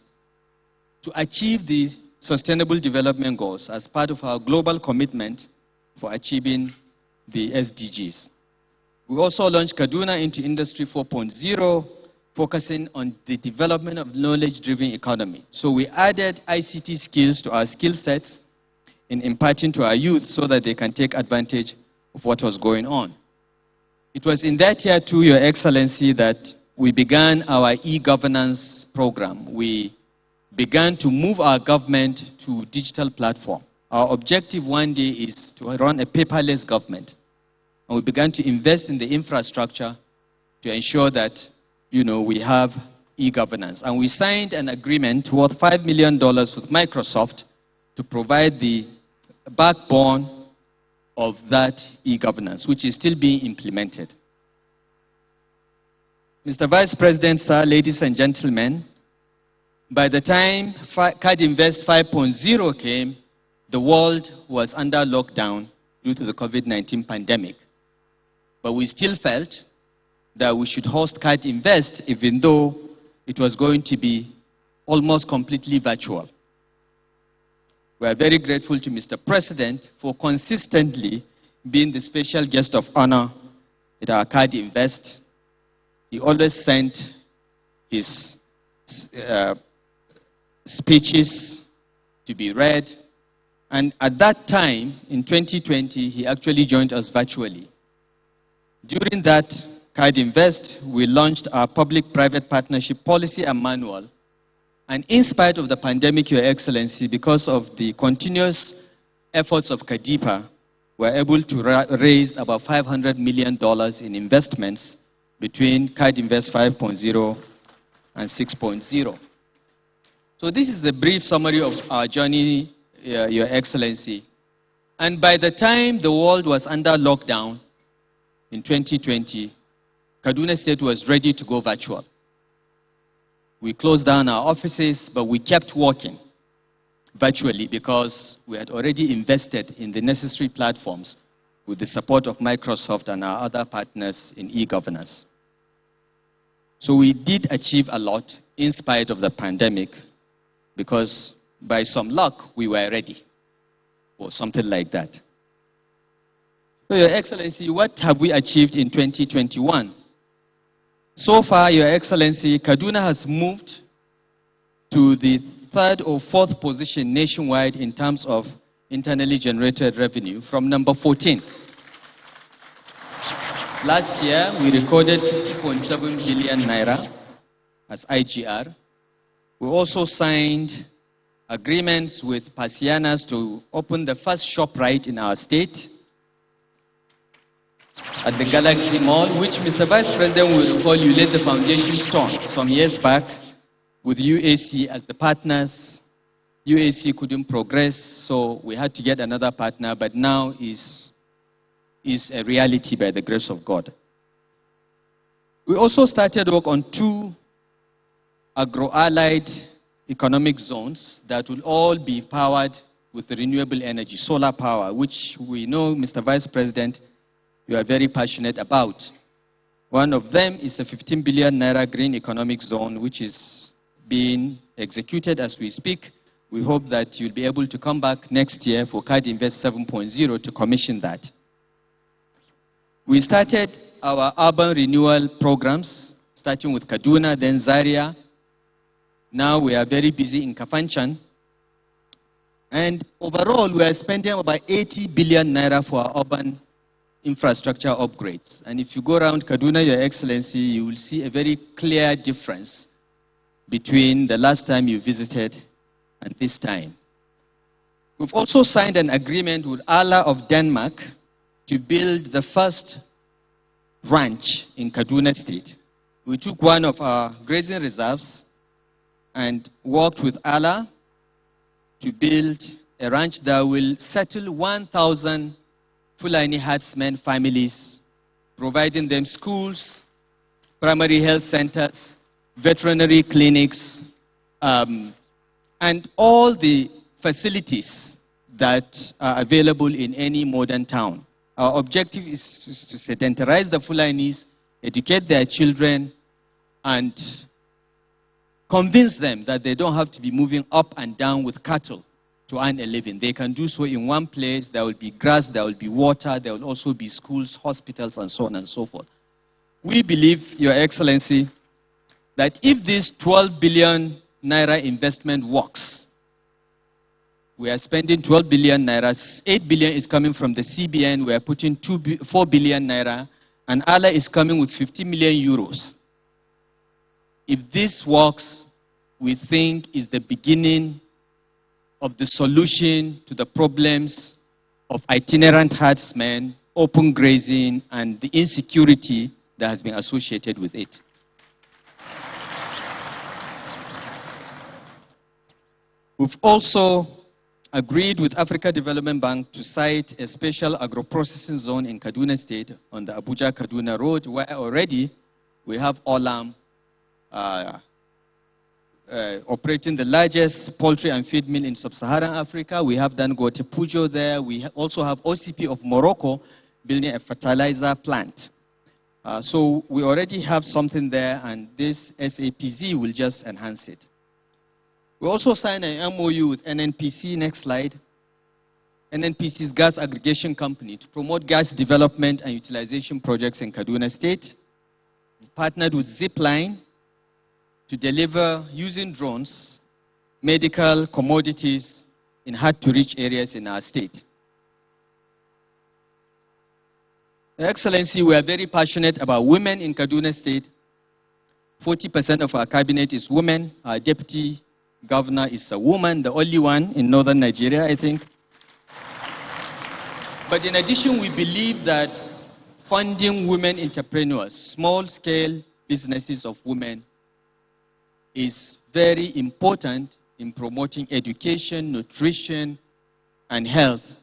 to achieve the Sustainable Development Goals as part of our global commitment for achieving the SDGs. We also launched Kaduna into Industry 4.0, focusing on the development of knowledge-driven economy. So we added ICT skills to our skill sets in imparting to our youth so that they can take advantage of what was going on. It was in that year too, Your Excellency, that we began our e-governance program. We began to move our government to digital platform. Our objective one day is to run a paperless government. And we began to invest in the infrastructure to ensure that, we have e-governance. And we signed an agreement worth $5 million with Microsoft to provide the backbone of that e-governance, which is still being implemented. Mr. Vice President, sir, ladies and gentlemen, by the time Kadinvest 5.0 came, the world was under lockdown due to the COVID-19 pandemic. But we still felt that we should host Kadinvest, even though it was going to be almost completely virtual. We are very grateful to Mr. President for consistently being the special guest of honor at our Kadinvest. He always sent his speeches to be read. And at that time, in 2020, he actually joined us virtually. During that Kadinvest, we launched our public-private partnership policy and manual. And in spite of the pandemic, Your Excellency, because of the continuous efforts of KADIPA, we were able to raise about $500 million in investments between Kadinvest 5.0 and 6.0. So this is the brief summary of our journey, Your Excellency. And by the time the world was under lockdown in 2020, Kaduna State was ready to go virtual. We closed down our offices, but we kept working virtually because we had already invested in the necessary platforms with the support of Microsoft and our other partners in e-governance. So we did achieve a lot in spite of the pandemic because by some luck, we were ready or something like that. So, Your Excellency, what have we achieved in 2021? So far, Your Excellency, Kaduna has moved to the 3rd or 4th position nationwide in terms of internally generated revenue from number 14. Last year, we recorded 50.7 billion naira as IGR. We also signed agreements with Pasianas to open the first ShopRite in our state at the Galaxy Mall, which Mr. Vice President will recall you laid the foundation stone some years back with UAC as the partners. UAC couldn't progress, so we had to get another partner, but now is a reality by the grace of God. We also started work on 2 agro-allied economic zones that will all be powered with renewable energy, solar power, which we know, Mr. Vice President, you are very passionate about. One of them is a 15 billion naira green economic zone, which is being executed as we speak. We hope that you'll be able to come back next year for Kadinvest 7.0 to commission that. We started our urban renewal programs, starting with Kaduna, then Zaria. Now we are very busy in Kafanchan. And overall, we are spending about 80 billion naira for our urban infrastructure upgrades. And if you go around Kaduna, Your Excellency, you will see a very clear difference between the last time you visited and this time. We've also signed an agreement with Allah of Denmark to build the first ranch in Kaduna State. We took one of our grazing reserves and worked with Allah to build a ranch that will settle 1,000 Fulani herdsmen families, providing them schools, primary health centers, veterinary clinics, and all the facilities that are available in any modern town. Our objective is to sedentarize the Fulanis, educate their children, and convince them that they don't have to be moving up and down with cattle to earn a living. They can do so in one place. There will be grass, there will be water, there will also be schools, hospitals, and so on and so forth. We believe, Your Excellency, that if this 12 billion naira investment works, we are spending 12 billion naira, 8 billion is coming from the CBN, we are putting 4 billion naira, and Allah is coming with 50 million euros. If this works, we think is the beginning of the solution to the problems of itinerant herdsmen, open grazing, and the insecurity that has been associated with it. We've also agreed with Africa Development Bank to site a special agro-processing zone in Kaduna State on the Abuja-Kaduna Road, where already we have Olam operating the largest poultry and feed mill in sub-Saharan Africa. We have Dangote Pujo there. We also have OCP of Morocco building a fertilizer plant. So we already have something there, and this SAPZ will just enhance it. We also signed an MOU with NNPC, next slide. NNPC's gas aggregation company to promote gas development and utilization projects in Kaduna State. We partnered with Zipline to deliver, using drones, medical commodities in hard-to-reach areas in our state. Your Excellency, we are very passionate about women in Kaduna State. 40% of our cabinet is women. Our deputy governor is a woman, the only one in northern Nigeria, I think. But in addition, we believe that funding women entrepreneurs, small-scale businesses of women, is very important in promoting education, nutrition, and health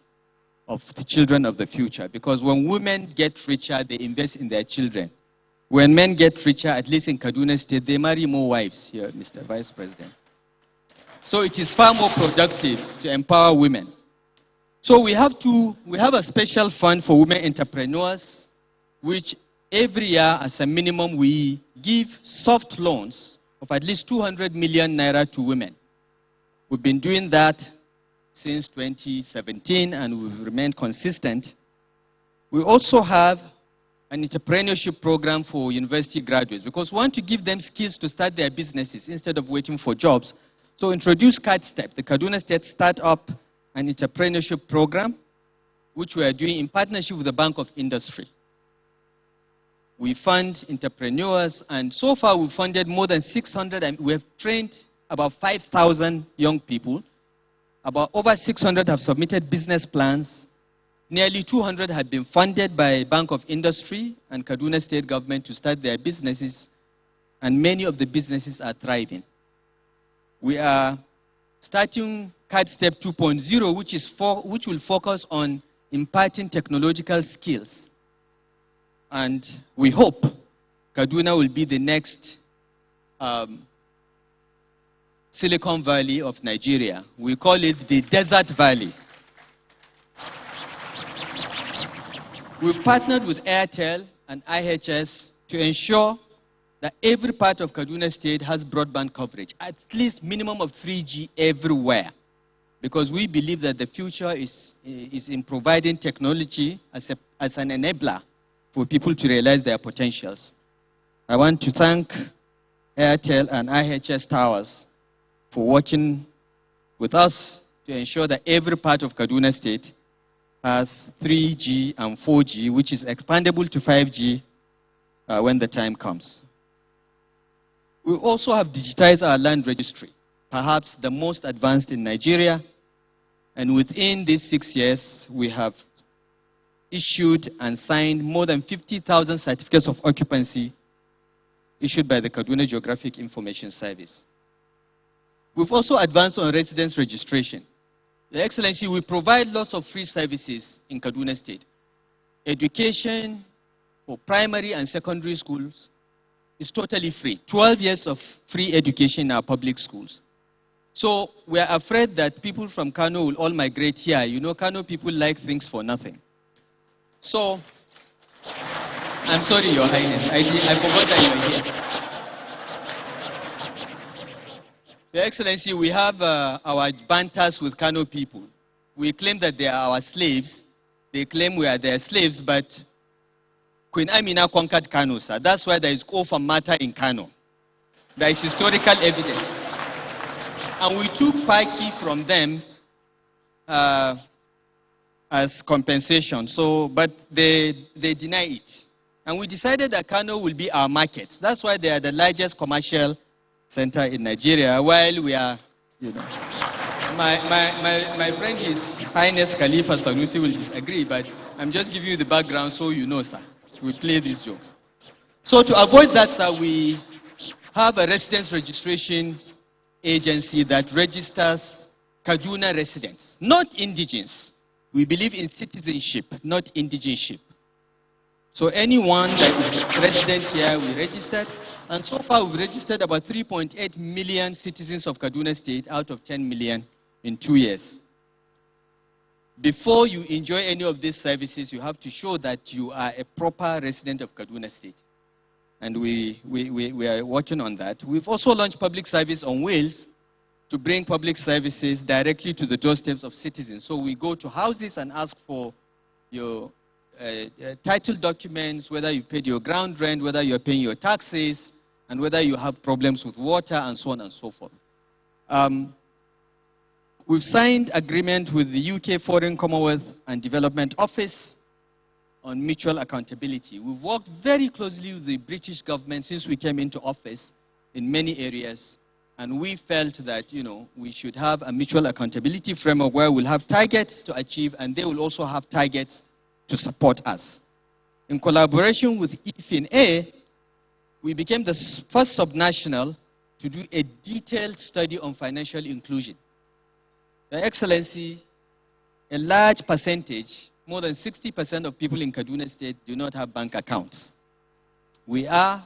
of the children of the future. Because when women get richer, they invest in their children. When men get richer, at least in Kaduna State, they marry more wives here, Mr. Vice President. So it is far more productive to empower women. So we have a special fund for women entrepreneurs, which every year, as a minimum, we give soft loans of at least 200 million naira to women. We've been doing that since 2017, and we've remained consistent. We also have an entrepreneurship program for university graduates, because we want to give them skills to start their businesses instead of waiting for jobs. So introduce CADSTEP, the Kaduna State Startup and Entrepreneurship Program, which we are doing in partnership with the Bank of Industry. We fund entrepreneurs, and so far we've funded more than 600, and we have trained about 5,000 young people. About over 600 have submitted business plans. Nearly 200 have been funded by Bank of Industry and Kaduna State government to start their businesses, and many of the businesses are thriving. We are starting CADSTEP 2.0, which will focus on imparting technological skills. And we hope Kaduna will be the next Silicon Valley of Nigeria. We call it the Desert Valley. We've partnered with Airtel and IHS to ensure that every part of Kaduna State has broadband coverage, at least minimum of 3G everywhere. Because we believe that the future is in providing technology as an enabler for people to realize their potentials. I want to thank Airtel and IHS Towers for working with us to to ensure that every part of Kaduna State has 3G and 4G, which is expandable to 5G when the time comes. We also have digitized our land registry, perhaps the most advanced in Nigeria. And within these 6 years, we have issued and signed more than 50,000 certificates of occupancy issued by the Kaduna Geographic Information Service. We've also advanced on residence registration. Your Excellency, we provide lots of free services in Kaduna State. Education for primary and secondary schools is totally free. 12 years of free education in our public schools. So we're afraid that people from Kano will all migrate here. You know, Kano people like things for nothing. So, I'm sorry, Your Highness. I forgot that you're here. Your Excellency, we have our banters with Kano people. We claim that they are our slaves. They claim we are their slaves, but Queen Amina conquered Kano, sir. That's why there is Kofa matter in Kano. There is historical evidence. And we took Paki from them as compensation. So, but they deny it. And we decided that Kano will be our market. That's why they are the largest commercial center in Nigeria, while we are, you know. My friend, His Highness Khalifa Sanusi, will disagree, but I'm just giving you the background so you know, sir. We play these jokes. So to avoid that, sir, we have a residence registration agency that registers Kaduna residents, not indigenes. We believe in citizenship, not indigenship. So anyone that is resident here, we registered. And so far, we've registered about 3.8 million citizens of Kaduna State out of 10 million in 2 years. Before you enjoy any of these services, you have to show that you are a proper resident of Kaduna State. And we are working on that. We've also launched public service on wheels to bring public services directly to the doorsteps of citizens. So we go to houses and ask for your title documents, whether you paid your ground rent, whether you're paying your taxes, and whether you have problems with water, and so on and so forth. We've signed agreement with the UK Foreign Commonwealth and Development Office on mutual accountability. We've worked very closely with the British government since we came into office in many areas, and we felt that, you know, we should have a mutual accountability framework where we'll have targets to achieve, and they will also have targets to support us. In collaboration with EFIN-A, we became the first subnational to do a detailed study on financial inclusion. Your Excellency, a large percentage, more than 60% of people in Kaduna State do not have bank accounts. We are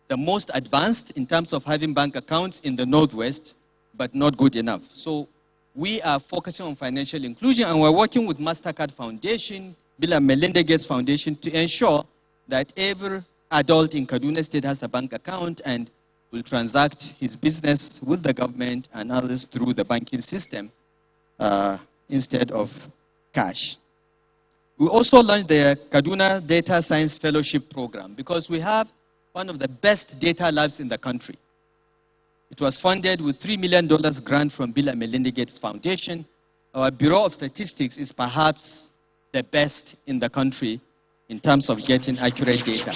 the most advanced in terms of having bank accounts in the Northwest, but not good enough. So we are focusing on financial inclusion, and we're working with MasterCard Foundation, Bill and Melinda Gates Foundation, to ensure that every adult in Kaduna State has a bank account and will transact his business with the government and others through the banking system instead of cash. We also launched the Kaduna Data Science Fellowship Program because we have one of the best data labs in the country. It was funded with $3 million grant from Bill and Melinda Gates Foundation. Our Bureau of Statistics is perhaps the best in the country in terms of getting accurate data.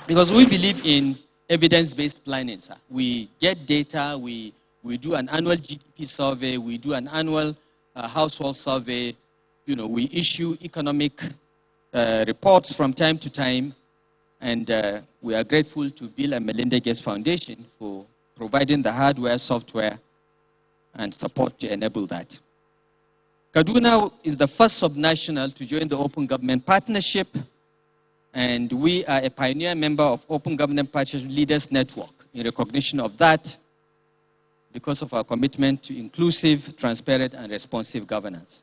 Because we believe in evidence-based planning, sir. We get data, we do an annual GDP survey, we do an annual household survey, you know, we issue economic reports from time to time, and we are grateful to Bill and Melinda Gates Foundation for providing the hardware, software, and support to enable that. Kaduna is the first subnational to join the Open Government Partnership, and we are a pioneer member of Open Government Partnership Leaders Network in recognition of that because of our commitment to inclusive, transparent, and responsive governance.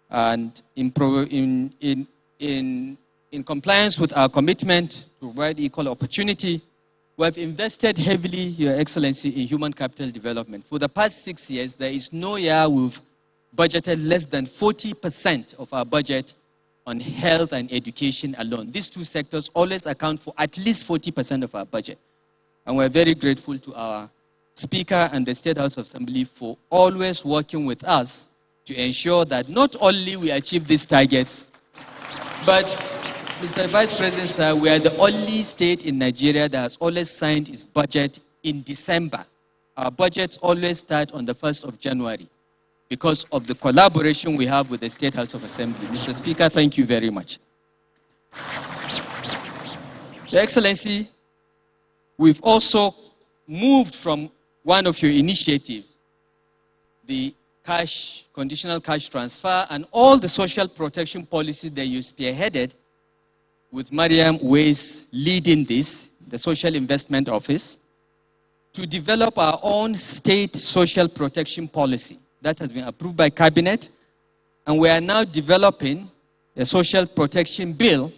And in compliance with our commitment to provide equal opportunity, we have invested heavily, Your Excellency, in human capital development. For the past 6 years, there is no year we've budgeted less than 40% of our budget on health and education alone. These two sectors always account for at least 40% of our budget. And we're very grateful to our Speaker and the State House of Assembly for always working with us to ensure that not only we achieve these targets, but, Mr. Vice President, sir, we are the only state in Nigeria that has always signed its budget in December. Our budgets always start on the 1st of January because of the collaboration we have with the State House of Assembly. Mr. Speaker, thank you very much. Your Excellency, we've also moved from one of your initiatives, the conditional cash transfer, and all the social protection policy that you spearheaded with Mariam Weiss leading this, the Social Investment Office, to develop our own state social protection policy. That has been approved by Cabinet, and we are now developing a social protection bill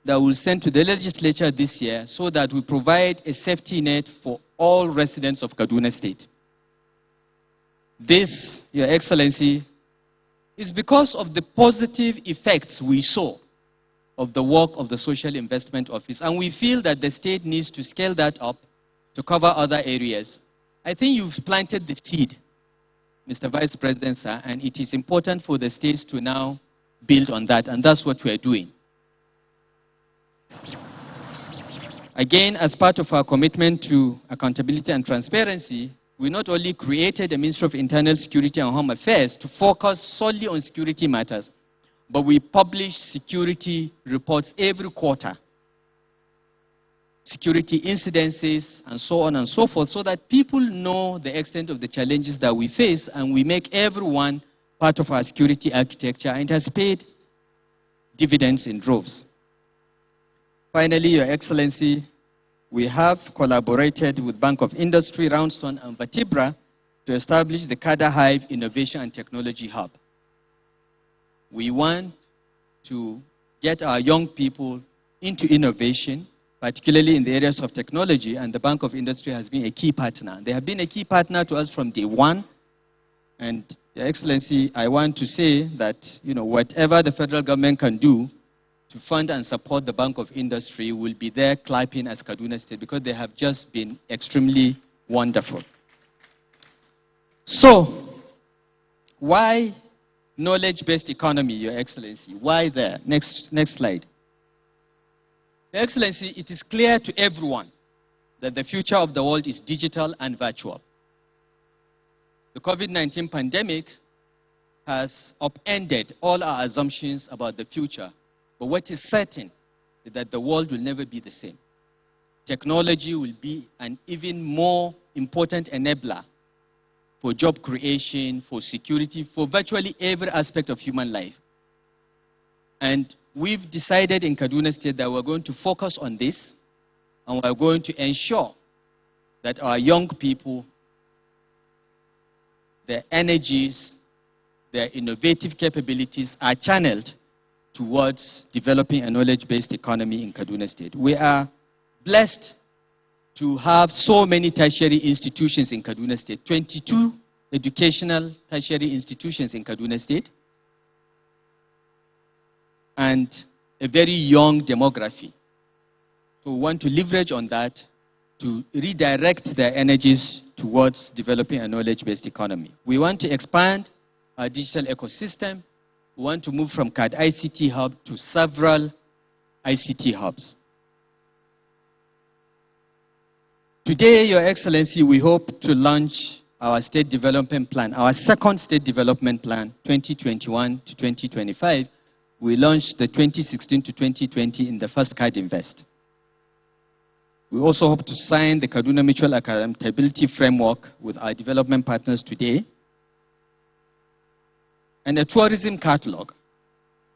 that we'll send to the legislature this year so that we provide a safety net for all residents of Kaduna State. This, Your Excellency, is because of the positive effects we saw of the work of the Social Investment Office, and we feel that the state needs to scale that up to cover other areas. I think you've planted the seed, Mr. Vice President, sir, and it is important for the states to now build on that, and that's what we are doing. Again, as part of our commitment to accountability and transparency, we not only created a Ministry of Internal Security and Home Affairs to focus solely on security matters, but we publish security reports every quarter, security incidences, and so on and so forth, so that people know the extent of the challenges that we face, and we make everyone part of our security architecture, and it has paid dividends in droves. Finally, Your Excellency, we have collaborated with Bank of Industry, Roundstone, and Vertebra to establish the Kada Hive Innovation and Technology Hub. We want to get our young people into innovation, particularly in the areas of technology, and the Bank of Industry has been a key partner. They have been a key partner to us from day one, and Your Excellency, I want to say that, whatever the federal government can do to fund and support the Bank of Industry will be there clapping as Kaduna State, because they have just been extremely wonderful. So, why knowledge-based economy, Your Excellency? Why there? Next slide. Your Excellency, it is clear to everyone that the future of the world is digital and virtual. The COVID-19 pandemic has upended all our assumptions about the future. But what is certain is that the world will never be the same. Technology will be an even more important enabler for job creation, for security, for virtually every aspect of human life. And we've decided in Kaduna State that we're going to focus on this, and we're going to ensure that our young people, their energies, their innovative capabilities are channeled towards developing a knowledge-based economy in Kaduna State. We are blessed to have so many tertiary institutions in Kaduna State, 22 educational tertiary institutions in Kaduna State, and a very young demography. So we want to leverage on that to redirect their energies towards developing a knowledge-based economy. We want to expand our digital ecosystem. We want to move from CAD ICT Hub to several ICT hubs. Today, Your Excellency, we hope to launch our state development plan, our second state development plan, 2021 to 2025. We launched the 2016 to 2020 in the first Kadinvest. We also hope to sign the Kaduna Mutual Accountability Framework with our development partners today, and a tourism catalog.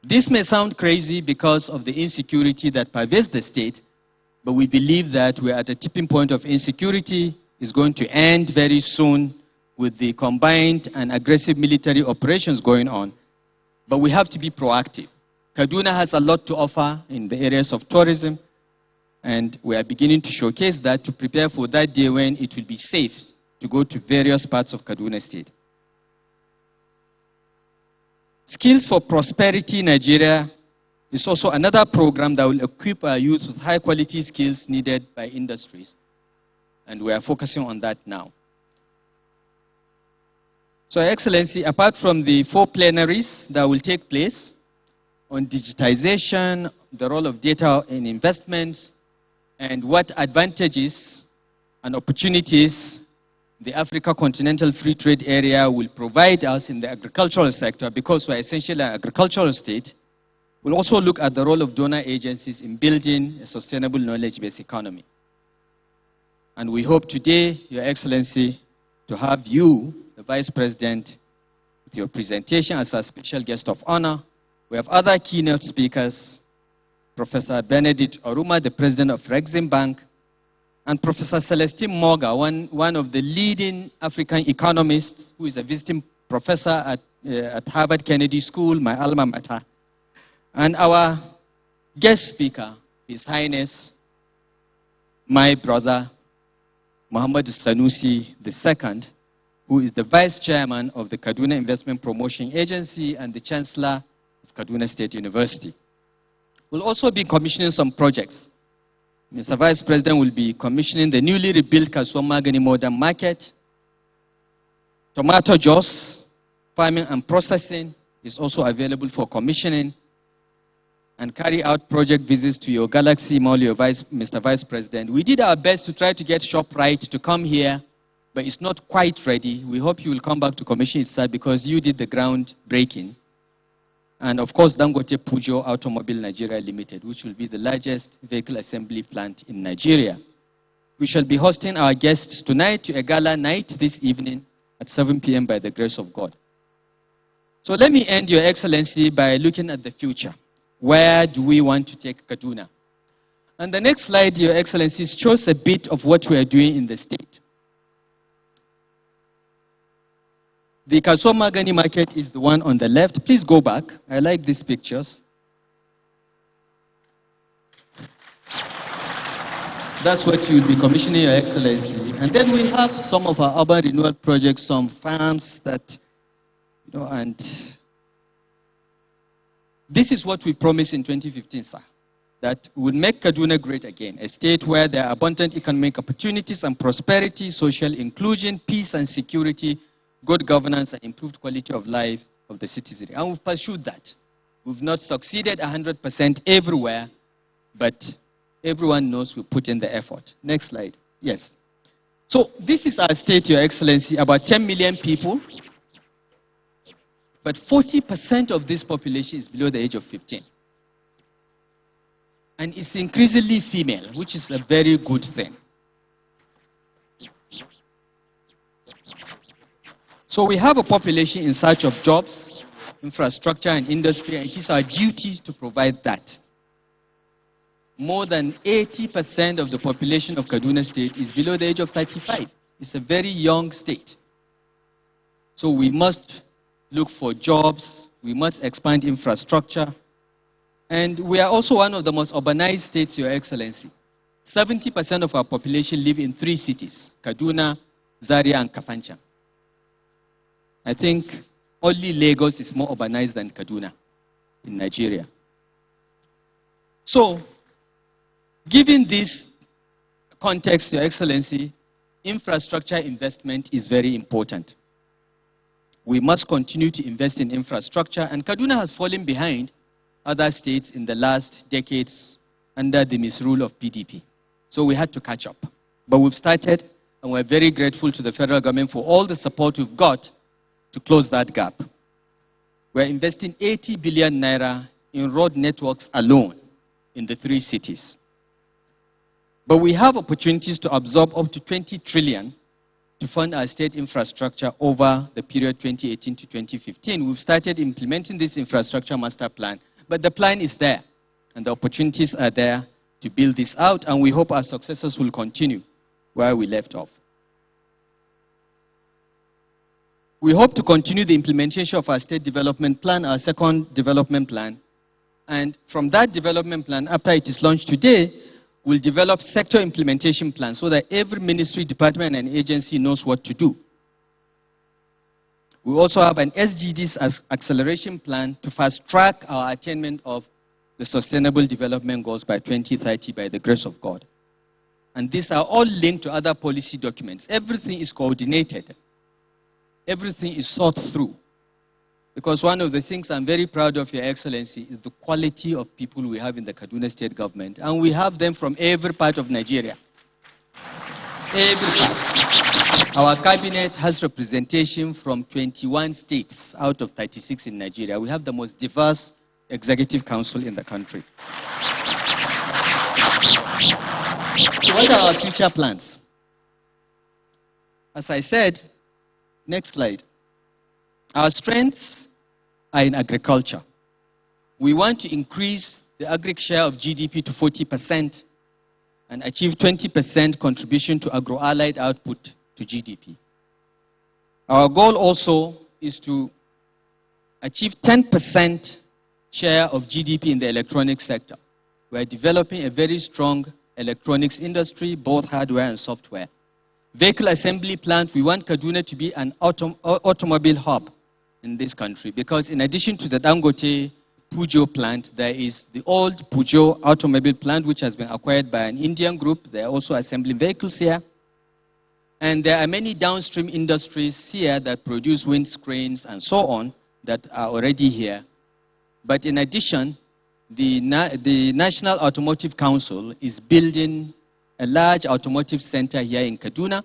This may sound crazy because of the insecurity that pervades the state, but we believe that we're at a tipping point of insecurity. Is going to end very soon with the combined and aggressive military operations going on. But we have to be proactive. Kaduna has a lot to offer in the areas of tourism, and we are beginning to showcase that to prepare for that day when it will be safe to go to various parts of Kaduna State. Skills for Prosperity Nigeria is also another program that will equip our youth with high-quality skills needed by industries. And we are focusing on that now. So, Your Excellency, apart from the 4 plenaries that will take place on digitization, the role of data in investments, and what advantages and opportunities the Africa Continental Free Trade Area will provide us in the agricultural sector, because we're essentially an agricultural state, we'll also look at the role of donor agencies in building a sustainable knowledge-based economy. And we hope today, Your Excellency, to have you, the Vice President, with your presentation as a special guest of honor. We have other keynote speakers, Professor Benedict Oruma, the President of Rexim Bank, and Professor Celestine Morga, one of the leading African economists, who is a visiting professor at Harvard Kennedy School, my alma mater. And our guest speaker, His Highness, my brother, Muhammad Sanusi II, who is the Vice Chairman of the Kaduna Investment Promotion Agency and the Chancellor of Kaduna State University. We'll also be commissioning some projects. Mr. Vice President will be commissioning the newly rebuilt Kaswamagani Modern Market. Tomato juice, farming and processing is also available for commissioning. And carry out project visits to your Galaxy Mall, Mr. Vice President. We did our best to try to get ShopRite to come here, but it's not quite ready. We hope you will come back to commission it, sir, because you did the ground breaking. And of course, Dangote Pujo Automobile Nigeria Limited, which will be the largest vehicle assembly plant in Nigeria. We shall be hosting our guests tonight to a gala night this evening at 7 p.m. by the grace of God. So let me end, Your Excellency, by looking at the future. Where do we want to take Kaduna? And the next slide, Your Excellency, shows a bit of what we are doing in the state. The Kaswamagani market is the one on the left. Please go back. I like these pictures. That's what you will be commissioning, Your Excellency. And then we have some of our urban renewal projects, some farms that, and this is what we promised in 2015, sir, that will make Kaduna great again, a state where there are abundant economic opportunities and prosperity, social inclusion, peace and security, good governance, and improved quality of life of the citizenry. And we've pursued that. We've not succeeded 100% everywhere, but everyone knows we put in the effort. Next slide. Yes. So this is our state, Your Excellency, about 10 million people, but 40% of this population is below the age of 15. And it's increasingly female, which is a very good thing. So we have a population in search of jobs, infrastructure, and industry, and it is our duty to provide that. More than 80% of the population of Kaduna State is below the age of 35. It's a very young state. So we must look for jobs, we must expand infrastructure, and we are also one of the most urbanized states, Your Excellency. 70% of our population live in 3 cities, Kaduna, Zaria, and Kafancha. I think only Lagos is more urbanized than Kaduna in Nigeria. So, given this context, Your Excellency, infrastructure investment is very important. We must continue to invest in infrastructure, and Kaduna has fallen behind other states in the last decades under the misrule of PDP. So we had to catch up. But we've started, and we're very grateful to the federal government for all the support we've got to close that gap. We're investing 80 billion naira in road networks alone in the 3 cities. But we have opportunities to absorb up to 20 trillion to fund our state infrastructure over the period 2018 to 2015. We've started implementing this infrastructure master plan, but the plan is there, and the opportunities are there to build this out, and we hope our successors will continue where we left off. We hope to continue the implementation of our state development plan, our second development plan, and from that development plan, after it is launched today, we'll develop sector implementation plans so that every ministry, department, and agency knows what to do. We also have an SDGs acceleration plan to fast-track our attainment of the Sustainable Development Goals by 2030 by the grace of God. And these are all linked to other policy documents. Everything is coordinated. everything is thought through. Because one of the things I'm very proud of, Your Excellency, is the quality of people we have in the Kaduna State government. And we have them from every part of Nigeria. Every part. Our cabinet has representation from 21 states out of 36 in Nigeria. We have the most diverse executive council in the country. So what are our future plans? As I said, next slide. Our strengths are in agriculture. We want to increase the agri share of GDP to 40% and achieve 20% contribution to agro-allied output to GDP. Our goal also is to achieve 10% share of GDP in the electronics sector. We are developing a very strong electronics industry, both hardware and software. Vehicle assembly plant, we want Kaduna to be an automobile hub in this country, because in addition to the Dangote Peugeot plant, there is the old Peugeot automobile plant, which has been acquired by an Indian group. They are also assembling vehicles here. And there are many downstream industries here that produce windscreens and so on that are already here. But in addition, the National Automotive Council is building a large automotive center here in Kaduna,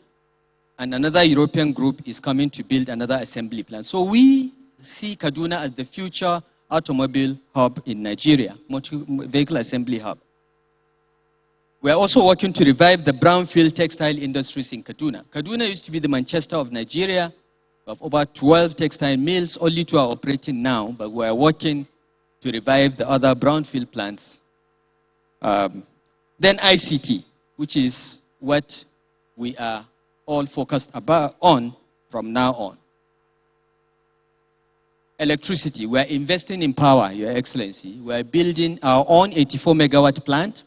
and another European group is coming to build another assembly plant. So we see Kaduna as the future automobile hub in Nigeria, vehicle assembly hub. We are also working to revive the brownfield textile industries in Kaduna. Kaduna used to be the Manchester of Nigeria. We have about 12 textile mills, only 2 are operating now, but we are working to revive the other brownfield plants. Then ICT, which is what we are all focused on from now on. Electricity, we are investing in power, Your Excellency. We are building our own 84-megawatt plant.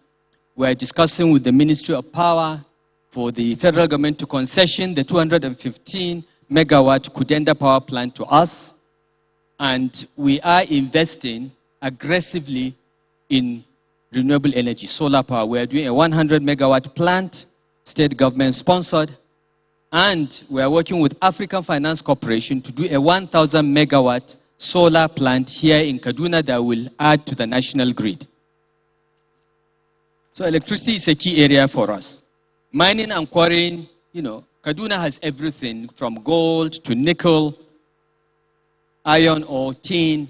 We are discussing with the Ministry of Power for the federal government to concession the 215-megawatt Kudenda power plant to us. And we are investing aggressively in renewable energy, solar power. We are doing a 100-megawatt plant, state government sponsored. And we are working with African Finance Corporation to do a 1,000-megawatt solar plant here in Kaduna that will add to the national grid. So electricity is a key area for us. Mining and quarrying, Kaduna has everything from gold to nickel, iron ore, tin,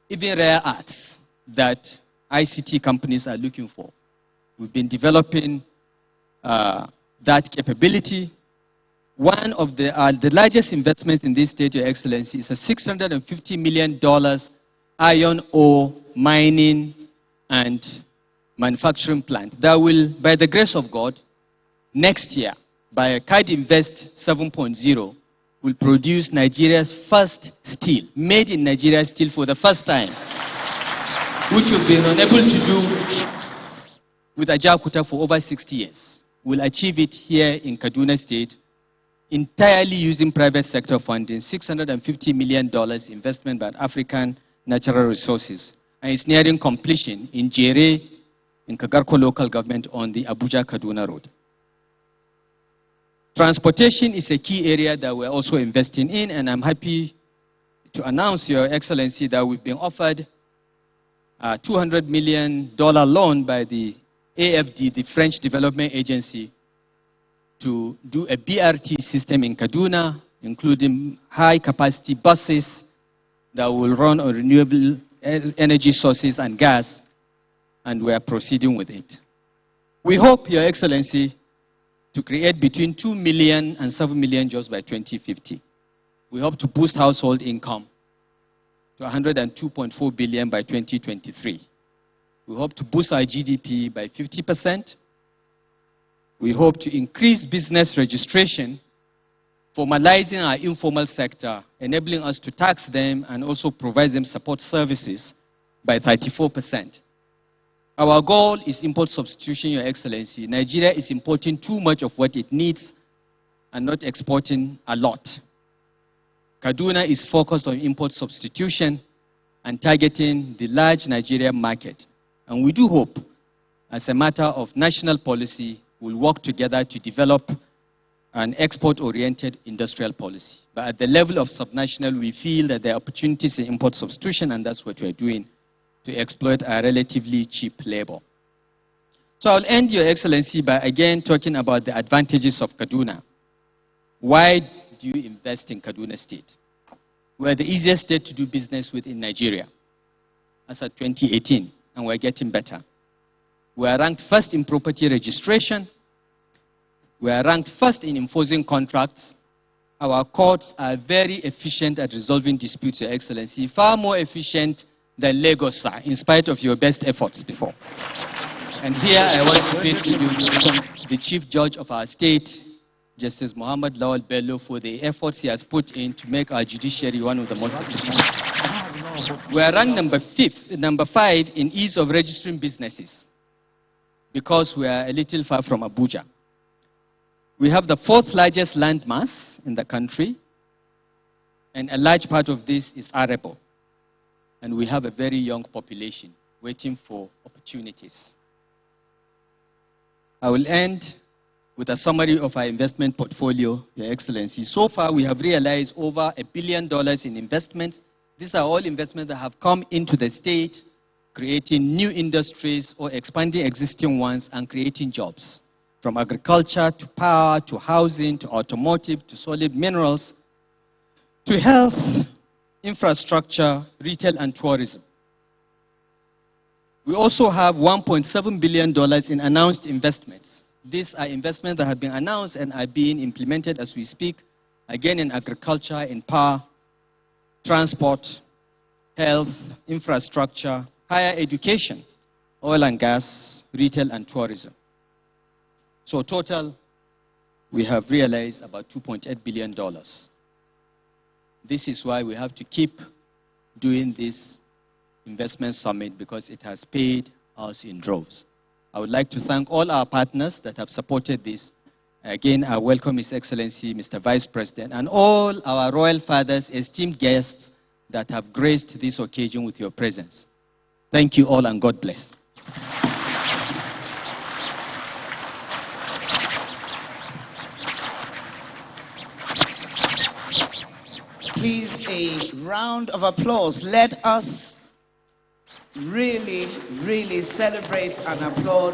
even rare earths that ICT companies are looking for. We've been developing that capability. One of the largest investments in this state, Your Excellency, is a $650 million iron ore mining and manufacturing plant that will, by the grace of God, next year, by Kadinvest 7.0, will produce Nigeria's first steel, made in Nigeria steel for the first time, which we've been unable to do with Ajaokuta for over 60 years. We'll achieve it here in Kaduna State, entirely using private sector funding, $650 million investment by African Natural Resources. And it's nearing completion in Jere, in Kagarko local government on the Abuja-Kaduna road. Transportation is a key area that we're also investing in, and I'm happy to announce, Your Excellency, that we've been offered a $200 million loan by the AFD, the French Development Agency, to do a BRT system in Kaduna, including high-capacity buses that will run on renewable energy sources and gas, and we are proceeding with it. We hope, Your Excellency, to create between 2 million and 7 million jobs by 2050. We hope to boost household income to 102.4 billion by 2023. We hope to boost our GDP by 50%. We hope to increase business registration, formalizing our informal sector, enabling us to tax them and also provide them support services by 34%. Our goal is import substitution, Your Excellency. Nigeria is importing too much of what it needs and not exporting a lot. Kaduna is focused on import substitution and targeting the large Nigerian market. And we do hope, as a matter of national policy, we'll work together to develop an export-oriented industrial policy. But at the level of subnational, we feel that there are opportunities in import substitution, and that's what we're doing to exploit our relatively cheap labor. So I'll end, Your Excellency, by again talking about the advantages of Kaduna. Why do you invest in Kaduna State? We're the easiest state to do business with in Nigeria as of 2018, and we're getting better. We are ranked first in property registration. We are ranked first in enforcing contracts. Our courts are very efficient at resolving disputes, Your Excellency, far more efficient than Lagos, sir, in spite of your best efforts before. And here I want to pay tribute to the Chief Judge of our state, Justice Muhammad Lawal Bello, for the efforts he has put in to make our judiciary one of the most efficient. We are ranked number 5 in ease of registering businesses because we are a little far from Abuja. We have the 4th largest land mass in the country, and a large part of this is arable. And we have a very young population waiting for opportunities. I will end with a summary of our investment portfolio, Your Excellency. So far, we have realized over $1 billion in investments. These are all investments that have come into the state, creating new industries or expanding existing ones and creating jobs. From agriculture to power to housing to automotive to solid minerals to health, infrastructure, retail, and tourism. We also have $1.7 billion in announced investments. These are investments that have been announced and are being implemented as we speak, again in agriculture, in power, transport, health, infrastructure, higher education, oil and gas, retail, and tourism. So total, we have realized about $2.8 billion. This is why we have to keep doing this investment summit, because it has paid us in droves. I would like to thank all our partners that have supported this. Again, I welcome His Excellency, Mr. Vice President, and all our royal fathers, esteemed guests that have graced this occasion with your presence. Thank you all, and God bless. Please, a round of applause. Let us really, really celebrate and applaud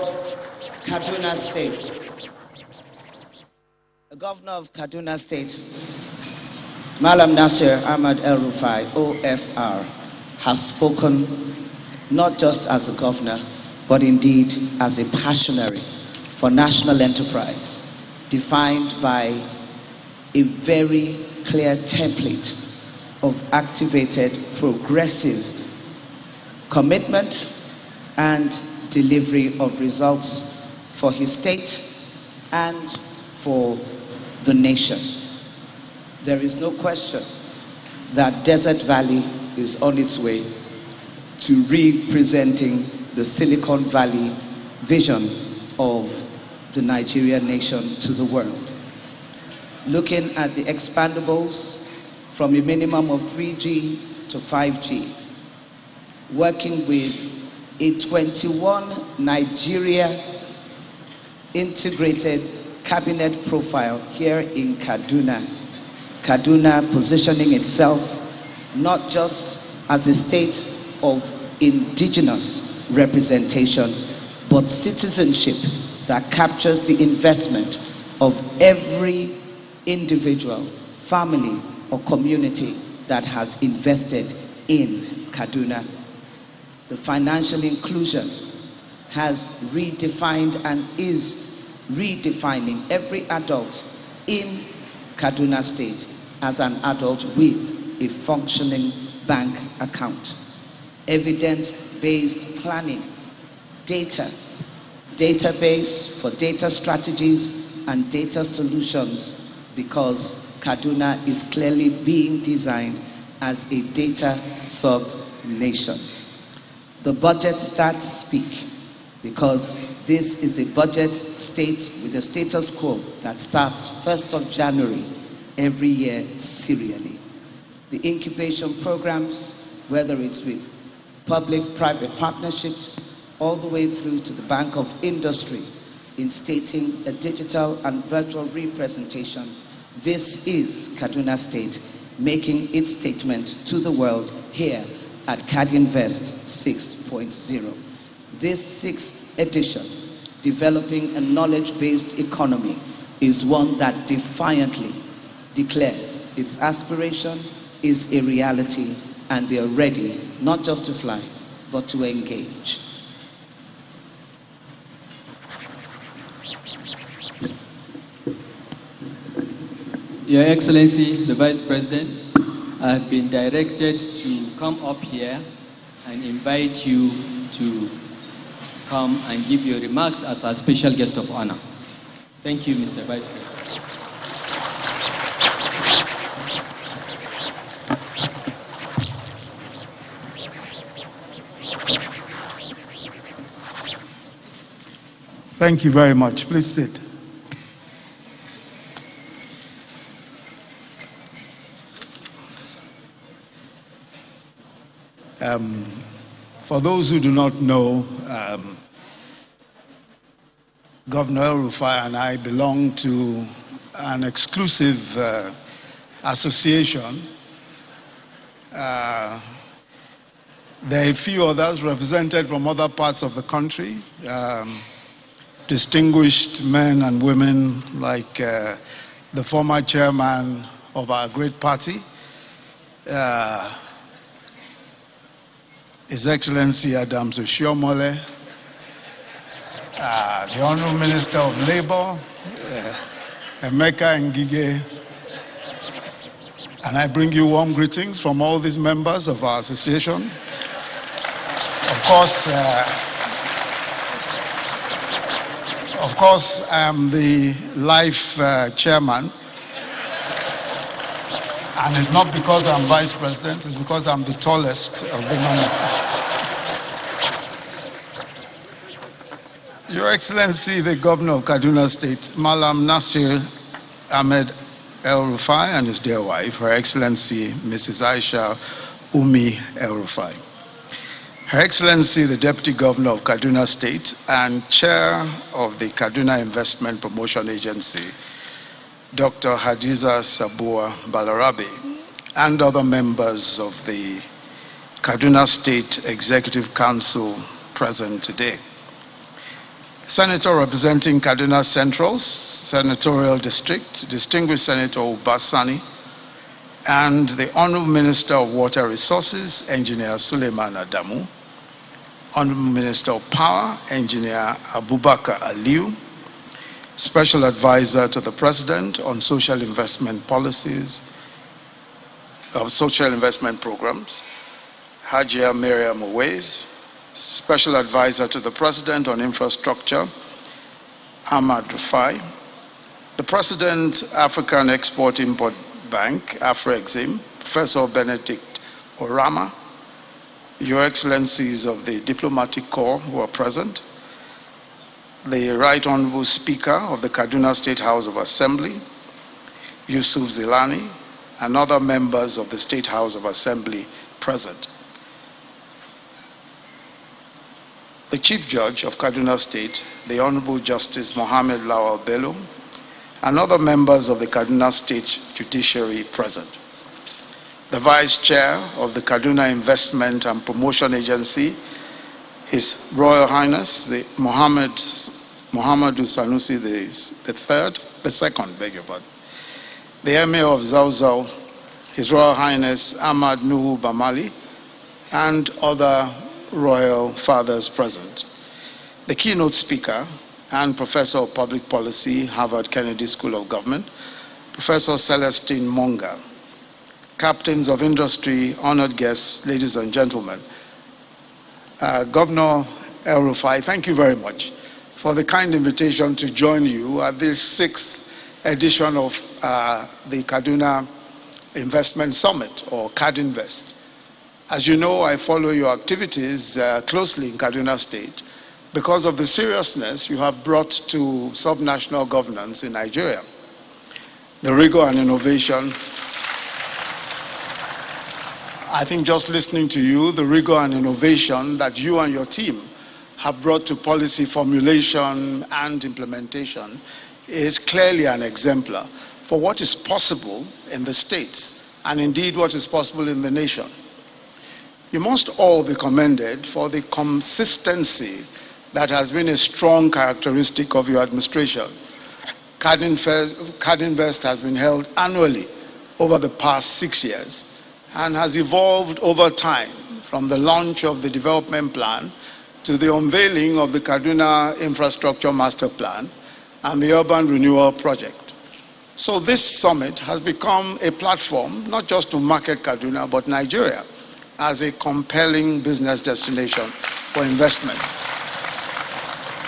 Kaduna State. The governor of Kaduna State, Malam Nasir Ahmad El-Rufai, OFR, has spoken not just as a governor, but indeed as a passionary for national enterprise, defined by a very clear template of activated, progressive commitment and delivery of results for his state and for the nation. There is no question that Desert Valley is on its way to representing the Silicon Valley vision of the Nigerian nation to the world. Looking at the expandables from a minimum of 3G to 5G, working with a 21 Nigeria integrated cabinet profile here in Kaduna. Kaduna positioning itself not just as a state of indigenous representation, but citizenship that captures the investment of every individual, family, or community that has invested in Kaduna. The financial inclusion has redefined and is redefining every adult in Kaduna State as an adult with a functioning bank account. Evidence-based planning, database for data strategies and data solutions, because Kaduna is clearly being designed as a data sub-nation. The budget stats speak, because this is a budget state with a status quo that starts 1st of January every year serially. The incubation programs, whether it's with public-private partnerships, all the way through to the Bank of Industry, in stating a digital and virtual representation. This is Kaduna State making its statement to the world here at Kadinvest 6.0. This sixth edition, developing a knowledge-based economy, is one that defiantly declares its aspiration is a reality, and they are ready not just to fly, but to engage. Your Excellency, the Vice President, I have been directed to come up here and invite you to come and give your remarks as our special guest of honor. Thank you, Mr. Vice President. Thank you very much. Please sit. For those who do not know, Governor El-Rufai and I belong to an exclusive association. There are a few others represented from other parts of the country, distinguished men and women like the former chairman of our great party, His Excellency Adams Oshiomhole, the Honorable Minister of Labor, Emeka Ngige, and I bring you warm greetings from all these members of our association. Of course, I am the life chairman, and it's not because I'm vice president, it's because I'm the tallest of the members. Your Excellency, the Governor of Kaduna State, Malam Nasir Ahmed El-Rufai, and his dear wife, Her Excellency Mrs. Aisha Umi El-Rufai. Her Excellency, the Deputy Governor of Kaduna State and Chair of the Kaduna Investment Promotion Agency, Dr. Hadiza Sabua Balarabe, and other members of the Kaduna State Executive Council present today. Senator representing Kaduna Central Senatorial District, Distinguished Senator Ubasani, and the Honorable Minister of Water Resources, Engineer Suleiman Adamu, Honorable Minister of Power, Engineer Abubakar Aliu, Special Advisor to the President on Social Investment Policies, Social Investment Programs, Hajia Miriam Owais, Special Advisor to the President on Infrastructure, Ahmad Rufai, the President, African Export-Import Bank, Afrexim, Professor Benedict Orama, Your Excellencies of the Diplomatic Corps who are present, the Right Honorable Speaker of the Kaduna State House of Assembly, Yusuf Zilani, and other members of the State House of Assembly present. The Chief Judge of Kaduna State, the Honorable Justice Mohammed Lawal Bello, and other members of the Kaduna State Judiciary present. The Vice Chair of the Kaduna Investment and Promotion Agency, His Royal Highness, the Muhammadu Sanusi the second, beg your pardon. The Emir of Zauzau, His Royal Highness Ahmad Nuhu Bamali, and other royal fathers present. The keynote speaker and Professor of Public Policy, Harvard Kennedy School of Government, Professor Celestine Monga, captains of industry, honored guests, ladies and gentlemen. Governor El-Rufai, thank you very much for the kind invitation to join you at this sixth edition of the Kaduna Investment Summit, or Kadinvest. As you know, I follow your activities closely in Kaduna State because of the seriousness you have brought to subnational governance in Nigeria. The rigor and innovation, I think just listening to you, the rigor and innovation that you and your team have brought to policy formulation and implementation is clearly an exemplar for what is possible in the states and indeed what is possible in the nation. You must all be commended for the consistency that has been a strong characteristic of your administration. Kadinvest has been held annually over the past 6 years and has evolved over time from the launch of the development plan to the unveiling of the Kaduna Infrastructure Master Plan and the Urban Renewal Project. So this summit has become a platform not just to market Kaduna but Nigeria as a compelling business destination for investment.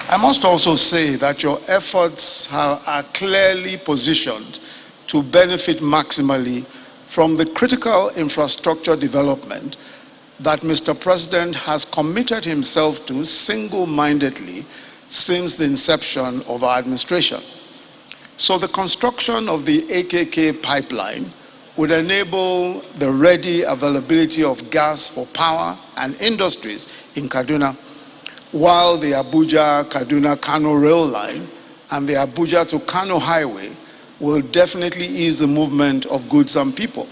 I must also say that your efforts are clearly positioned to benefit maximally from the critical infrastructure development that Mr. President has committed himself to single-mindedly since the inception of our administration. So the construction of the AKK pipeline would enable the ready availability of gas for power and industries in Kaduna, while the Abuja-Kaduna-Kano rail line and the Abuja to Kano highway will definitely ease the movement of goods and people.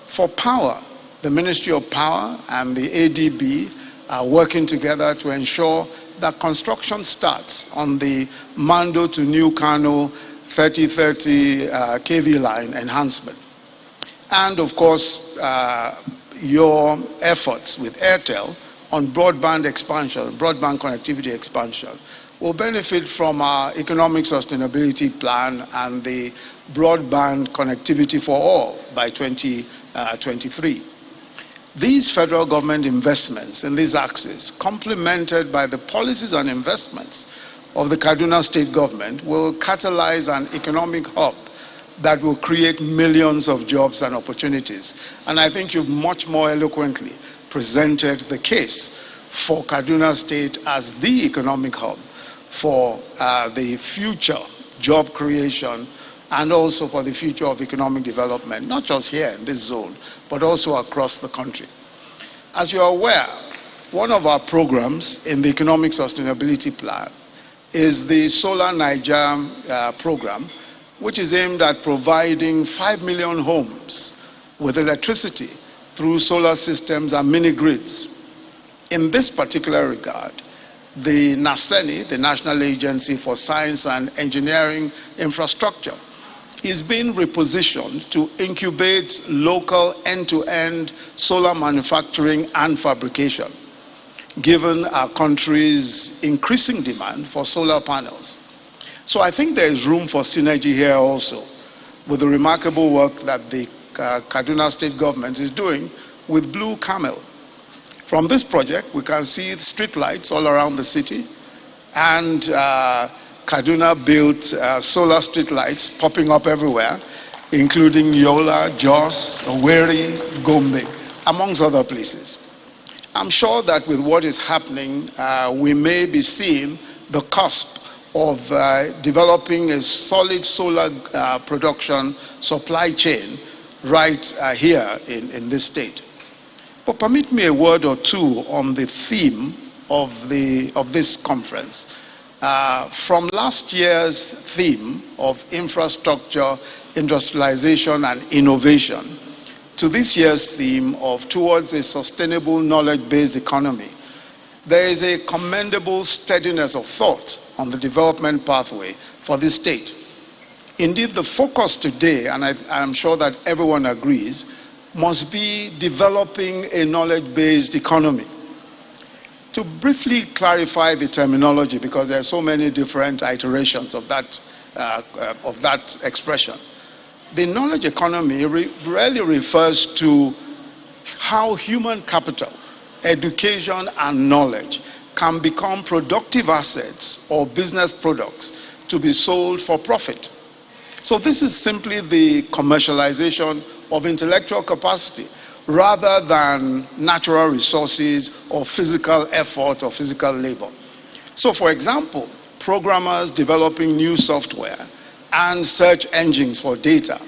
For power, the Ministry of Power and the ADB are working together to ensure that construction starts on the Mando to New Kano 3030 kV line enhancement. And of course, your efforts with Airtel on broadband expansion, broadband connectivity expansion, will benefit from our economic sustainability plan and the broadband connectivity for all by 2023. These federal government investments in these axes, complemented by the policies and investments of the Kaduna state government, will catalyze an economic hub that will create millions of jobs and opportunities. And I think you've much more eloquently presented the case for Kaduna State as the economic hub for the future job creation and also for the future of economic development, not just here in this zone, but also across the country. As you are aware, one of our programs in the Economic Sustainability Plan is the Solar Niger program, which is aimed at providing 5 million homes with electricity through solar systems and mini-grids. In this particular regard, the NASENI, the National Agency for Science and Engineering Infrastructure, is being repositioned to incubate local end-to-end solar manufacturing and fabrication, given our country's increasing demand for solar panels. So I think there is room for synergy here also with the remarkable work that the Kaduna state government is doing with Blue Camel. From this project, we can see street lights all around the city, and Kaduna built solar street lights popping up everywhere, including Yola, Jos, Owerri, Gombe, amongst other places. I'm sure that with what is happening, we may be seeing the cusp of developing a solid solar production supply chain right here in this state. But permit me a word or two on the theme of this conference. From last year's theme of infrastructure, industrialization, and innovation to this year's theme of towards a sustainable knowledge-based economy, there is a commendable steadiness of thought on the development pathway for this state. Indeed, the focus today, and I'm sure that everyone agrees, must be developing a knowledge-based economy. To briefly clarify the terminology, because there are so many different iterations of that expression, the knowledge economy really refers to how human capital, education, and knowledge can become productive assets or business products to be sold for profit. So this is simply the commercialization of intellectual capacity rather than natural resources or physical effort or physical labor. So for example, programmers developing new software and search engines for data,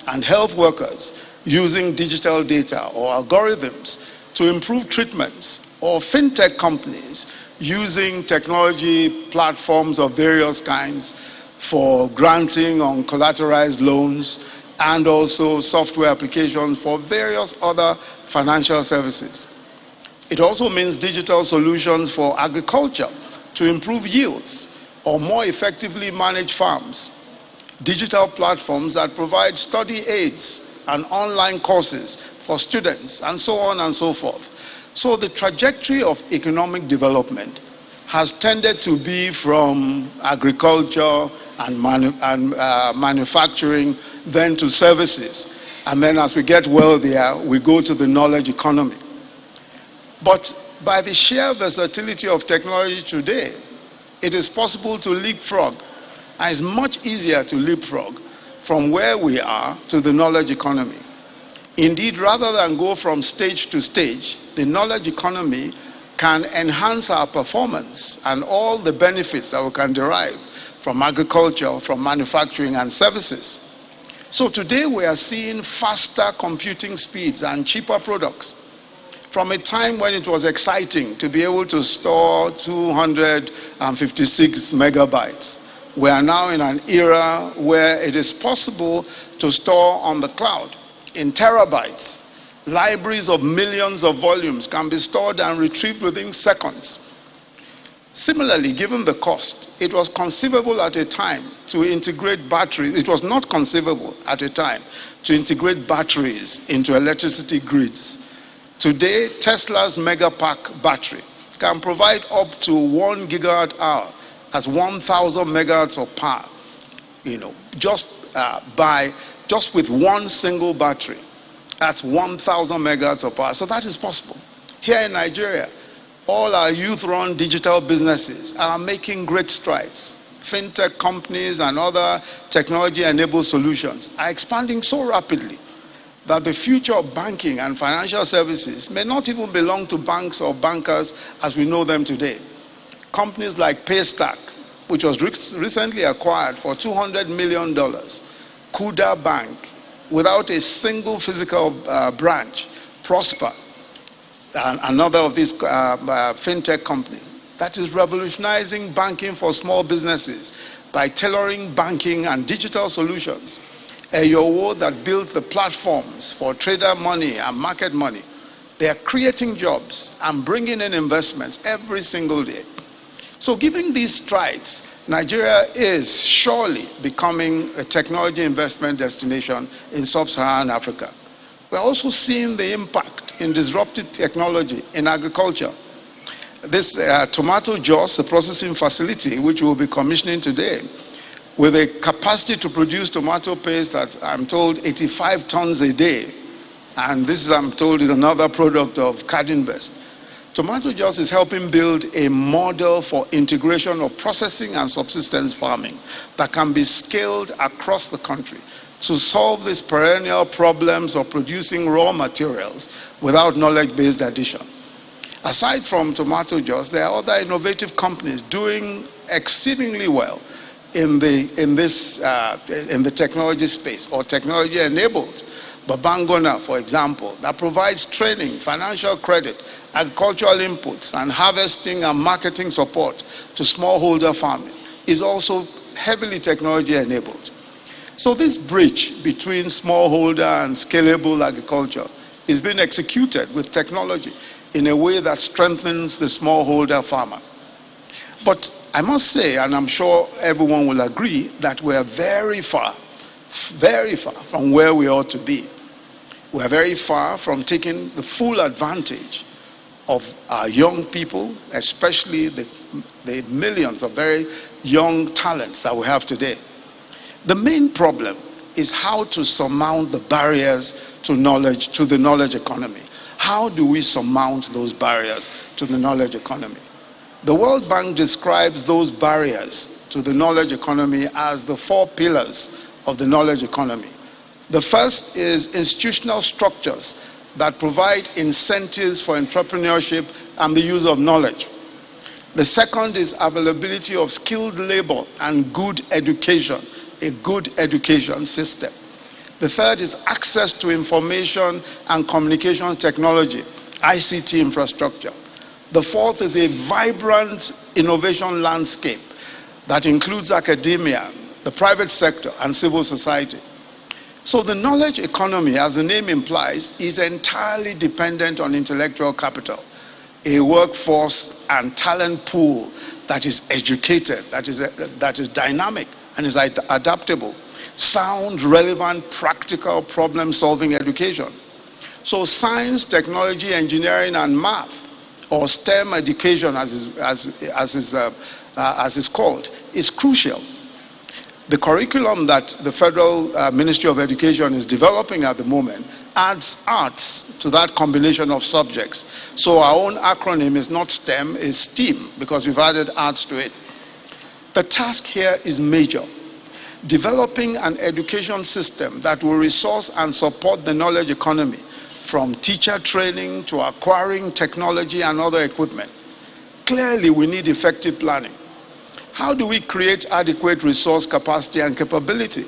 and health workers using digital data or algorithms to improve treatments, or fintech companies using technology platforms of various kinds for granting on collateralized loans and also software applications for various other financial services. It also means digital solutions for agriculture to improve yields or more effectively manage farms. Digital platforms that provide study aids and online courses for students, and so on and so forth. So the trajectory of economic development has tended to be from agriculture and manufacturing, then to services. And then as we get wealthier, we go to the knowledge economy. But by the sheer versatility of technology today, it is possible to leapfrog. And it's much easier to leapfrog from where we are to the knowledge economy. Indeed, rather than go from stage to stage, the knowledge economy can enhance our performance and all the benefits that we can derive from agriculture, from manufacturing and services. So today we are seeing faster computing speeds and cheaper products. From a time when it was exciting to be able to store 256 megabytes, we are now in an era where it is possible to store on the cloud in terabytes. Libraries of millions of volumes can be stored and retrieved within seconds. Similarly, given the cost, it was conceivable at a time to integrate batteries. It was not conceivable at a time to integrate batteries into electricity grids. Today, Tesla's Megapack battery can provide up to 1 gigawatt hour as 1,000 megahertz of power, just with one single battery. That's 1,000 megahertz of power. So that is possible. Here in Nigeria, all our youth-run digital businesses are making great strides. Fintech companies and other technology-enabled solutions are expanding so rapidly that the future of banking and financial services may not even belong to banks or bankers as we know them today. Companies like Paystack, which was recently acquired for $200 million, Kuda Bank, without a single physical branch, Prosper, another of these fintech companies, that is revolutionizing banking for small businesses by tailoring banking and digital solutions. Eyowo, that builds the platforms for trader money and market money. They are creating jobs and bringing in investments every single day. So given these strides, Nigeria is surely becoming a technology investment destination in sub-Saharan Africa. We're also seeing the impact in disruptive technology in agriculture. This tomato juice, the processing facility, which we'll be commissioning today, with a capacity to produce tomato paste at, I'm told, 85 tons a day. And this, I'm told, is another product of Kadinvest. Tomato juice is helping build a model for integration of processing and subsistence farming that can be scaled across the country to solve these perennial problems of producing raw materials without knowledge-based addition. Aside from tomato juice, there are other innovative companies doing exceedingly well in the technology space or technology-enabled. Babangona, for example, that provides training, financial credit, agricultural inputs, and harvesting and marketing support to smallholder farming, is also heavily technology-enabled. So this bridge between smallholder and scalable agriculture is being executed with technology in a way that strengthens the smallholder farmer. But I must say, and I'm sure everyone will agree, that we are very far from where we ought to be. We are very far from taking the full advantage of our young people, especially the millions of very young talents that we have today. The main problem is how to surmount the barriers to knowledge, to the knowledge economy. How do we surmount those barriers to the knowledge economy? The World Bank describes those barriers to the knowledge economy as the 4 pillars of the knowledge economy. The first is institutional structures that provide incentives for entrepreneurship and the use of knowledge. The second is availability of skilled labor and good education, a good education system. The third is access to information and communication technology, ICT infrastructure. The fourth is a vibrant innovation landscape that includes academia, the private sector, and civil society. So the knowledge economy, as the name implies, is entirely dependent on intellectual capital, a workforce and talent pool that is educated, that is dynamic and is adaptable, sound, relevant, practical problem-solving education. So science, technology, engineering, and math, or STEM education as is called, is crucial. The curriculum that the Federal Ministry of Education is developing at the moment adds arts to that combination of subjects. So our own acronym is not STEM, it's STEAM, because we've added arts to it. The task here is major. Developing an education system that will resource and support the knowledge economy, from teacher training to acquiring technology and other equipment. Clearly, we need effective planning. How do we create adequate resource capacity and capability?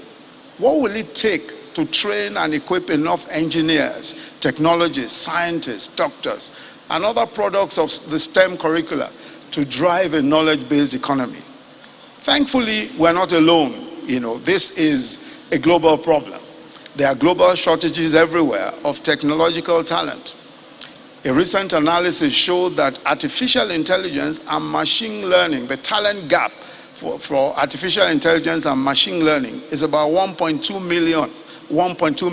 What will it take to train and equip enough engineers, technologists, scientists, doctors, and other products of the STEM curricula to drive a knowledge-based economy? Thankfully, we're not alone. This is a global problem. There are global shortages everywhere of technological talent. A recent analysis showed that artificial intelligence and machine learning, the talent gap for artificial intelligence and machine learning is about 1.2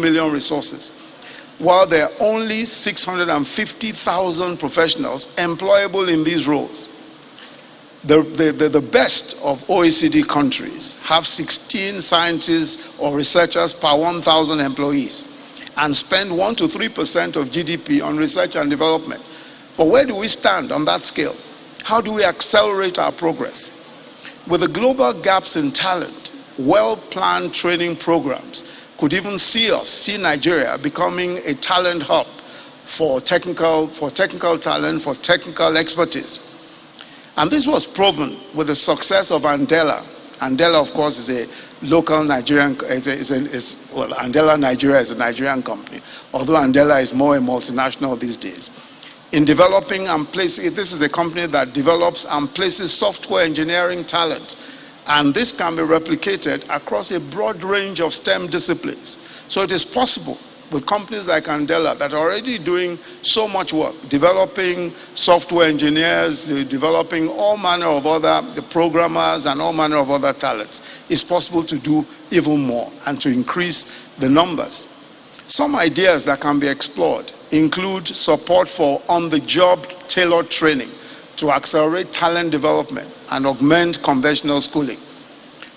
million resources, while there are only 650,000 professionals employable in these roles. The best of OECD countries have 16 scientists or researchers per 1,000 employees and spend 1 to 3% of GDP on research and development. But where do we stand on that scale? How do we accelerate our progress? With the global gaps in talent, well-planned training programs could even see Nigeria becoming a talent hub for technical talent, for technical expertise. And this was proven with the success of Andela. Andela, of course, is a local Nigerian, Andela Nigeria is a Nigerian company, although Andela is more a multinational these days. In developing and placing, this is a company that develops and places software engineering talent. And this can be replicated across a broad range of STEM disciplines. So it is possible with companies like Andela that are already doing so much work, developing software engineers, developing all manner of other programmers and all manner of other talents. It's possible to do even more and to increase the numbers. Some ideas that can be explored include support for on-the-job tailored training to accelerate talent development and augment conventional schooling.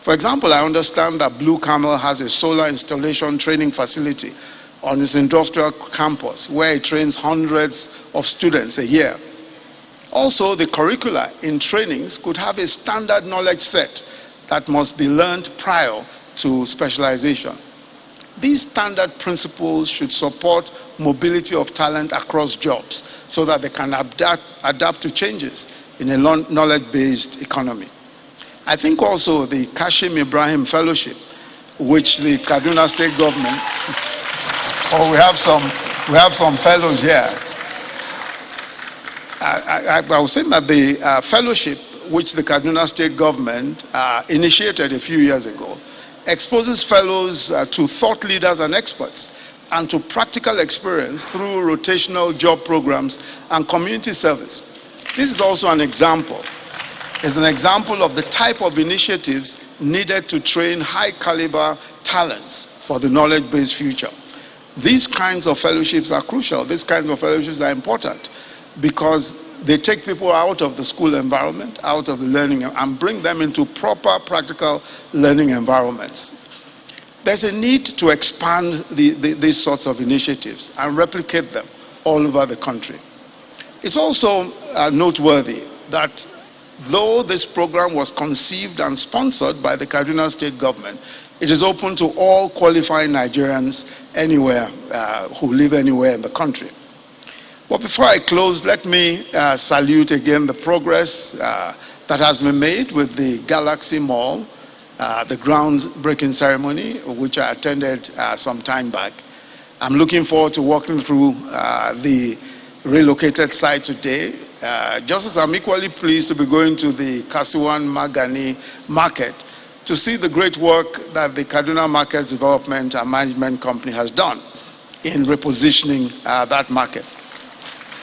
For example, I understand that Blue Camel has a solar installation training facility on its industrial campus where it trains hundreds of students a year. Also, the curricula in trainings could have a standard knowledge set that must be learned prior to specialization. These standard principles should support mobility of talent across jobs so that they can adapt to changes in a knowledge-based economy. I think also the Kashim Ibrahim Fellowship, which the Kaduna State government, we have some fellows here. I was saying that the fellowship, which the Kaduna State government initiated a few years ago, exposes fellows to thought leaders and experts and to practical experience through rotational job programs and community service. This is also an example. It's an example of the type of initiatives needed to train high caliber talents for the knowledge-based future. These kinds of fellowships are crucial. These kinds of fellowships are important because they take people out of the school environment, out of the learning, and bring them into proper practical learning environments. There's a need to expand these sorts of initiatives and replicate them all over the country. It's also noteworthy that though this program was conceived and sponsored by the Kaduna State government, it is open to all qualified Nigerians anywhere who live anywhere in the country. But before I close, let me salute again the progress that has been made with the Galaxy Mall, the groundbreaking ceremony, which I attended some time back. I'm looking forward to walking through the relocated site today, just as I'm equally pleased to be going to the Kasiwan Magani market to see the great work that the Kaduna Markets Development and Management Company has done in repositioning that market.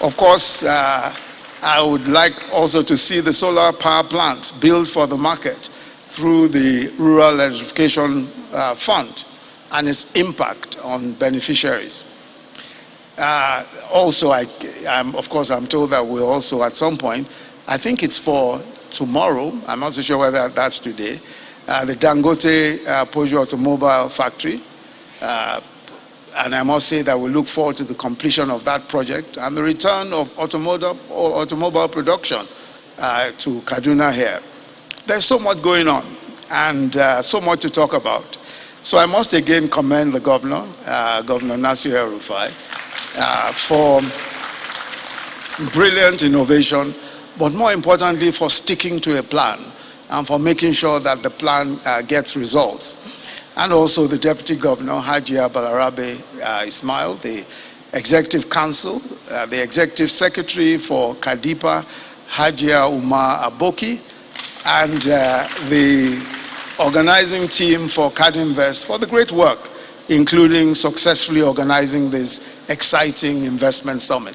Of course, I would like also to see the solar power plant built for the market through the Rural Electrification Fund and its impact on beneficiaries. Also, of course, I'm told that we'll also at some point, I think it's for tomorrow, I'm not so sure whether that's today, the Dangote Peugeot Automobile Factory. And I must say that we look forward to the completion of that project and the return of automobile production to Kaduna here. There's so much going on and so much to talk about. So I must again commend the governor, Governor Nasir El-Rufai, for brilliant innovation, but more importantly for sticking to a plan and for making sure that the plan gets results. And also the Deputy Governor, Hajia Balarabe Ismail, the Executive Council, the Executive Secretary for Kadipa, Hajia Umar Aboki, and the organizing team for Kadinvest for the great work, including successfully organizing this exciting investment summit.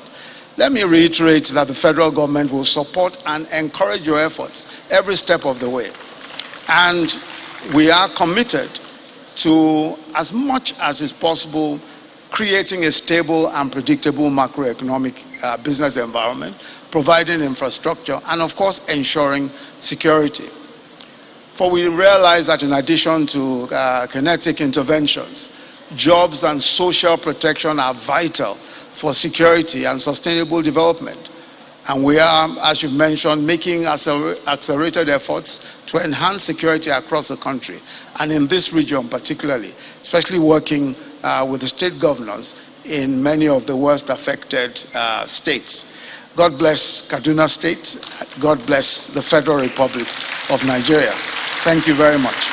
Let me reiterate that the federal government will support and encourage your efforts every step of the way. And we are committed to, as much as is possible, creating a stable and predictable macroeconomic business environment, providing infrastructure, and of course ensuring security. For we realize that in addition to kinetic interventions, jobs and social protection are vital for security and sustainable development. And we are, as you've mentioned, making accelerated efforts to enhance security across the country, and in this region particularly, especially working with the state governors in many of the worst affected states. God bless Kaduna State. God bless the Federal Republic of Nigeria. Thank you very much.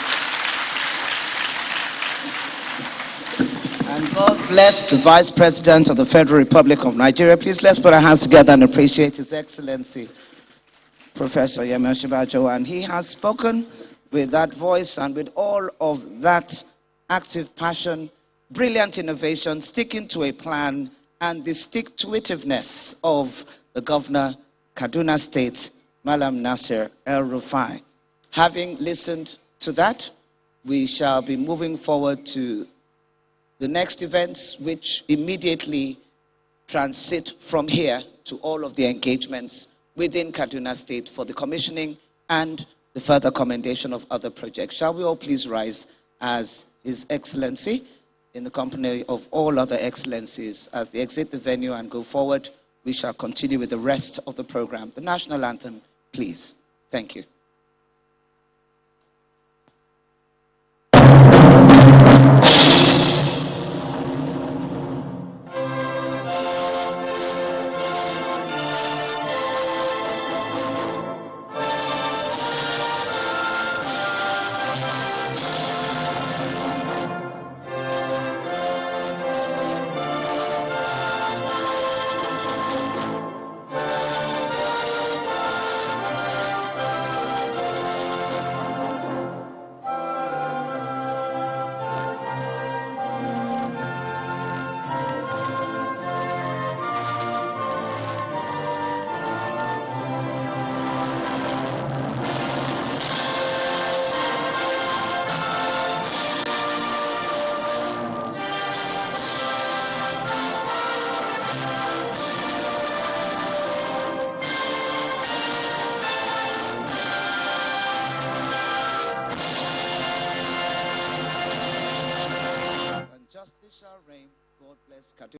And God bless the Vice President of the Federal Republic of Nigeria. Please let's put our hands together and appreciate His Excellency, Professor Yemi Osinbajo. And he has spoken with that voice and with all of that active passion, brilliant innovation, sticking to a plan, and the stick-to-itiveness of the Governor, Kaduna State, Malam Nasir El-Rufai. Having listened to that, we shall be moving forward to the next events, which immediately transit from here to all of the engagements within Kaduna State for the commissioning and the further commendation of other projects. Shall we all please rise as His Excellency, in the company of all other excellencies, as they exit the venue and go forward? We shall continue with the rest of the program. The national anthem, please. Thank you. Justice shall reign. God bless Kaduna.